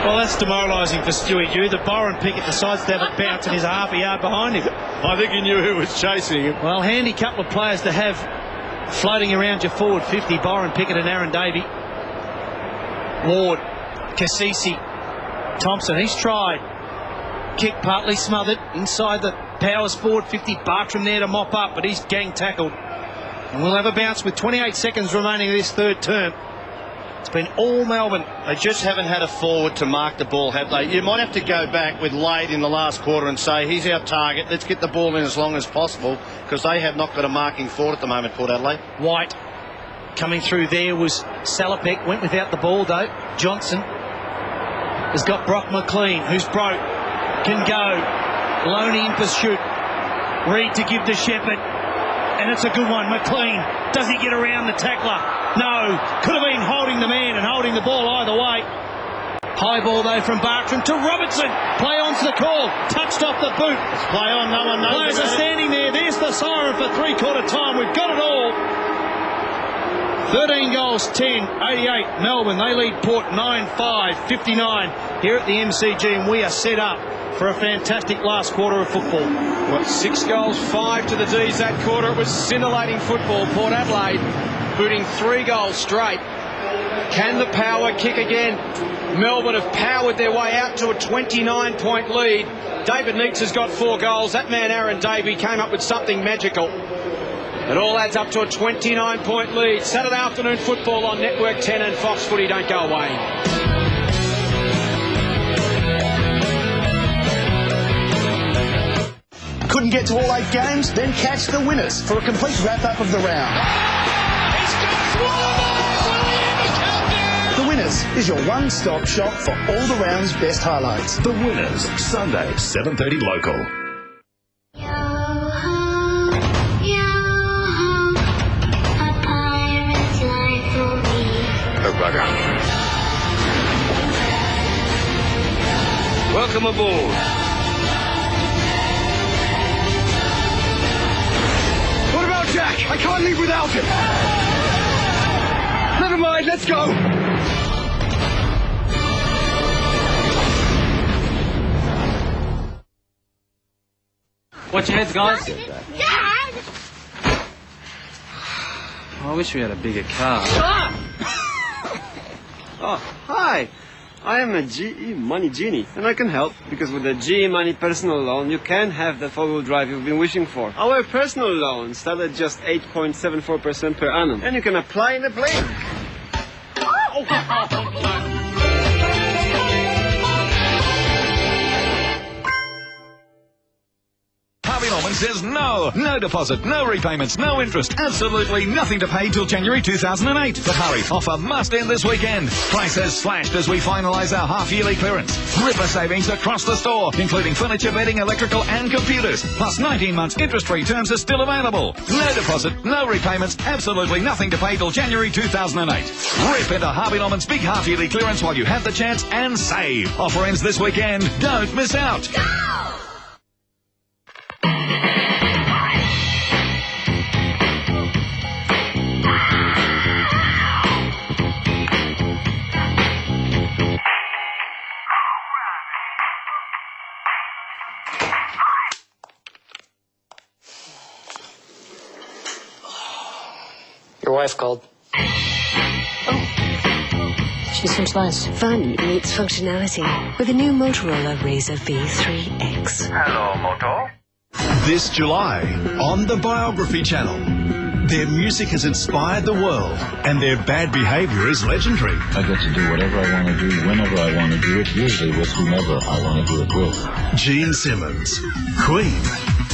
Well, that's demoralising for Stewie Dew. The Byron Pickett decides to have it bounce and he's half a yard behind him. I think he knew who was chasing him. Well, handy couple of players to have floating around your forward 50, Byron Pickett and Aaron Davey. Ward, Cassisi, Thompson, he's tried. Kick partly smothered inside the Powers forward 50. Bartram there to mop up, but he's gang tackled. And we'll have a bounce with 28 seconds remaining of this third term. It's been all Melbourne. They just haven't had a forward to mark the ball, have they? You might have to go back with Lade in the last quarter and say, he's our target, let's get the ball in as long as possible, because they have not got a marking forward at the moment, Port Adelaide. White coming through there was Salopek, went without the ball though. Johnson has got Brock McLean, who's broke, can go. Loney in pursuit. Reid to give to Shepherd, and it's a good one. McLean, does he get around the tackler? No, could have been holding the man and holding the ball either way. High ball though from Bartram to Robertson. Play on's the call. Touched off the boot. It's play on, no one knows. Players are standing there. There's the siren for three-quarter time. We've got it all. 13 goals, 10, 88. Melbourne, they lead Port 9-5, 59 here at the MCG, and we are set up for a fantastic last quarter of football. What, 6 goals, 5 to the D's that quarter. It was scintillating football. Port Adelaide booting 3 goals straight. Can the power kick again? Melbourne have powered their way out to a 29-point lead. David Neitz has got 4 goals. That man, Aaron Davey, came up with something magical. It all adds up to a 29-point lead. Saturday afternoon football on Network 10 and Fox Footy. Don't go away. Couldn't get to all 8 games? Then catch the winners for a complete wrap-up of the round. The Winners is your one-stop shop for all the round's best highlights. The Winners, Sunday, 7:30 local. Oh, bugger. Welcome aboard. What about Jack? I can't leave without him. Never mind, let's go. Watch your heads, guys. Dad! I wish we had a bigger car. Oh, hi. I am a GE Money Genie, and I can help, because with the GE Money personal loan, you can have the four-wheel drive you've been wishing for. Our personal loan starts at just 8.74% per annum, and you can apply in a blink. Harvey Norman says no. No deposit, no repayments, no interest. Absolutely nothing to pay till January 2008. But hurry, offer must end this weekend. Prices slashed as we finalise our half-yearly clearance. Ripper savings across the store, including furniture, bedding, electrical and computers. Plus 19 months interest-free terms are still available. No deposit, no repayments, absolutely nothing to pay till January 2008. Rip into Harvey Norman's big half-yearly clearance while you have the chance and save. Offer ends this weekend. Don't miss out. Go! Your wife called. She seems nice. Fun meets functionality with a new Motorola Razr V3X. Hello, Moto. This July on the Biography Channel. Their music has inspired the world and their bad behaviour is legendary. I get to do whatever I want to do, whenever I want to do it, usually with whomever I want to do it with. Gene Simmons, Queen,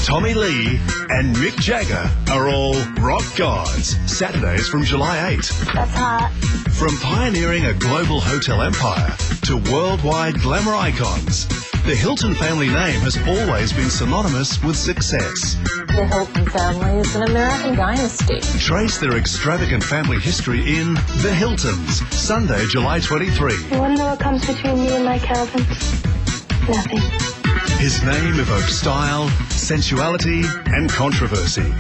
Tommy Lee and Mick Jagger are all rock gods. Saturdays from July 8. That's hot. From pioneering a global hotel empire to worldwide glamour icons, the Hilton family name has always been synonymous with success. The Hilton family is an American dynasty. Trace their extravagant family history in The Hiltons, Sunday, July 23. You want to know what comes between me and my Calvin? Nothing. His name evokes style, sensuality, and controversy.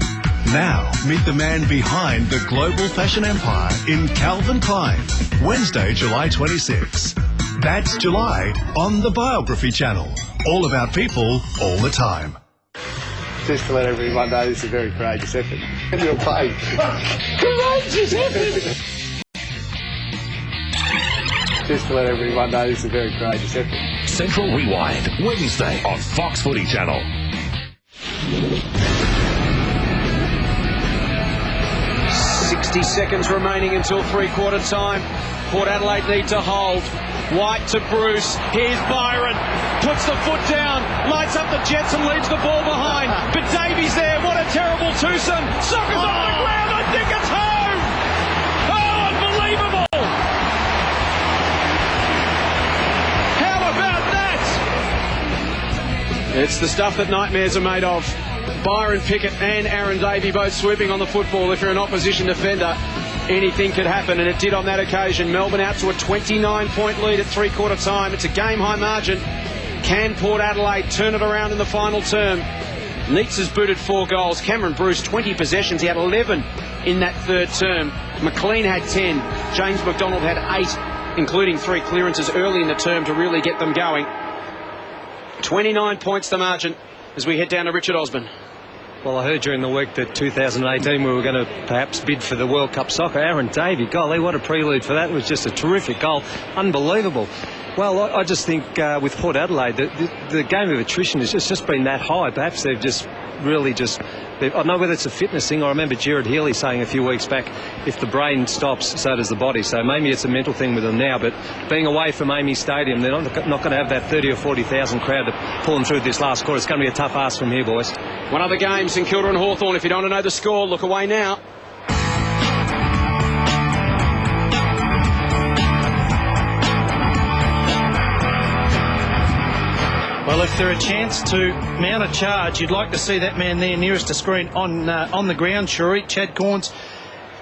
Now, meet the man behind the global fashion empire in Calvin Klein, Wednesday, July 26. That's July on the Biography Channel. All about people, all the time. Just to let everyone know, this is a very courageous effort. And you'll pay. Courageous effort! Just to let everyone know, this is a very courageous effort. Central Rewind, Wednesday on Fox Footy Channel. 60 seconds remaining until three-quarter time. Port Adelaide need to hold. White to Bruce. Here's Byron. Puts the foot down. Lights up the Jets and leaves the ball behind. But Davey's there. What a terrible twosome. Soccer's on the ground. I think it's home. Oh, unbelievable. How about that? It's the stuff that nightmares are made of. Byron Pickett and Aaron Davey both swooping on the football. If you're an opposition defender, anything could happen, and it did on that occasion. Melbourne out to a 29-point lead at three-quarter time. It's a game-high margin. Can Port Adelaide turn it around in the final term? Neitz has booted 4 goals. Cameron Bruce, 20 possessions. He had 11 in that third term. McLean had 10. James McDonald had 8, including 3 clearances early in the term to really get them going. 29 points the margin as we head down to Richard Osborne. Well, I heard during the week that 2018 we were going to perhaps bid for the World Cup soccer. Aaron Davey, golly, what a prelude for that. It was just a terrific goal. Unbelievable. Well, I just think with Port Adelaide, the game of attrition has just been that high. Perhaps they've just really just... I don't know whether it's a fitness thing. I remember Gerard Healy saying a few weeks back, if the brain stops, so does the body. So maybe it's a mental thing with them now. But being away from Amy Stadium, they're not going to have that 30 or 40,000 crowd to pull them through this last quarter. It's going to be a tough ask from here, boys. One other game, St Kilda and Hawthorn. If you don't want to know the score, look away now. Well, if they're a chance to mount a charge, you'd like to see that man there nearest the screen on the ground, Shuri. Chad Corns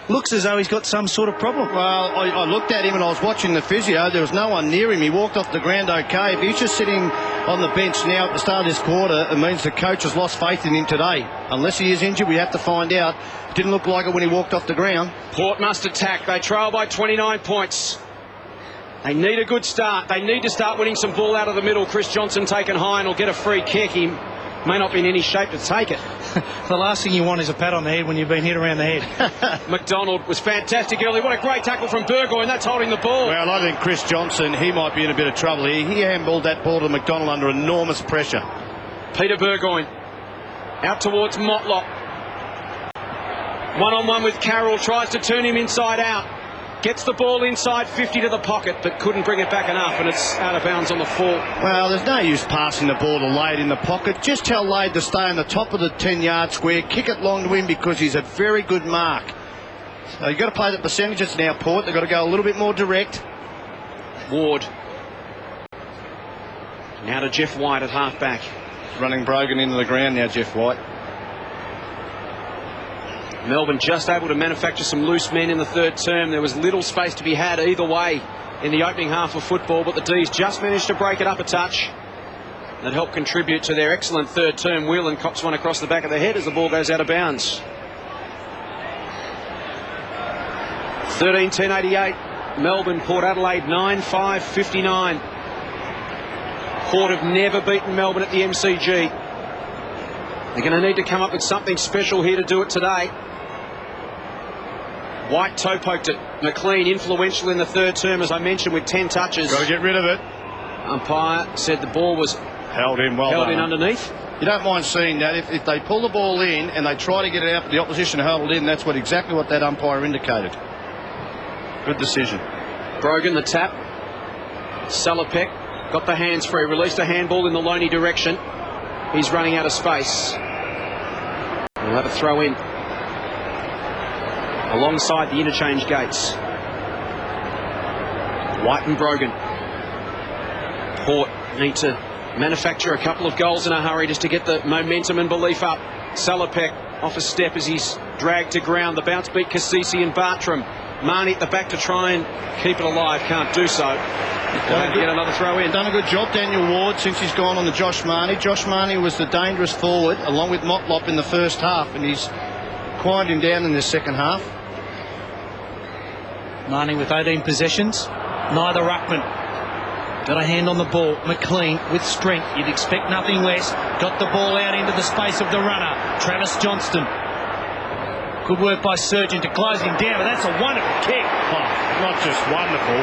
looks as though he's got some sort of problem. Well, I looked at him and I was watching the physio. There was no one near him. He walked off the ground okay. If he's just sitting on the bench now at the start of this quarter, it means the coach has lost faith in him today. Unless he is injured, we have to find out. It didn't look like it when he walked off the ground. Port must attack. They trail by 29 points. They need a good start. They need to start winning some ball out of the middle. Chris Johnson taken high and will get a free kick. He may not be in any shape to take it. The last thing you want is a pat on the head when you've been hit around the head. McDonald was fantastic early. What a great tackle from Burgoyne. That's holding the ball. Well, I think Chris Johnson, he might be in a bit of trouble here. He handballed that ball to McDonald under enormous pressure. Peter Burgoyne out towards Motlop. One-on-one with Carroll. Tries to turn him inside out. Gets the ball inside 50 to the pocket, but couldn't bring it back enough, and it's out of bounds on the full. Well, there's no use passing the ball to Lade in the pocket. Just tell Lade to stay on the top of the 10-yard square, kick it long to him because he's a very good mark. So you've got to play the percentages now, Port. They've got to go a little bit more direct. Ward. Now to Jeff White at half-back. Running Brogan into the ground now, Jeff White. Melbourne just able to manufacture some loose men in the third term. There was little space to be had either way in the opening half of football, but the D's just managed to break it up a touch. That helped contribute to their excellent third term. Whelan cops one across the back of the head as the ball goes out of bounds. 13-10-88. Melbourne, Port Adelaide 9-5-59. Port have never beaten Melbourne at the MCG. They're going to need to come up with something special here to do it today. White toe poked it. McLean influential in the third term, as I mentioned, with 10 touches. Got to get rid of it. Umpire said the ball was held in underneath. You don't mind seeing that. If they pull the ball in and they try to get it out, but the opposition hold it in, that's exactly what that umpire indicated. Good decision. Brogan, the tap. Salopek got the hands free, released a handball in the Loney direction. He's running out of space. We'll have a throw in alongside the interchange gates. White and Brogan. Port need to manufacture a couple of goals in a hurry just to get the momentum and belief up. Salopek off a step as he's dragged to ground. The bounce beat Cassisi and Bartram. Marnie at the back to try and keep it alive. Can't do so. Get another throw in. Done a good job, Daniel Ward, since he's gone on the Josh Marnie. Josh Marnie was the dangerous forward along with Motlop in the first half, and he's quieted him down in the second half. Marnie with 18 possessions. Neither ruckman got a hand on the ball. McLean with strength. You'd expect nothing less. Got the ball out into the space of the runner. Travis Johnston. Good work by Surgeon to close him down, but that's a wonderful kick. Oh, not just wonderful.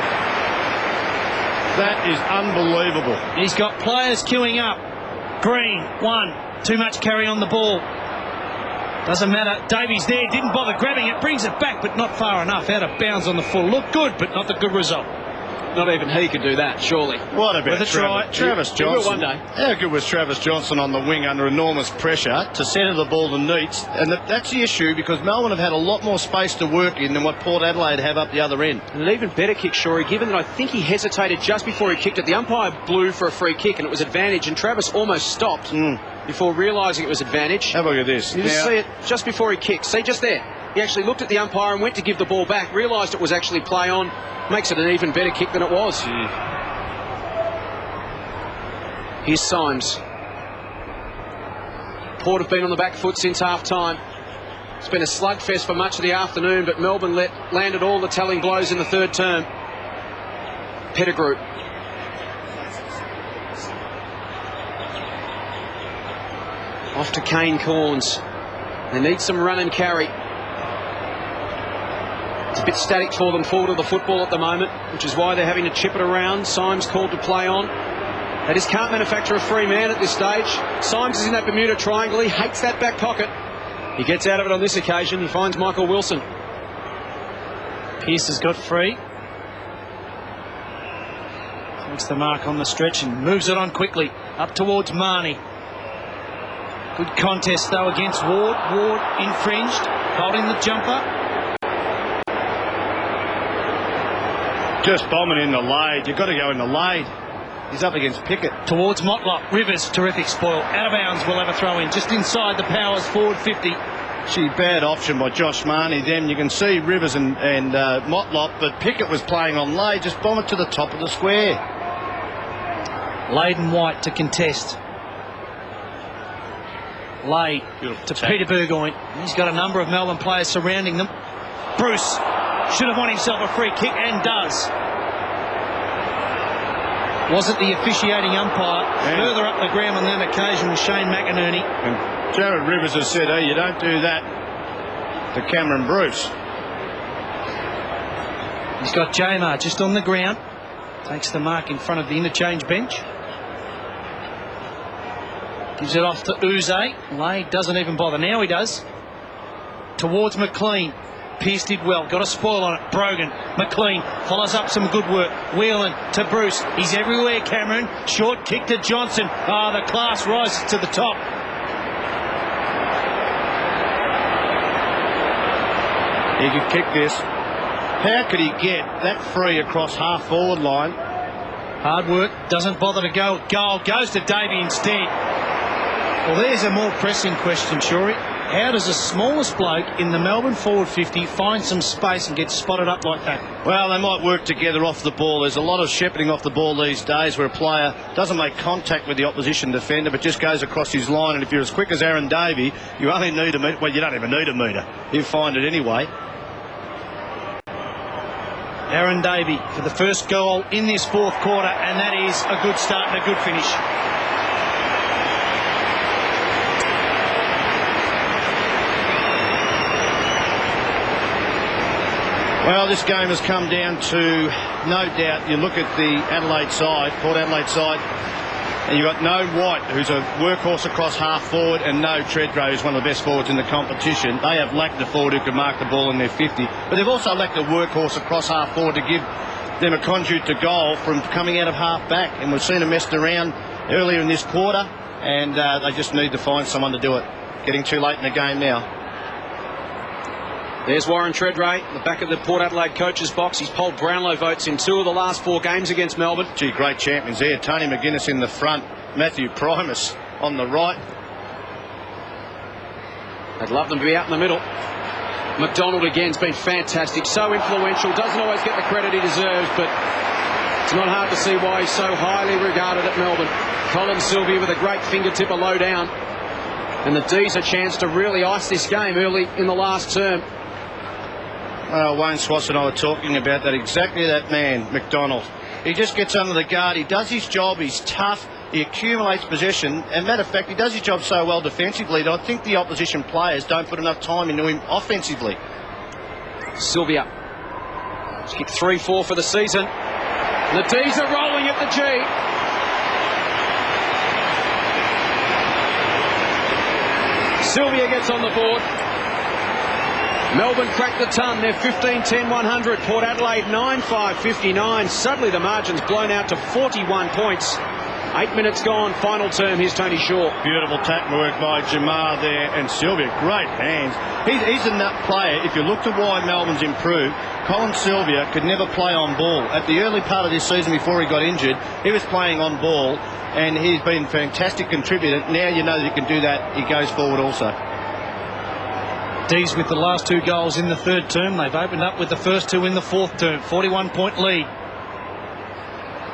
That is unbelievable. He's got players queuing up. Green, one. Too much carry on the ball. Doesn't matter. Davey's there. Didn't bother grabbing it. Brings it back, but not far enough. Out of bounds on the full. Looked good, but not the good result. Not even he could do that, surely. What about Travis Johnson? One day. How good was Travis Johnson on the wing under enormous pressure to centre the ball to Neitz? And that's the issue, because Melbourne have had a lot more space to work in than what Port Adelaide have up the other end. And an even better kick, Shorey, given that I think he hesitated just before he kicked it. The umpire blew for a free kick and it was advantage, and Travis almost stopped before realising it was advantage. Have a look at this. You just see it just before he kicked. See, just there. He actually looked at the umpire and went to give the ball back, realised it was actually play on. Makes it an even better kick than it was. Here's Symes. Port have been on the back foot since half-time. It's been a slugfest for much of the afternoon, but Melbourne landed all the telling blows in the third term. Pettigrew. Off to Kane Corns. They need some run and carry. It's a bit static for them forward of the football at the moment, which is why they're having to chip it around. Symes called to play on. They just can't manufacture a free man at this stage. Symes is in that Bermuda Triangle. He hates that back pocket. He gets out of it on this occasion. He finds Michael Wilson. Pearce has got free. Takes the mark on the stretch and moves it on quickly. Up towards Marnie. Good contest though against Ward. Ward infringed, holding the jumper. Just bombing in the Lade. You've got to go in the Lade. He's up against Pickett. Towards Motlop. Rivers, terrific spoil. Out of bounds, we'll have a throw in. Just inside the Powers forward 50. Gee, bad option by Josh Marnie. Then you can see Rivers and Motlop, but Pickett was playing on Lade. Just bomb it to the top of the square. Lade and White to contest. Lade to Peter Burgoyne. He's got a number of Melbourne players surrounding them. Bruce should have won himself a free kick and does. Wasn't the officiating umpire. Further up the ground on that occasion was Shane McInerney. And Jared Rivers has said, hey, you don't do that to Cameron Bruce. He's got Jamar just on the ground. Takes the mark in front of the interchange bench. Gives it off to Uze. Lade doesn't even bother. Now he does. Towards McLean. Pearce did well. Got a spoil on it. Brogan. McLean follows up some good work. Whelan to Bruce. He's everywhere, Cameron. Short kick to Johnson. The class rises to the top. He could kick this. How could he get that free across half forward line? Hard work. Doesn't bother to go. Goal goes to Davey instead. Well, there's a more pressing question, Shorey. How does the smallest bloke in the Melbourne forward 50 find some space and get spotted up like that? Well, they might work together off the ball. There's a lot of shepherding off the ball these days where a player doesn't make contact with the opposition defender but just goes across his line. And if you're as quick as Aaron Davey, you only need a metre. Well, you don't even need a metre. He'll find it anyway. Aaron Davey for the first goal in this fourth quarter, and that is a good start and a good finish. Well, this game has come down to, no doubt, you look at the Adelaide side, Port Adelaide side, and you've got no White, who's a workhorse across half forward, and no Treadrow, who's one of the best forwards in the competition. They have lacked a forward who can mark the ball in their 50, but they've also lacked a workhorse across half forward to give them a conduit to goal from coming out of half back. And we've seen them messed around earlier in this quarter, and they just need to find someone to do it. Getting too late in the game now. There's Warren Treadray, the back of the Port Adelaide coach's box. He's polled Brownlow votes in 2 of the last 4 games against Melbourne. Gee, great champions there. Tony McGuinness in the front, Matthew Primus on the right. I'd love them to be out in the middle. McDonald again's been fantastic, so influential, doesn't always get the credit he deserves, but it's not hard to see why he's so highly regarded at Melbourne. Colin Sylvia with a great fingertipper low down, and the D's a chance to really ice this game early in the last term. Well, Wayne Swass and I were talking about that, exactly that man, McDonald. He just gets under the guard, he does his job, he's tough, he accumulates possession, and matter of fact, he does his job so well defensively that I think the opposition players don't put enough time into him offensively. Sylvia. He's kicked 3-4 for the season. The D's are rolling at the G. Sylvia gets on the board. Melbourne cracked the ton. They're 15-10-100. Port Adelaide 9-5-59. Suddenly the margin's blown out to 41 points. 8 minutes gone. Final term. Here's Tony Shaw. Beautiful tackle work by Jamar there, and Sylvia. Great hands. He's a nut player. If you look to why Melbourne's improved, Colin Sylvia could never play on ball. At the early part of this season before he got injured, he was playing on ball, and he's been a fantastic contributor. Now you know that he can do that. He goes forward also. D's with the last 2 goals in the third term. They've opened up with the first 2 in the fourth term. 41-point lead.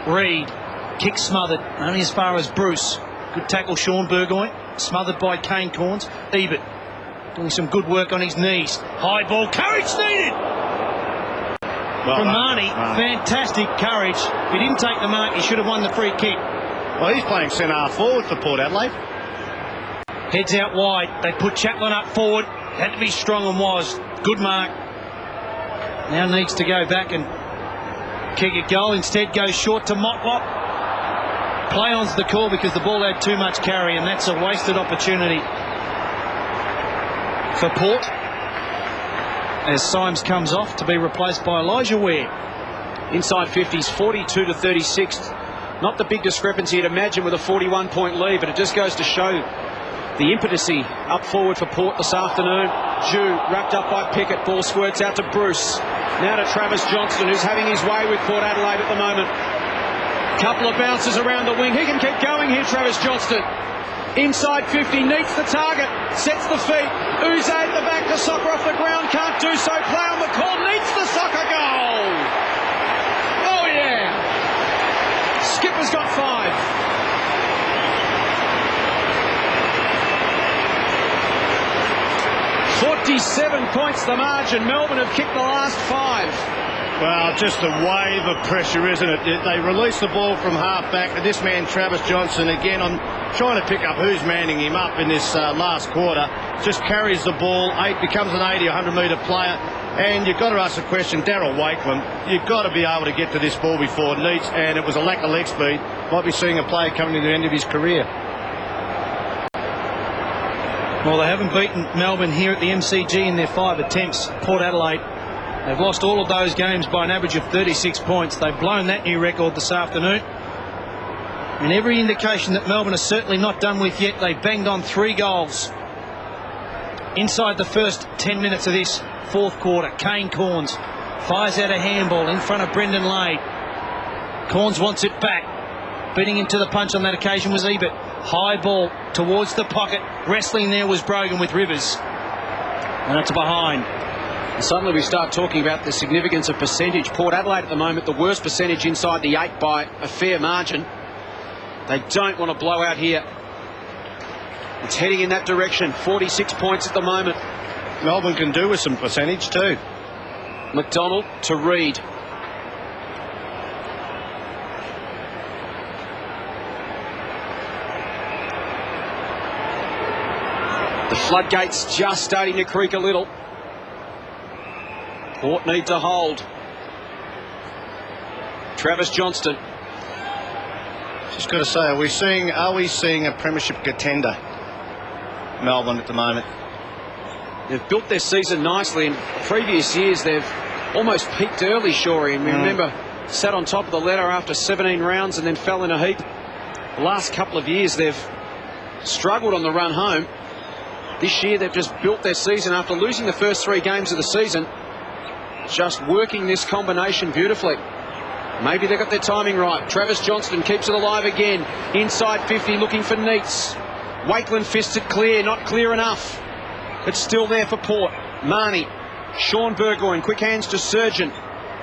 Reid. Kick smothered. Only as far as Bruce. Good tackle, Sean Burgoyne. Smothered by Kane Corns. Ebert doing some good work on his knees. High ball. Courage needed. From Marnie. Fantastic courage. If he didn't take the mark, he should have won the free kick. Well, he's playing centre half forward for Port Adelaide. Heads out wide. They put Chaplin up forward. Had to be strong and was. Good mark. Now needs to go back and kick a goal. Instead goes short to Motlop. Play on's the call because the ball had too much carry, and that's a wasted opportunity for Port. As Symes comes off to be replaced by Elijah Ware. Inside 50s, 42-36. Not the big discrepancy you'd imagine with a 41-point lead, but it just goes to show the impetucy up forward for Port this afternoon. Jew wrapped up by Pickett. Ball squirts out to Bruce. Now to Travis Johnston, who's having his way with Port Adelaide at the moment. Couple of bounces around the wing. He can keep going here, Travis Johnston. Inside 50, Neitz the target. Sets the feet. Uze at the back. The soccer off the ground. Can't do so. Play on the call. Neitz the soccer goal. Oh, yeah. Skipper's got 5. 47 points the margin. Melbourne have kicked the last 5. Well, just a wave of pressure, isn't it? They release the ball from half back to this man, Travis Johnston. Again, I'm trying to pick up who's manning him up in this last quarter. Just carries the ball, becomes an 80, 100-metre player. And you've got to ask the question, Daryl Wakeland, you've got to be able to get to this ball before Neitz, and it was a lack of leg speed. Might be seeing a player coming to the end of his career. Well, they haven't beaten Melbourne here at the MCG in their 5 attempts. Port Adelaide, they've lost all of those games by an average of 36 points. They've blown that new record this afternoon. And every indication that Melbourne are certainly not done with yet. They banged on 3 goals inside the first 10 minutes of this fourth quarter. Kane Corns fires out a handball in front of Brendan Lade. Corns wants it back. Beating him to the punch on that occasion was Ebert. High ball towards the pocket. Wrestling there was Brogan with Rivers. And it's behind. And suddenly we start talking about the significance of percentage. Port Adelaide at the moment, the worst percentage inside the 8 by a fair margin. They don't want to blow out here. It's heading in that direction. 46 points at the moment. Melbourne can do with some percentage too. McDonald to Reid. The floodgates just starting to creak a little. Port need to hold. Travis Johnston. Just got to say, are we seeing a premiership contender, Melbourne, at the moment? They've built their season nicely. In previous years, they've almost peaked early, Shorey. And we remember sat on top of the ladder after 17 rounds and then fell in a heap. The last couple of years, they've struggled on the run home. This year, they've just built their season after losing the first 3 games of the season. Just working this combination beautifully. Maybe they got their timing right. Travis Johnston keeps it alive again. Inside 50, looking for Neitz. Wakeland fists it clear, not clear enough. It's still there for Port. Marnie. Sean Burgoyne, quick hands to Surgeon.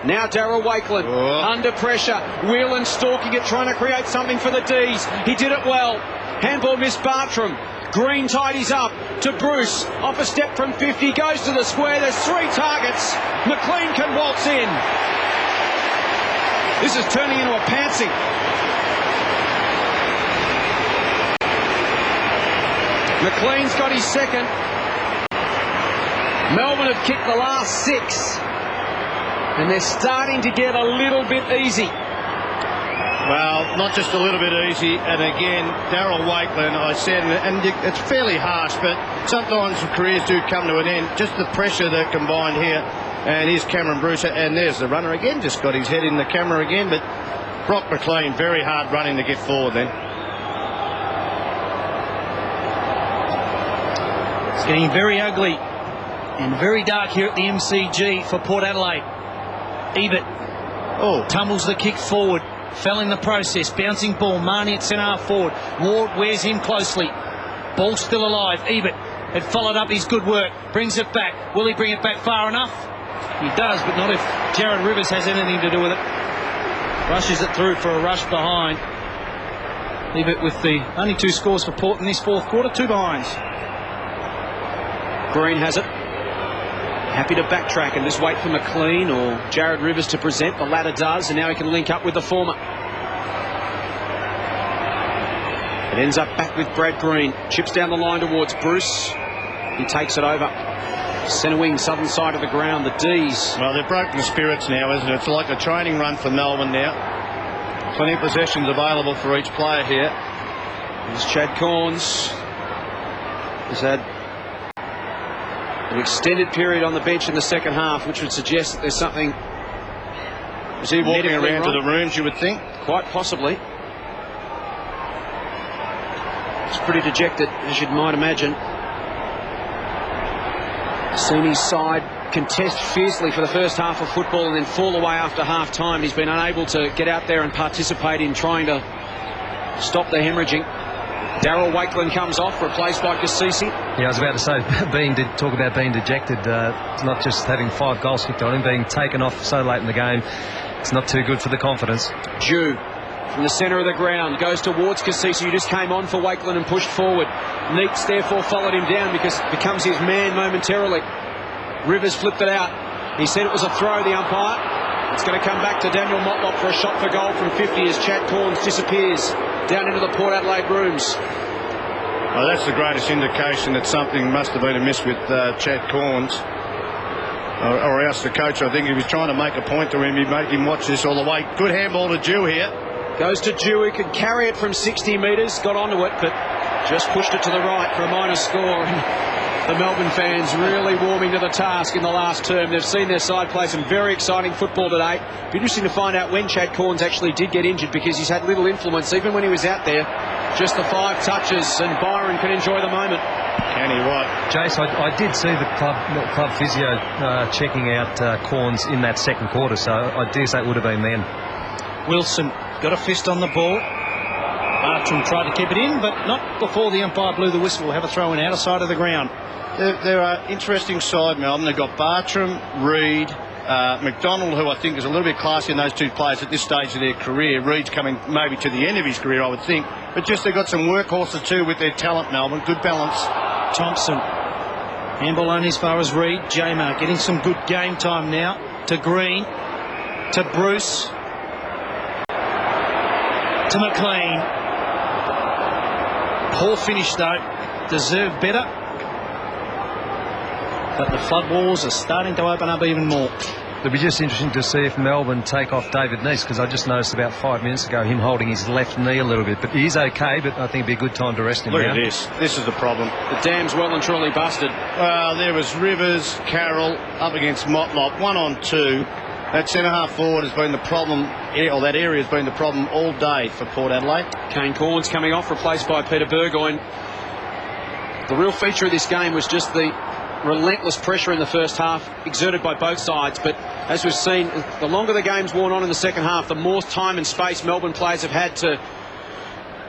Now Darryl Wakeland, under pressure. Whelan stalking it, trying to create something for the D's. He did it well. Handball missed Bartram. Green tidies up to Bruce. Off a step from 50, goes to the square. There's 3 targets. McLean can waltz in. This is turning into a pantsing. McLean's got his second. Melbourne have kicked the last 6. And they're starting to get a little bit easy. Well, not just a little bit easy. And again, Darryl Wakeland, I said, and it's fairly harsh, but sometimes careers do come to an end. Just the pressure that combined here. And here's Cameron Bruce, and there's the runner again. Just got his head in the camera again. But Brock McLean, very hard running to get forward then. It's getting very ugly and very dark here at the MCG for Port Adelaide. Ebert tumbles the kick forward. Fell in the process. Bouncing ball. Marnie at centre half forward. Ward wears him closely. Ball still alive. Ebert had followed up his good work. Brings it back. Will he bring it back far enough? He does, but not if Jared Rivers has anything to do with it. Rushes it through for a rush behind. Ebert with the only 2 scores for Port in this fourth quarter. 2 behinds. Green has it. Happy to backtrack and just wait for McLean or Jared Rivers to present. The latter does, and now he can link up with the former. It ends up back with Brad Green. Chips down the line towards Bruce. He takes it over. Centre wing, southern side of the ground. The D's. Well, they've broken the spirits now, isn't it? It's like a training run for Melbourne now. Plenty of possessions available for each player here. There's Chad Corns. He's had an extended period on the bench in the second half, which would suggest that there's something. Is he walking around to the rooms, you would think? Quite possibly. It's pretty dejected, as you might imagine. Seen his side contest fiercely for the first half of football and then fall away after half time. He's been unable to get out there and participate in trying to stop the hemorrhaging. Darryl Wakeland comes off, replaced by Cassisi. Yeah, I was about to say, talk about being dejected. It's not just having 5 goals kicked on him, being taken off so late in the game. It's not too good for the confidence. Jew from the centre of the ground goes towards Cassisi, who just came on for Wakeland and pushed forward. Neitz therefore followed him down because it becomes his man momentarily. Rivers flipped it out. He said it was a throw, the umpire. It's going to come back to Daniel Motlop for a shot for goal from 50 as Chad Corns disappears down into the Port Adelaide rooms. Well, that's the greatest indication that something must have been amiss with Chad Corns. Or else the coach, I think he was trying to make a point to him. He'd make him watch this all the way. Good handball to Jew here. Goes to Jew, who could carry it from 60 metres. Got onto it, but Just pushed it to the right for a minor score. And the Melbourne fans really warming to the task in the last term. They've seen their side play some very exciting football today. Be interesting to find out when Chad Corns actually did get injured, because he's had little influence even when he was out there. Just the 5 touches, and Byron can enjoy the moment. Can he, right? Jace, I did see the club physio checking out Corns in that second quarter, so I dare say it would have been then. Wilson got a fist on the ball. Bartram tried to keep it in, but not before the umpire blew the whistle. We'll have a throw in outer side of the ground. There are interesting side, Melbourne. They've got Bartram, Reid, McDonald, who I think is a little bit classy in those two players at this stage of their career. Reid's coming maybe to the end of his career, I would think. But just they've got some workhorses too with their talent, Melbourne. Good balance. Thompson. Handball only as far as Reid. Jamar getting some good game time now. To Green. To Bruce. To McLean. Poor finish though. Deserved better. But the flood walls are starting to open up even more. It'll be just interesting to see if Melbourne take off David Neitz, because I just noticed about 5 minutes ago him holding his left knee a little bit. But he's okay, but I think it'd be a good time to rest him. Look now. at this. This is the problem. The dam's well and truly busted. Well, there was Rivers, Carroll up against Motlop, 1-on-2. That centre-half forward has been the problem, or that area has been the problem all day for Port Adelaide. Kane Corns coming off, replaced by Peter Burgoyne. The real feature of this game was just the relentless pressure in the first half exerted by both sides, but as we've seen, the longer the game's worn on in the second half, the more time and space Melbourne players have had to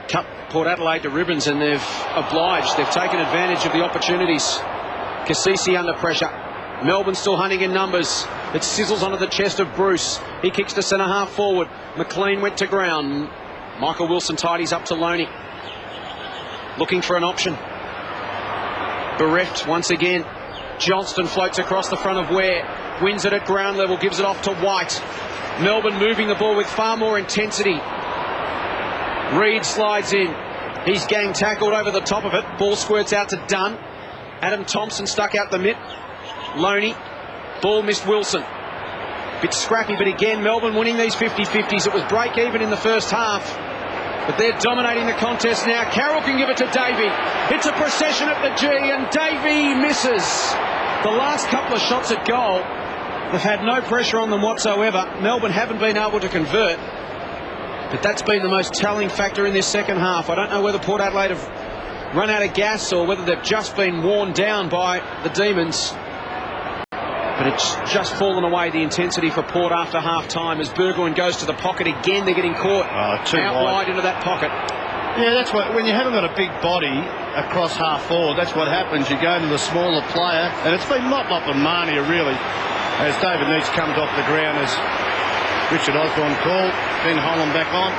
cut Port Adelaide to ribbons, and they've obliged. They've taken advantage of the opportunities. Cassisi under pressure. Melbourne still hunting in numbers. It sizzles onto the chest of Bruce. He kicks to centre half forward. McLean went to ground. Michael Wilson tidies up to Loney. Looking for an option. Bereft once again. Johnston floats across the front of Ware. Wins it at ground level. Gives it off to White. Melbourne moving the ball with far more intensity. Reid slides in. He's gang tackled over the top of it. Ball squirts out to Dunn. Adem Thompson stuck out the mitt. Loney. Ball missed Wilson. Bit scrappy, but again, Melbourne winning these 50-50s. It was break even in the first half, but they're dominating the contest now. Carroll can give it to Davey. It's a procession at the G, and Davey misses. The last couple of shots at goal, they've had no pressure on them whatsoever. Melbourne haven't been able to convert, but that's been the most telling factor in this second half. I don't know whether Port Adelaide have run out of gas or whether they've just been worn down by the Demons. But it's just fallen away, the intensity for Port after half-time, as Burgoyne goes to the pocket again. They're getting caught out wide into that pocket. Yeah, that's what, when you haven't got a big body across half forward, that's what happens. You go to the smaller player, and it's been Motlop and Mania, really, as David Neitz comes off the ground, as Richard Osborne called, Ben Holland back on.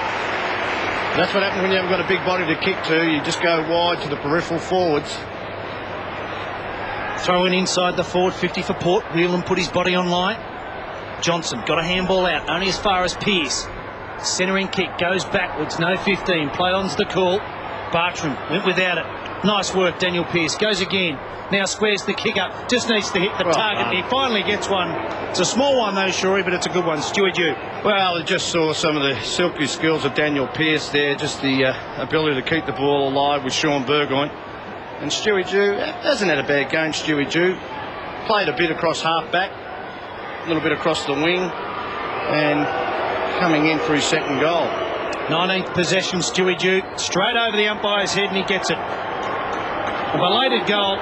That's what happens when you haven't got a big body to kick to. You just go wide to the peripheral forwards. Throw in inside the forward 50 for Port. Whelan put his body on line. Johnson got a handball out, only as far as Pearce. Centering kick goes backwards, no 15. Play on's the call. Bartram went without it. Nice work, Daniel Pearce. Goes again. Now squares the kick up. Just needs to hit the target. He finally gets one. It's a small one though, Shorey, but it's a good one. Stuart Dew. Well, I just saw some of the silky skills of Daniel Pearce there. Just the ability to keep the ball alive with Sean Burgoyne. And Stewie Dew hasn't had a bad game. Stewie Dew played a bit across half-back, a little bit across the wing, and coming in for his second goal. 19th possession, Stewie Dew, straight over the umpire's head, and he gets it. A belated goal.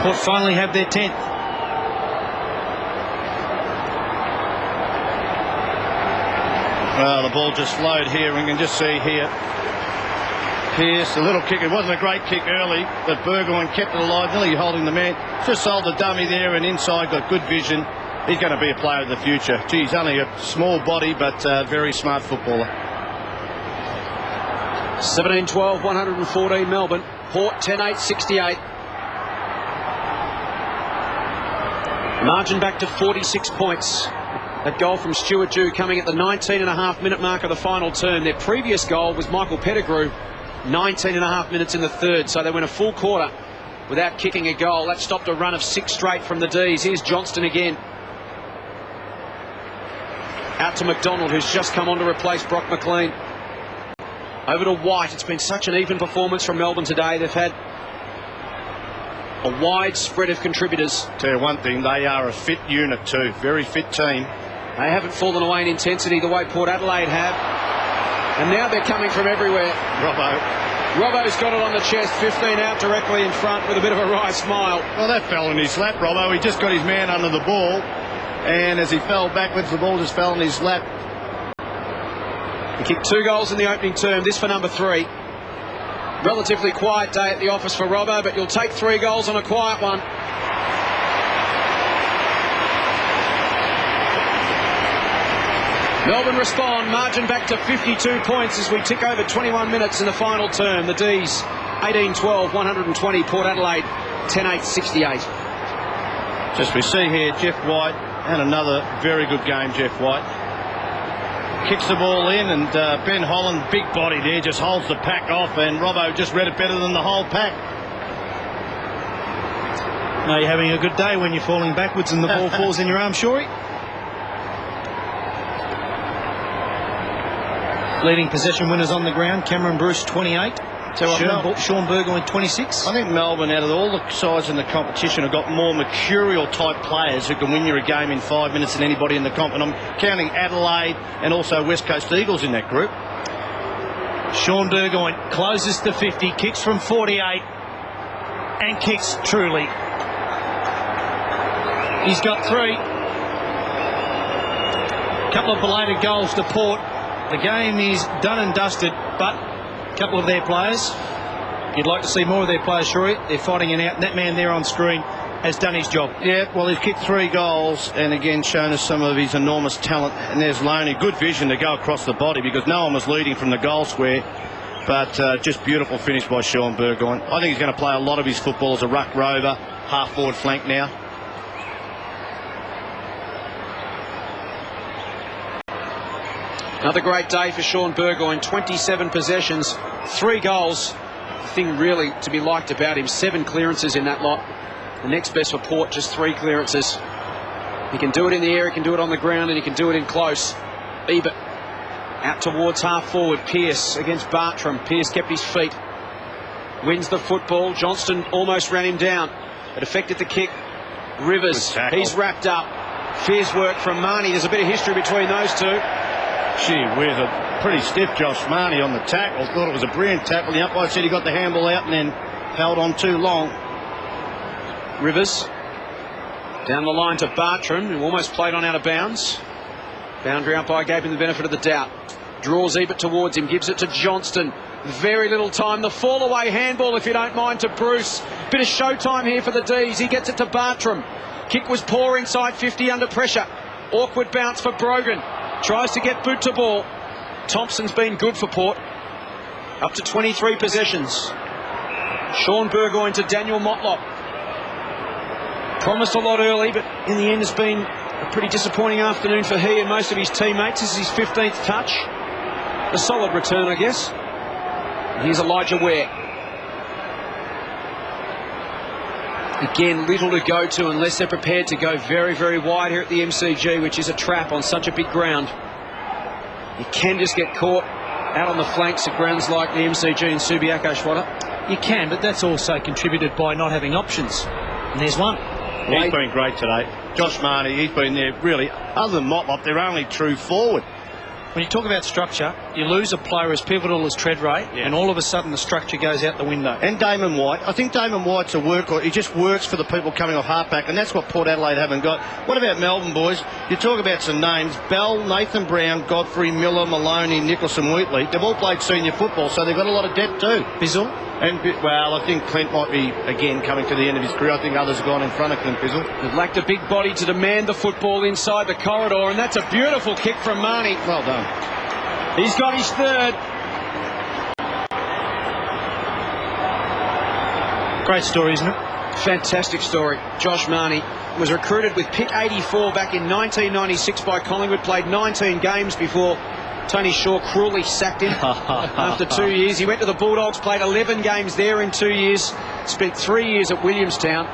Port finally have their 10th. Well, the ball just flowed here. We can just see here. Pearce, the little kick. It wasn't a great kick early, but Burgoyne kept it alive, nearly holding the man. Just sold the dummy there, and inside got good vision. He's going to be a player of the future. Gee, he's only a small body, but very smart footballer. 17-12, 114 Melbourne. Port 10-8, 68. Margin back to 46 points. That goal from Stuart Dew coming at the 19.5-minute mark of the final term. Their previous goal was Michael Pettigrew. 19.5 minutes in the third, so they went a full quarter without kicking a goal. That stopped a run of 6 straight from the D's. Here's Johnston again. Out to McDonald, who's just come on to replace Brock McLean. Over to White. It's been such an even performance from Melbourne today. They've had a wide spread of contributors. Tell you one thing, they are a fit unit too. Very fit team. They haven't fallen away in intensity the way Port Adelaide have. And now they're coming from everywhere. Robbo's got it on the chest, 15 out directly in front with a bit of a wry smile. Well, that fell in his lap, Robbo. He just got his man under the ball. And as he fell backwards, the ball just fell in his lap. He kicked 2 goals in the opening term, this for number 3. Relatively quiet day at the office for Robbo, but you'll take 3 goals on a quiet one. Melbourne respond, margin back to 52 points as we tick over 21 minutes in the final term. The D's 18-12, 120. Port Adelaide 10-8, 68. Just we see here, Jeff White had another very good game, Jeff White. Kicks the ball in, and Ben Holland, big body there, just holds the pack off, and Robbo just read it better than the whole pack. No, you're having a good day when you're falling backwards and the ball falls in your arm, Shorey. Leading possession winners on the ground, Cameron Bruce 28, Sean Burgoyne 26. I think Melbourne, out of all the sides in the competition, have got more mercurial type players who can win you a game in 5 minutes than anybody in the comp, and I'm counting Adelaide and also West Coast Eagles in that group. Sean Burgoyne closes to 50, kicks from 48 and kicks truly. He's got 3. Couple of belated goals to Port. The game is done and dusted, but a couple of their players, you'd like to see more of their players, Shorey. They're fighting it out, and that man there on screen has done his job. Yeah, well, he's kicked 3 goals and again shown us some of his enormous talent. And there's Loney, good vision to go across the body because no one was leading from the goal square. But just beautiful finish by Sean Burgoyne. I think he's going to play a lot of his football as a ruck rover, half forward flank now. Another great day for Sean Burgoyne, 27 possessions, 3 goals. The thing really to be liked about him, 7 clearances in that lot. The next best for Port, just 3 clearances. He can do it in the air, he can do it on the ground, and he can do it in close. Ebert out towards half forward. Pearce against Bartram. Pearce kept his feet. Wins the football. Johnston almost ran him down. It affected the kick. Rivers, he's wrapped up. Fierce work from Marnie. There's a bit of history between those two. Gee whiz, a pretty stiff Josh Marnie on the tackle. Thought it was a brilliant tackle. The umpire said he got the handball out and then held on too long. Rivers down the line to Bartram, who almost played on out of bounds. Boundary umpire gave him the benefit of the doubt. Draws Ebert towards him, gives it to Johnston. Very little time. The fall away handball, if you don't mind, to Bruce. Bit of showtime here for the D's. He gets it to Bartram. Kick was poor inside 50 under pressure. Awkward bounce for Brogan. Tries to get boot to ball. Thompson's been good for Port. Up to 23 possessions. Sean Burgoyne to Daniel Motlop. Promised a lot early, but in the end has been a pretty disappointing afternoon for he and most of his teammates. This is his 15th touch. A solid return, I guess. Here's Elijah Ware. Again, little to go to unless they're prepared to go very, very wide here at the MCG, which is a trap on such a big ground. You can just get caught out on the flanks at grounds like the MCG and Subiaco, Schwatter. You can, but that's also contributed by not having options. And there's one. He's been great today. Josh Marnie, he's been there really. Other than Motlop, they're only true forward. When you talk about structure, you lose a player as pivotal as Treadray, and all of a sudden the structure goes out the window. And Damon White. I think Damon White's a worker. He just works for the people coming off halfback, and that's what Port Adelaide haven't got. What about Melbourne, boys? You talk about some names. Bell, Nathan Brown, Godfrey, Miller, Maloney, Nicholson, Wheatley. They've all played senior football, so they've got a lot of depth too. Bizzle? And, well, I think Clint might be, again, coming to the end of his career. I think others have gone in front of Clint Bizzle. They've lacked a big body to demand the football inside the corridor, and that's a beautiful kick from Marnie. Well done. He's got his 3rd. Great story, isn't it? Fantastic story. Josh Marnie was recruited with pick 84 back in 1996 by Collingwood. Played 19 games before Tony Shaw cruelly sacked him after 2 years. He went to the Bulldogs, played 11 games there in 2 years, spent 3 years at Williamstown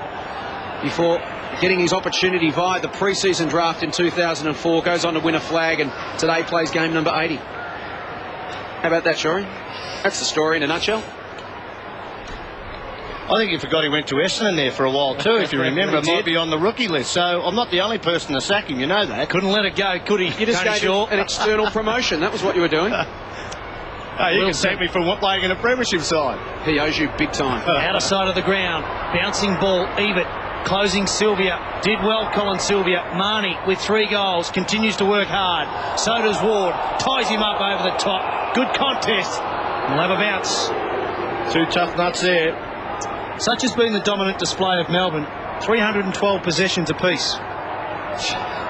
before getting his opportunity via the pre-season draft in 2004. Goes on to win a flag and today plays game number 80. How about that, Shorey? That's the story in a nutshell. I think you forgot he went to Essendon there for a while too, if you remember. It might be on the rookie list, so I'm not the only person to sack him, you know that. Couldn't let it go, could he? You just gave him an external promotion. That was what you were doing. Oh, you can sack me for playing in a premiership side. He owes you big time. Outer side of the ground, bouncing ball, Ebert, closing Sylvia. Did well, Colin Sylvia. Marnie with 3 goals, continues to work hard. So does Ward, ties him up over the top. Good contest. We'll have a bounce. 2 tough nuts there. Such has been the dominant display of Melbourne. 312 possessions apiece.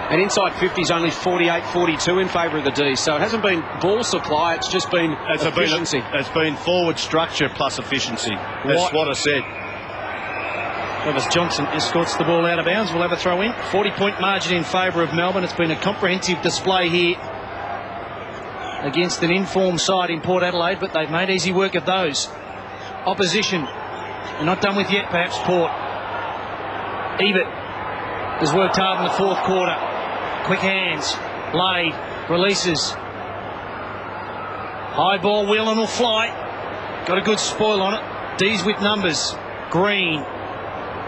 And inside 50's only 48-42 in favour of the D. So it hasn't been ball supply, it's just been efficiency. It's been forward structure plus efficiency. That's what I said. Travis Johnson escorts the ball out of bounds. We'll have a throw in. 40-point margin in favour of Melbourne. It's been a comprehensive display here against an informed side in Port Adelaide, but they've made easy work of those. Opposition. They're not done with yet, perhaps, Port. Ebert has worked hard in the 4th quarter. Quick hands. Laid. Releases. High ball, Whelan will fly. Got a good spoil on it. D's with numbers. Green.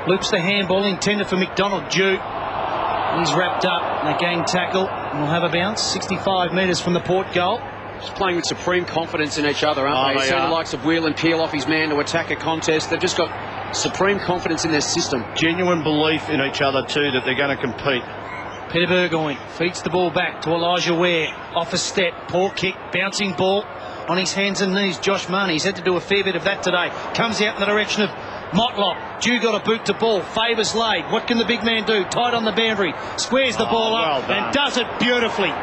Loops the handball intended for McDonald. Duke. He's wrapped up in a gang tackle. And we'll have a bounce. 65 metres from the Port goal. Just playing with supreme confidence in each other, aren't they? See the likes of Whelan peel off his man to attack a contest. They've just got supreme confidence in their system. Genuine belief in each other too, that they're going to compete. Peter Burgoyne feeds the ball back to Elijah Ware. Off a step, poor kick, bouncing ball on his hands and knees. Josh Marnie, he's had to do a fair bit of that today. Comes out in the direction of Motlop. Dew got a boot to ball. Favours laid. What can the big man do? Tight on the boundary. Squares the ball up and does it beautifully.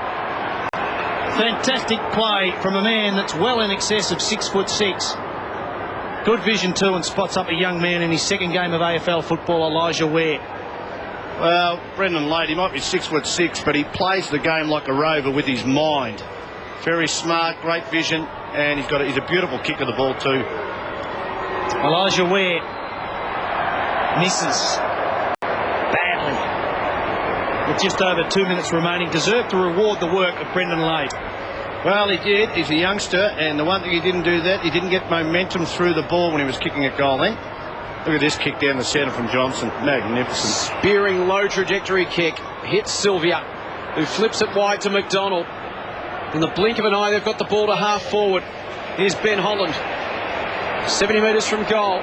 Fantastic play from a man that's well in excess of 6'6". Good vision too, and spots up a young man in his 2nd game of AFL football, Elijah Ware. Well, Brendan Lade, he might be 6'6", but he plays the game like a rover with his mind. Very smart, great vision, and he's a beautiful kick of the ball too. Elijah Ware misses badly. With just over 2 minutes remaining, deserved to reward the work of Brendan Lade. Well, he did. He's a youngster, and the one thing he didn't do he didn't get momentum through the ball when he was kicking at goal then. Look at this kick down the centre from Johnson. Magnificent. Spearing low trajectory kick. Hits Sylvia, who flips it wide to McDonald. In the blink of an eye, they've got the ball to half forward. Here's Ben Holland. 70 metres from goal.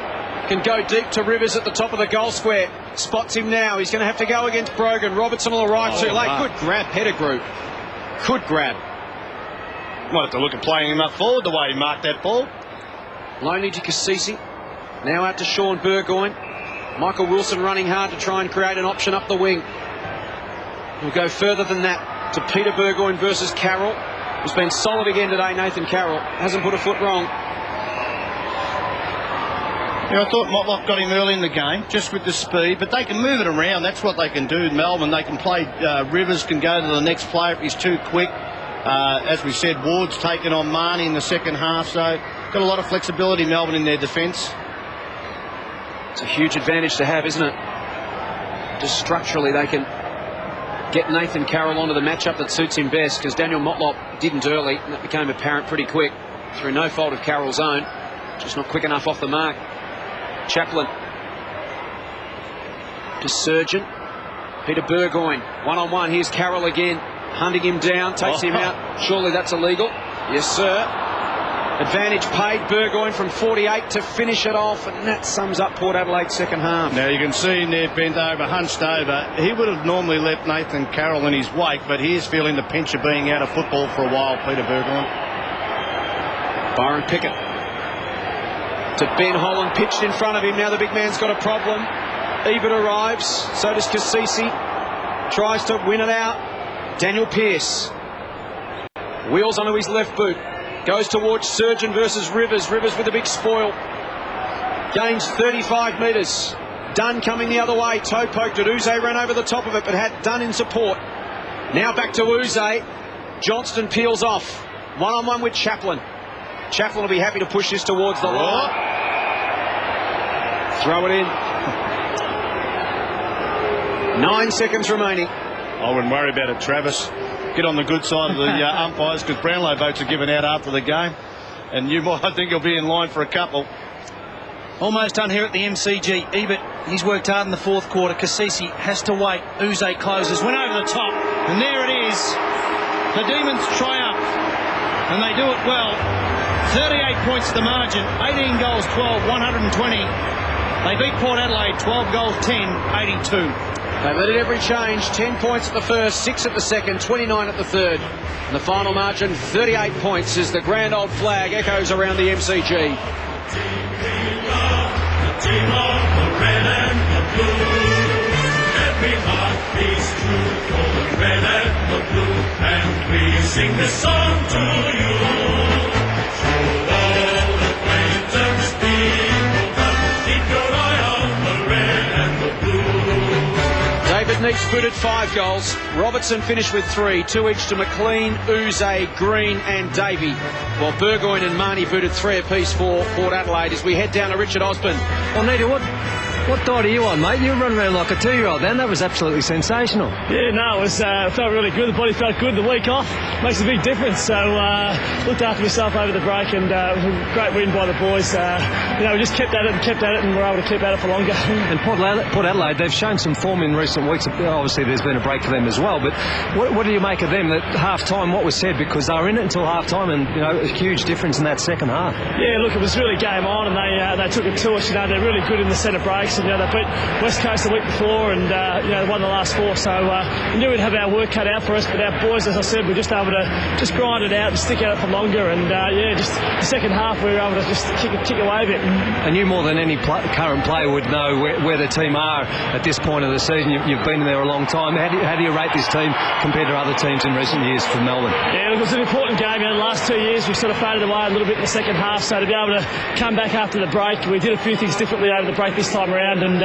Can go deep to Rivers at the top of the goal square. Spots him now. He's going to have to go against Brogan. Robertson will arrive too late. Good grab, Pettigrew. Good grab. Might have to look at playing him up forward the way he marked that ball. Lonely to Cassisi. Now out to Sean Burgoyne. Michael Wilson running hard to try and create an option up the wing. We'll go further than that to Peter Burgoyne versus Carroll, who's been solid again today. Nathan Carroll hasn't put a foot wrong. Yeah, I thought Motlop got him early in the game, just with the speed, but they can move it around. That's what they can do in Melbourne. They can play, Rivers can go to the next player if he's too quick. As we said, Ward's taken on Marnie in the 2nd half, so got a lot of flexibility, Melbourne, in their defence. It's a huge advantage to have, isn't it? Just structurally, they can get Nathan Carroll onto the matchup that suits him best, because Daniel Motlop didn't early, and that became apparent pretty quick through no fault of Carroll's own. Just not quick enough off the mark. Chaplin to Surgeon. Peter Burgoyne, one-on-one. Here's Carroll again, hunting him down, takes him out. Surely that's illegal. Yes, sir. Advantage paid. Burgoyne from 48 to finish it off, and that sums up Port Adelaide's 2nd half. Now you can see him there bent over, hunched over. He would have normally left Nathan Carroll in his wake, but he is feeling the pinch of being out of football for a while, Peter Burgoyne. Byron Pickett to Ben Holland, pitched in front of him. Now the big man's got a problem. Ebert arrives, so does Cassisi. Tries to win it out. Daniel Pearce wheels onto his left boot. Goes towards Surgeon versus Rivers. Rivers with a big spoil. Gains 35 metres. Dunn coming the other way. Toe poked it. Uze ran over the top of it, but had Dunn in support. Now back to Uze. Johnston peels off. One-on-one with Chaplin. Chaplin will be happy to push this towards the line. Throw it in. 9 seconds remaining. I wouldn't worry about it, Travis. get on the good side of the umpires, because Brownlow votes are given out after the game. And I think you'll be in line for a couple. Almost done here at the MCG. Ebert, he's worked hard in the fourth quarter. Cassisi has to wait. Uze closes, went over the top, and there it is. The Demons triumph, and they do it well. 38 points the margin, 18 goals 12, 120. They beat Port Adelaide 12 goals 10, 82. They led at every change, 10 points at the first, 6 at the second, 29 at the third. And the final margin, 38 points, as the grand old flag echoes around the MCG. The team of the red and the blue. Every heart beats true for the red and the blue. And we sing this song to you. To all acquaintance people, keep your eye on the red and the blue. David Neitz booted 5 goals. Robertson finished with 3, 2 each to McLean, Uze, Green and Davey. While Burgoyne and Marnie booted 3 apiece for Port Adelaide, as we head down to Richard Osborne. Well, Nita, what diet are you on, mate? You run around like a 2-year-old then. That was absolutely sensational. Yeah, no, it was, felt really good. The body felt good. The week off makes a big difference. So looked after myself over the break, and it was a great win by the boys. We just kept at it, and we're able to keep at it for longer. And Port Adelaide, they've shown some form in recent weeks. Obviously, there's been a break for them as well. But what do you make of them at half-time? What was said? Because they were in it until half-time, and a huge difference in that second half. Yeah, look, it was really game on, and they took it to us. They're really good in the centre breaks. And, they beat West Coast the week before, and they won the last 4. So we knew we'd have our work cut out for us, but our boys, as I said, were just able to just grind it out and stick at it for longer. And just the second half, we were able to just kick away a bit. And you, more than any current player, would know where the team are at this point of the season. You've been there a long time. How do you rate this team compared to other teams in recent years for Melbourne? Yeah, look, it was an important game. The last 2 years we sort of faded away a little bit in the second half, so to be able to come back after the break, we did a few things differently over the break this time around, and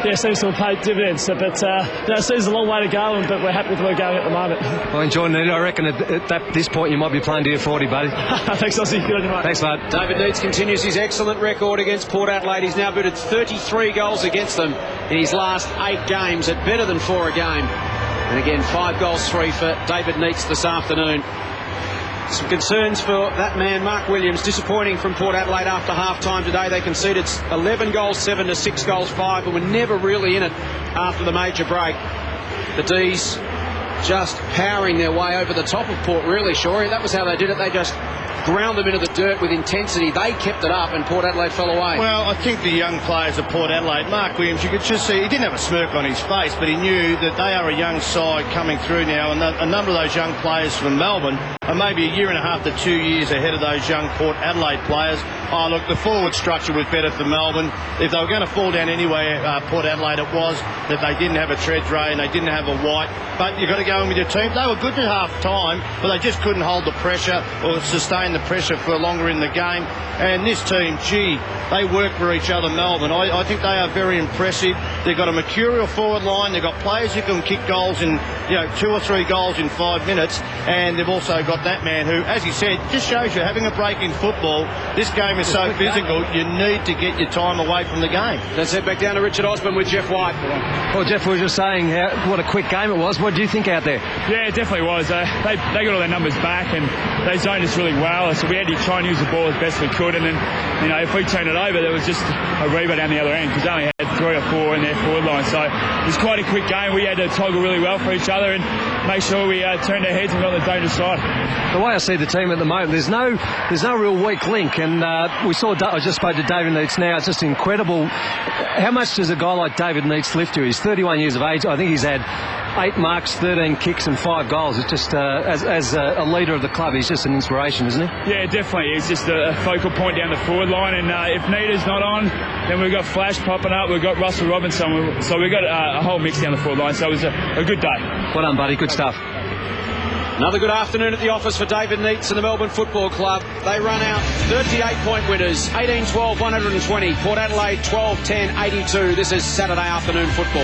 it seems to have paid dividends. But it seems a long way to go, but we're happy with where we're going at the moment. Well, enjoy it. I reckon at this point you might be playing to your 40, buddy. Thanks, Ossie. Good on you, mate. Thanks, mate. David Neitz continues his excellent record against Port Adelaide. He's now booted 33 goals against them in his last 8 games, at better than 4 a game. And again, 5 goals 3 for David Neitz this afternoon. Some concerns for that man, Mark Williams. Disappointing from Port Adelaide after half-time today. They conceded 11 goals 7 to 6 goals 5, but were never really in it after the major break. The D's just powering their way over the top of Port, really, Shorey. That was how they did it. They just ground them into the dirt with intensity. They kept it up, and Port Adelaide fell away. Well, I think the young players of Port Adelaide, Mark Williams, you could just see, he didn't have a smirk on his face, but he knew that they are a young side coming through now, and a number of those young players from Melbourne are maybe 1.5 to 2 years ahead of those young Port Adelaide players. Oh, look, the forward structure was better for Melbourne. If they were going to fall down anyway, Port Adelaide, it was that they didn't have a Treadray and they didn't have a White. But you've got to go in with your team. They were good at half-time, but they just couldn't hold the pressure or sustain the pressure for longer in the game. And this team, gee, they work for each other, Melbourne. I think they are very impressive. They've got a mercurial forward line. They've got players who can kick goals in, 2 or 3 goals in 5 minutes. And they've also got that man who, as he said, just shows you having a break in football. This game is so physical, you need to get your time away from the game. Let's head back down to Richard Osborne with Jeff White. Well, Jeff was just saying what a quick game it was. What do you think out there? Yeah, it definitely was. They got all their numbers back, and they zoned us really well. So we had to try and use the ball as best we could. And then, if we turned it over, there was just a rebound down the other end, because they only had 3 or 4 in their forward line. So it was quite a quick game. We had to toggle really well for each other and make sure we turned our heads and got on the dangerous side. The way I see the team at the moment, there's no real weak link, and I just spoke to David Neitz now. It's just incredible. How much does a guy like David Neitz lift you? He's 31 years of age. I think he's had 8 marks, 13 kicks and 5 goals. It's just, as a leader of the club, he's just an inspiration, isn't he? Yeah, definitely. He's just a focal point down the forward line, and if Nita's not on, then we've got Flash popping up, we've got Russell Robertson, so we've got a whole mix down the forward line, so it was a good day. Well done, buddy. Good stuff. Another good afternoon at the office for David Neitz and the Melbourne Football Club. They run out 38-point winners, 18-12, 120. Port Adelaide, 12-10, 82. This is Saturday afternoon football.